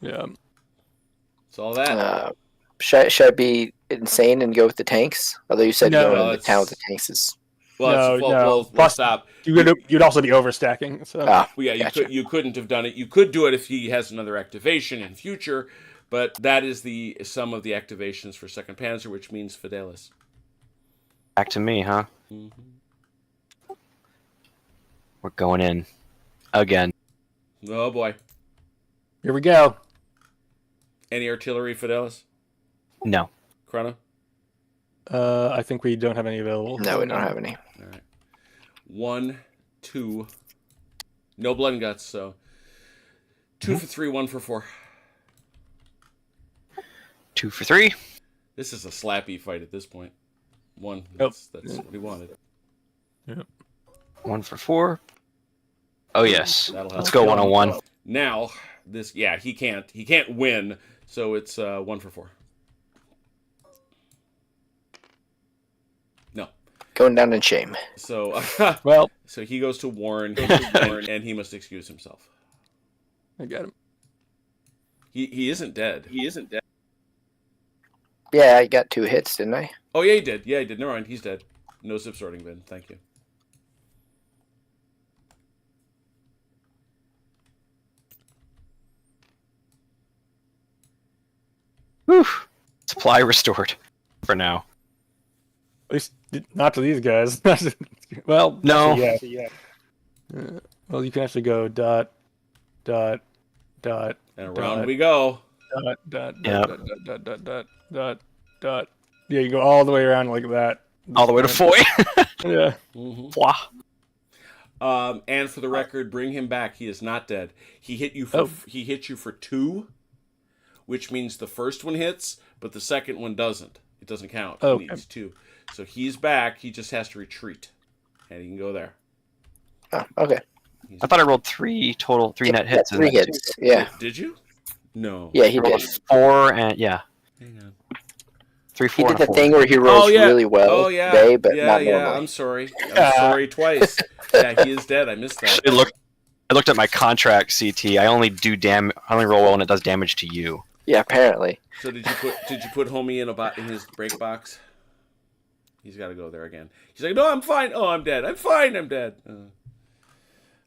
Yeah. it's all that. Should I be insane and go with the tanks? Although you said No, going to the town with the tanks is. Well, no. we'll Plus- stop. You'd also be overstacking. So. Ah, Well, yeah, gotcha. you couldn't have done it. You could do it if he has another activation in future, but that is the sum of the activations for 2nd Panzer, which means Fidelis. Back to me, huh? Mm-hmm. We're going in again. Oh boy! Here we go. Any artillery, Fidelis? No. Chrono? I think we don't have any available. No, we don't have any. All right. 1, 2. No blood and guts, so 2 for 3, 1 for 4. 2 for 3. This is a slappy fight at this point. 1. Yep. That's what he wanted. 1 for 4. Oh yes. That'll help. Let's go 101. Now, he can't win, so it's 1 for 4. No. going down in shame. So, Well, so he goes to Warren, and he must excuse himself. I got him. He isn't dead. Yeah, I got 2 hits, didn't I? Oh yeah, he did. Yeah, he did. Never mind. He's dead. No zip sorting bin. Thank you. Whew. Supply restored for now. At least not to these guys. Well, No. actually, yeah. Well, you can actually go dot. And around we go. Dot. Yeah, you go all the way around like that. All the way to Foy. Yeah. And for the record, bring him back. He is not dead. He hit you for 2, which means the first one hits, but the second one doesn't. It doesn't count. He needs 2. So he's back. He just has to retreat, and he can go there. Oh, okay. I thought I rolled 3 net hits. 3 hits. Yeah. Did you? No. Yeah, he I rolled did. a 4 and Hang on. 3, He 4. did and the a 4. thing where he rolls really well today, but not normally. I'm sorry. I'm sorry twice. Yeah, he is dead. I missed that. I looked at my contract, CT. I only roll well when it does damage to you. Yeah, apparently. So did you put homie in his break box? He's got to go there again. He's like, no, I'm fine. Oh, I'm dead. I'm fine. I'm dead.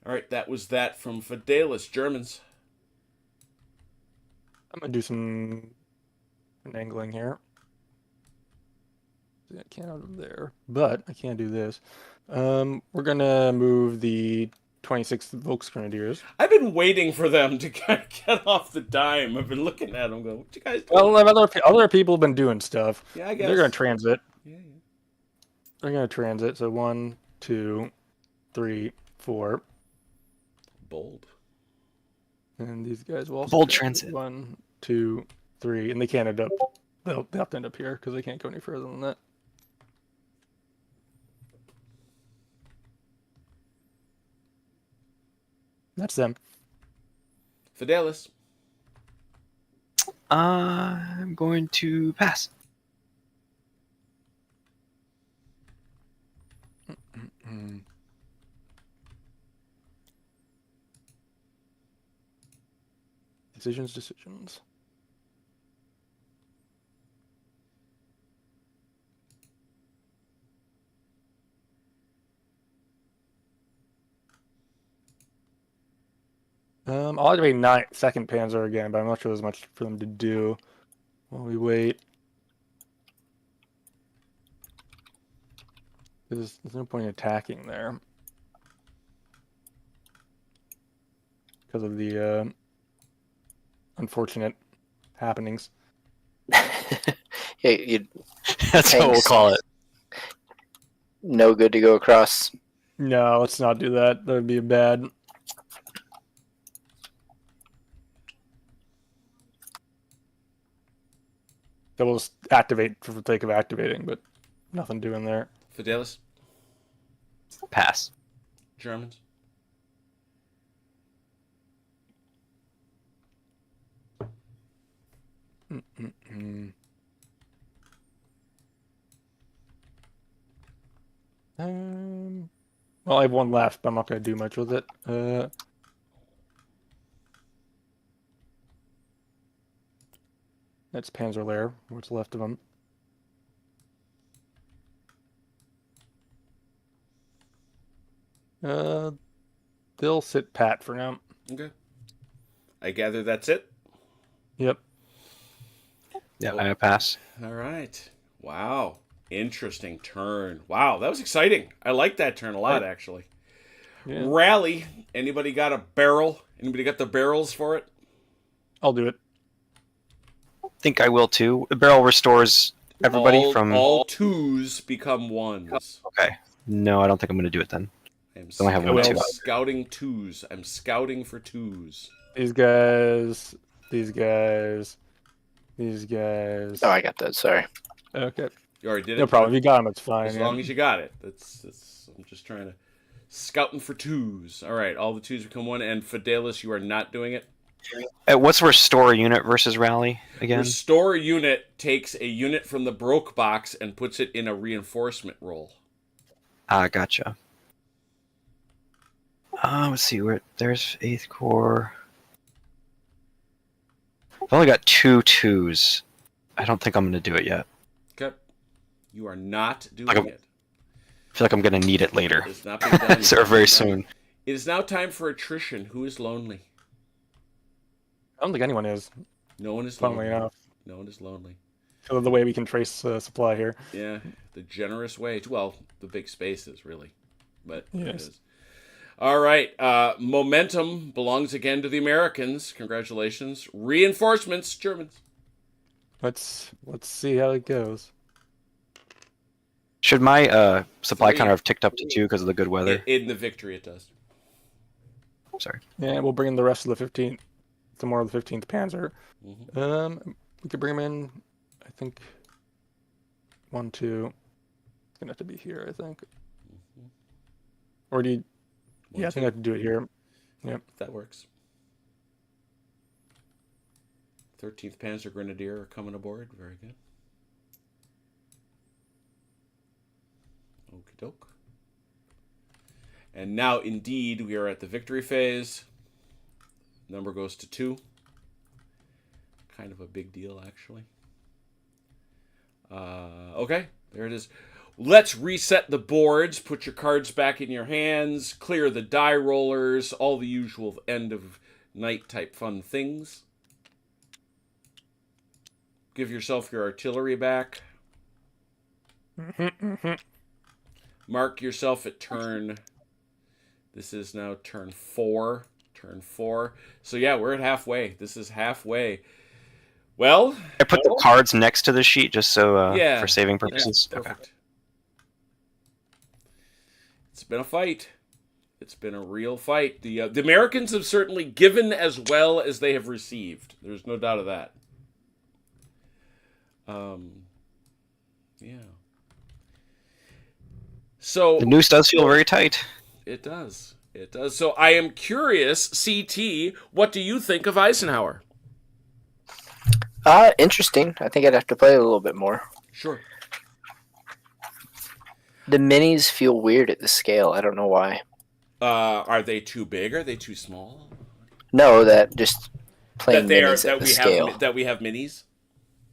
All right, that was that from Fidelis, Germans. I'm gonna do some angling here. I can't out of there, but I can't do this. We're gonna move the 26th Volksgrenadiers. I've been waiting for them to get off the dime. I've been looking at them going, what you guys doing? Well, other people have been doing stuff. Yeah, I guess. They're gonna transit. Yeah. They're gonna transit. So 1, 2, 3, 4. Bold. And these guys will also Bold transit. 1, 2, 3, and they can't end up. They'll have to end up here because they can't go any further than that. That's them. Fidelis. I'm going to pass. Decisions. I'll activate 2nd Panzer again, but I'm not sure there's much for them to do while we wait. There's no point in attacking there because of the unfortunate happenings. Yeah, That's what we'll call it. No good to go across. No, let's not do that. That would be bad. So we'll just activate for the sake of activating, but nothing doing there. Fidelis. Pass. Germans. Well, I have 1 left, but I'm not going to do much with it. That's Panzer Lair, what's left of them. They'll sit pat for now. Okay. I gather that's it. Yep. Yeah, I pass. All right. Wow. Interesting turn. Wow, that was exciting. I like that turn a lot, actually. Yeah. Rally. Anybody got a barrel? Anybody got the barrels for it? I'll do it. I think I will too. The barrel restores everybody from... All 2s become 1s. Okay. No, I don't think I'm going to do it then. I'm only have 1 2. Scouting 2s. I'm scouting for 2s. These guys. Oh, I got that. Sorry. Okay. You already did it? No problem. If you got them, it's fine. As long as you got it. That's I'm just trying to... Scouting for 2s. All right, all the 2s become 1. And Fidelis, you are not doing it? What's restore unit versus rally again? Restore unit takes a unit from the broke box and puts it in a reinforcement roll. Ah, gotcha. Let's see where there's 8th Corps. I've only got 2 2s. I don't think I'm going to do it yet. Okay. You are not doing it. I feel like I'm going to need it later. It's not being done. Or very soon. It is now time for attrition. Who is lonely? I don't think anyone is. No one is Funnily lonely. enough, No one is lonely. because of the way we can trace supply here. Yeah, the generous way. Well, the big spaces, really. But it Yes. is. All right. Momentum belongs again to the Americans. Congratulations. Reinforcements, Germans. Let's see how it goes. Should my supply 3. counter have ticked up to 2 because of the good weather? In the victory, it does. Sorry. Yeah, we'll bring in the rest of the 15th, some more of the 15th Panzer. Mm-hmm. We could bring them in. I think 1, 2. It's gonna have to be here, I think. Mm-hmm. Or do you? 1, Yeah, I think I have to do it here. Yep. That works. 13th Panzer Grenadier are coming aboard. Very good. Okie doke. And now, indeed, we are at the victory phase. Number goes to 2. Kind of a big deal, actually. Okay, there it is. Let's reset the boards. Put your cards back in your hands. Clear the die rollers. All the usual end of night type fun things. Give yourself your artillery back. Mark yourself at turn. This is now turn 4. Turn 4. So yeah, we're at halfway. This is halfway. Well, I put the cards next to the sheet just so yeah, for saving purposes. Yeah, perfect. It's been a fight. It's been a real fight. The Americans have certainly given as well as they have received. There's no doubt of that. Yeah. So The noose does feel very tight. it does. It does. So I am curious, CT, what do you think of Eisenhower? Interesting. I think I'd have to play a little bit more. Sure. The minis feel weird at the scale. I don't know why. Are they too big? Are they too small? No, that just playing That they are minis at that the we scale. have that we have minis.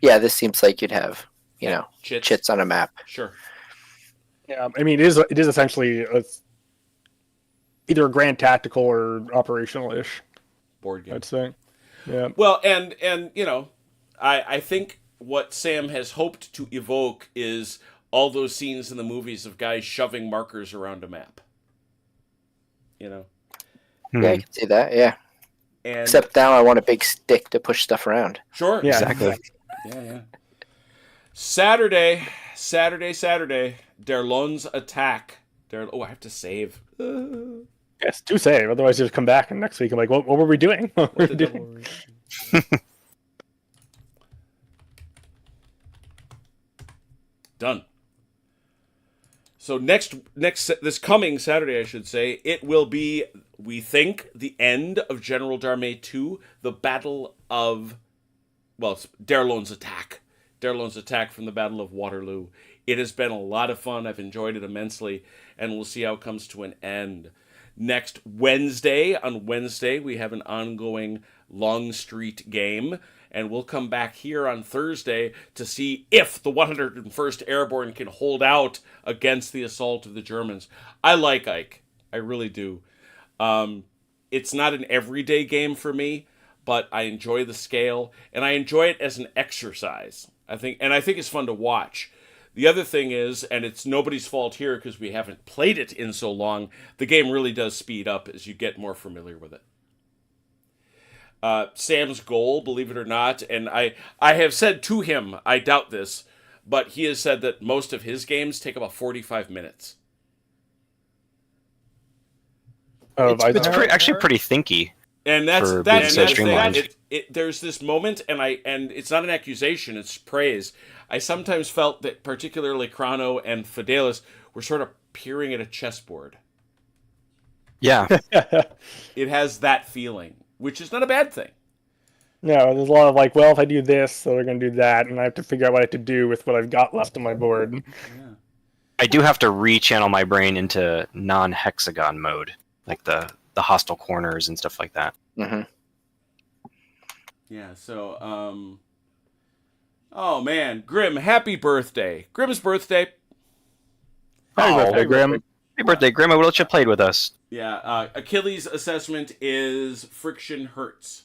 Yeah, this seems like you'd have, Chits. chits on a map. Sure. Yeah, I mean, it is essentially either a grand tactical or operational-ish, Board game. I'd say. Yeah. Well, and I think what Sam has hoped to evoke is all those scenes in the movies of guys shoving markers around a map. Yeah, I can see that. Yeah. And Except now I want a big stick to push stuff around. sure. Yeah. Exactly. Yeah. Saturday. Der Lohns attack. I have to save. Yes, do save. Otherwise, you just come back and next week I'm like, what were we doing? What were What we the doing? devil were we- Done. So this coming Saturday, I should say, it will be, we think, the end of General d'Armée 2, the Battle of, it's Der Lohns attack. Der Lohns attack from the Battle of Waterloo. It has been a lot of fun. I've enjoyed it immensely, and we'll see how it comes to an end. Next Wednesday, we have an ongoing Longstreet game, and we'll come back here on Thursday to see if the 101st Airborne can hold out against the assault of the Germans. I like Ike. I really do. It's not an everyday game for me, but I enjoy the scale, and I enjoy it as an exercise. I think it's fun to watch. The other thing is, and it's nobody's fault here because we haven't played it in so long, the game really does speed up as you get more familiar with it. Sam's goal, believe it or not, and I have said to him, I doubt this, but he has said that most of his games take about 45 minutes. It's actually pretty thinky. And that's For that's being the so thing. streamlined. There's this moment, and it's not an accusation; it's praise. I sometimes felt that particularly Chrono and Fidelis were sort of peering at a chessboard. Yeah. It has that feeling, which is not a bad thing. No, there's a lot of like, well, if I do this, so they're going to do that, and I have to figure out what I have to do with what I've got left on my board. Yeah. I do have to rechannel my brain into non-hexagon mode, like the hostile corners and stuff like that. Mm-hmm. Yeah, so, oh man, Grim, happy birthday. Grim's birthday. Happy birthday, Grim. Happy birthday, Grim. I would let you played with us. Yeah, Achilles' assessment is friction hurts.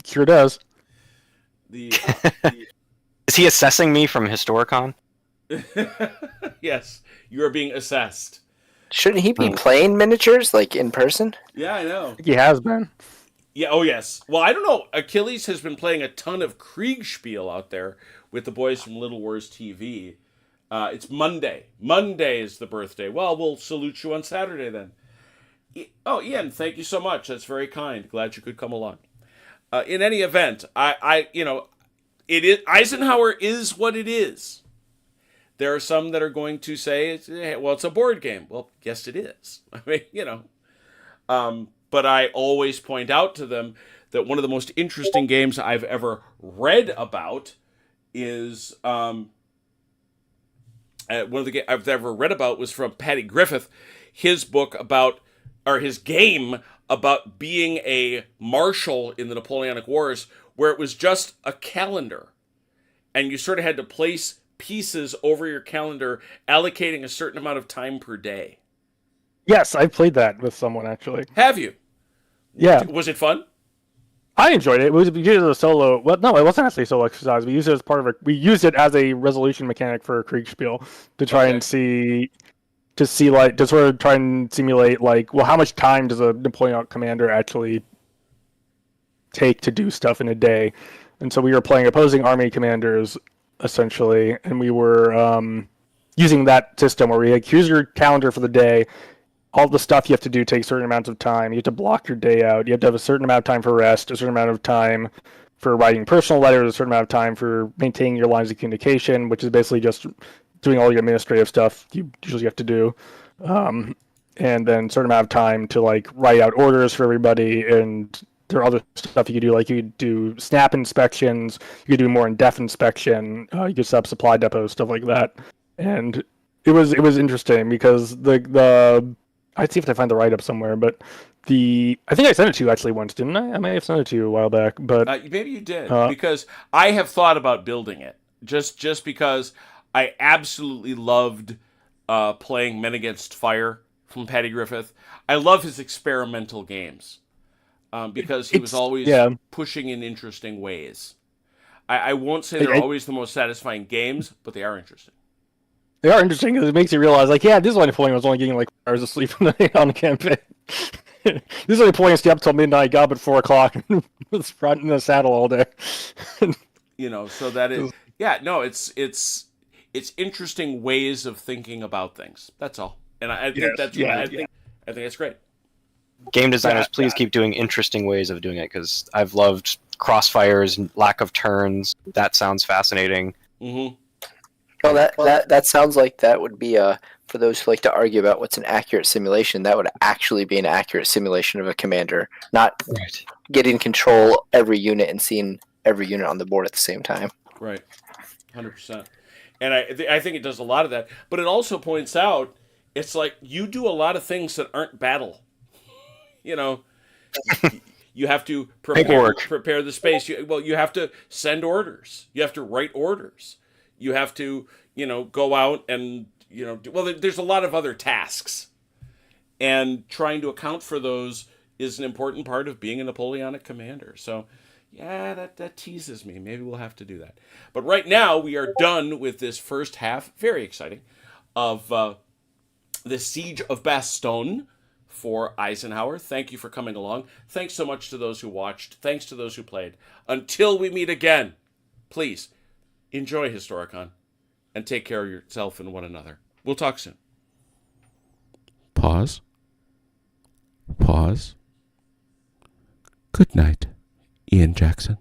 Sure does. Is he assessing me from Historicon? Yes, you are being assessed. Shouldn't he be playing miniatures like in person? Yeah, I know. I think he has been. Yeah, oh yes. Well, I don't know. Achilles has been playing a ton of Kriegspiel out there with the boys from Little Wars TV. It's Monday. Monday is the birthday. Well, we'll salute you on Saturday then. Oh, Ian, thank you so much. That's very kind. Glad you could come along. In any event, it is Eisenhower is what it is. There are some that are going to say, it's a board game. Well, yes, it is. I mean, but I always point out to them that one of the most interesting games I've ever read about is one of the games I've ever read about was from Paddy Griffith, his book about, or his game about being a marshal in the Napoleonic Wars, where it was just a calendar, and you sort of had to place pieces over your calendar, allocating a certain amount of time per day. Yes, I played that with someone actually. Have you? Yeah. Was it fun? I enjoyed it. We used it as a solo. Well, no, it wasn't actually a solo exercise. We used it as part of we used it as a resolution mechanic for Kriegspiel to try and see, to sort of try and simulate how much time does a Napoleonic commander actually take to do stuff in a day? And so we were playing opposing army commanders essentially, and we were using that system where here's your calendar for the day. All the stuff you have to do takes certain amounts of time. You have to block your day out. You have to have a certain amount of time for rest, a certain amount of time for writing personal letters, a certain amount of time for maintaining your lines of communication, which is basically just doing all your administrative stuff you usually have to do. And then a certain amount of time to write out orders for everybody. And there are other stuff you could do, like you could do snap inspections, you could do more in-depth inspection, you could set up supply depots, stuff like that. And it was interesting because the I'd see if I find the write-up somewhere, but I think I sent it to you actually once, didn't I? I may have sent it to you a while back, but maybe you did, because I have thought about building it just because I absolutely loved playing Men Against Fire from Paddy Griffith. I love his experimental games because he was always pushing in interesting ways. I won't say they're always the most satisfying games, but they are interesting. They are interesting because it makes you realize, this is why Napoleon was only getting 4 hours of sleep on the campaign. This is why Napoleon stayed up till midnight, got up at 4 o'clock, and was front in the saddle all day. So that is, it's interesting ways of thinking about things. That's all, and I think that's I think that's great. Game designers, please keep doing interesting ways of doing it, because I've loved crossfires and lack of turns. That sounds fascinating. Mm-hmm. Well, that sounds like that would be for those who like to argue about what's an accurate simulation. That would actually be an accurate simulation of a commander, not getting control every unit and seeing every unit on the board at the same time. Right, 100%. And I think it does a lot of that, but it also points out it's like you do a lot of things that aren't battle. You have to prepare the space. You have to send orders. You have to write orders. You have to, go out and, there's a lot of other tasks. And trying to account for those is an important part of being a Napoleonic commander. So, that teases me. Maybe we'll have to do that. But right now, we are done with this first half, very exciting, of the Siege of Bastogne for Eisenhower. Thank you for coming along. Thanks so much to those who watched. Thanks to those who played. Until we meet again, please enjoy Historicon and take care of yourself and one another. We'll talk soon. Pause. Good night, Ian Jackson.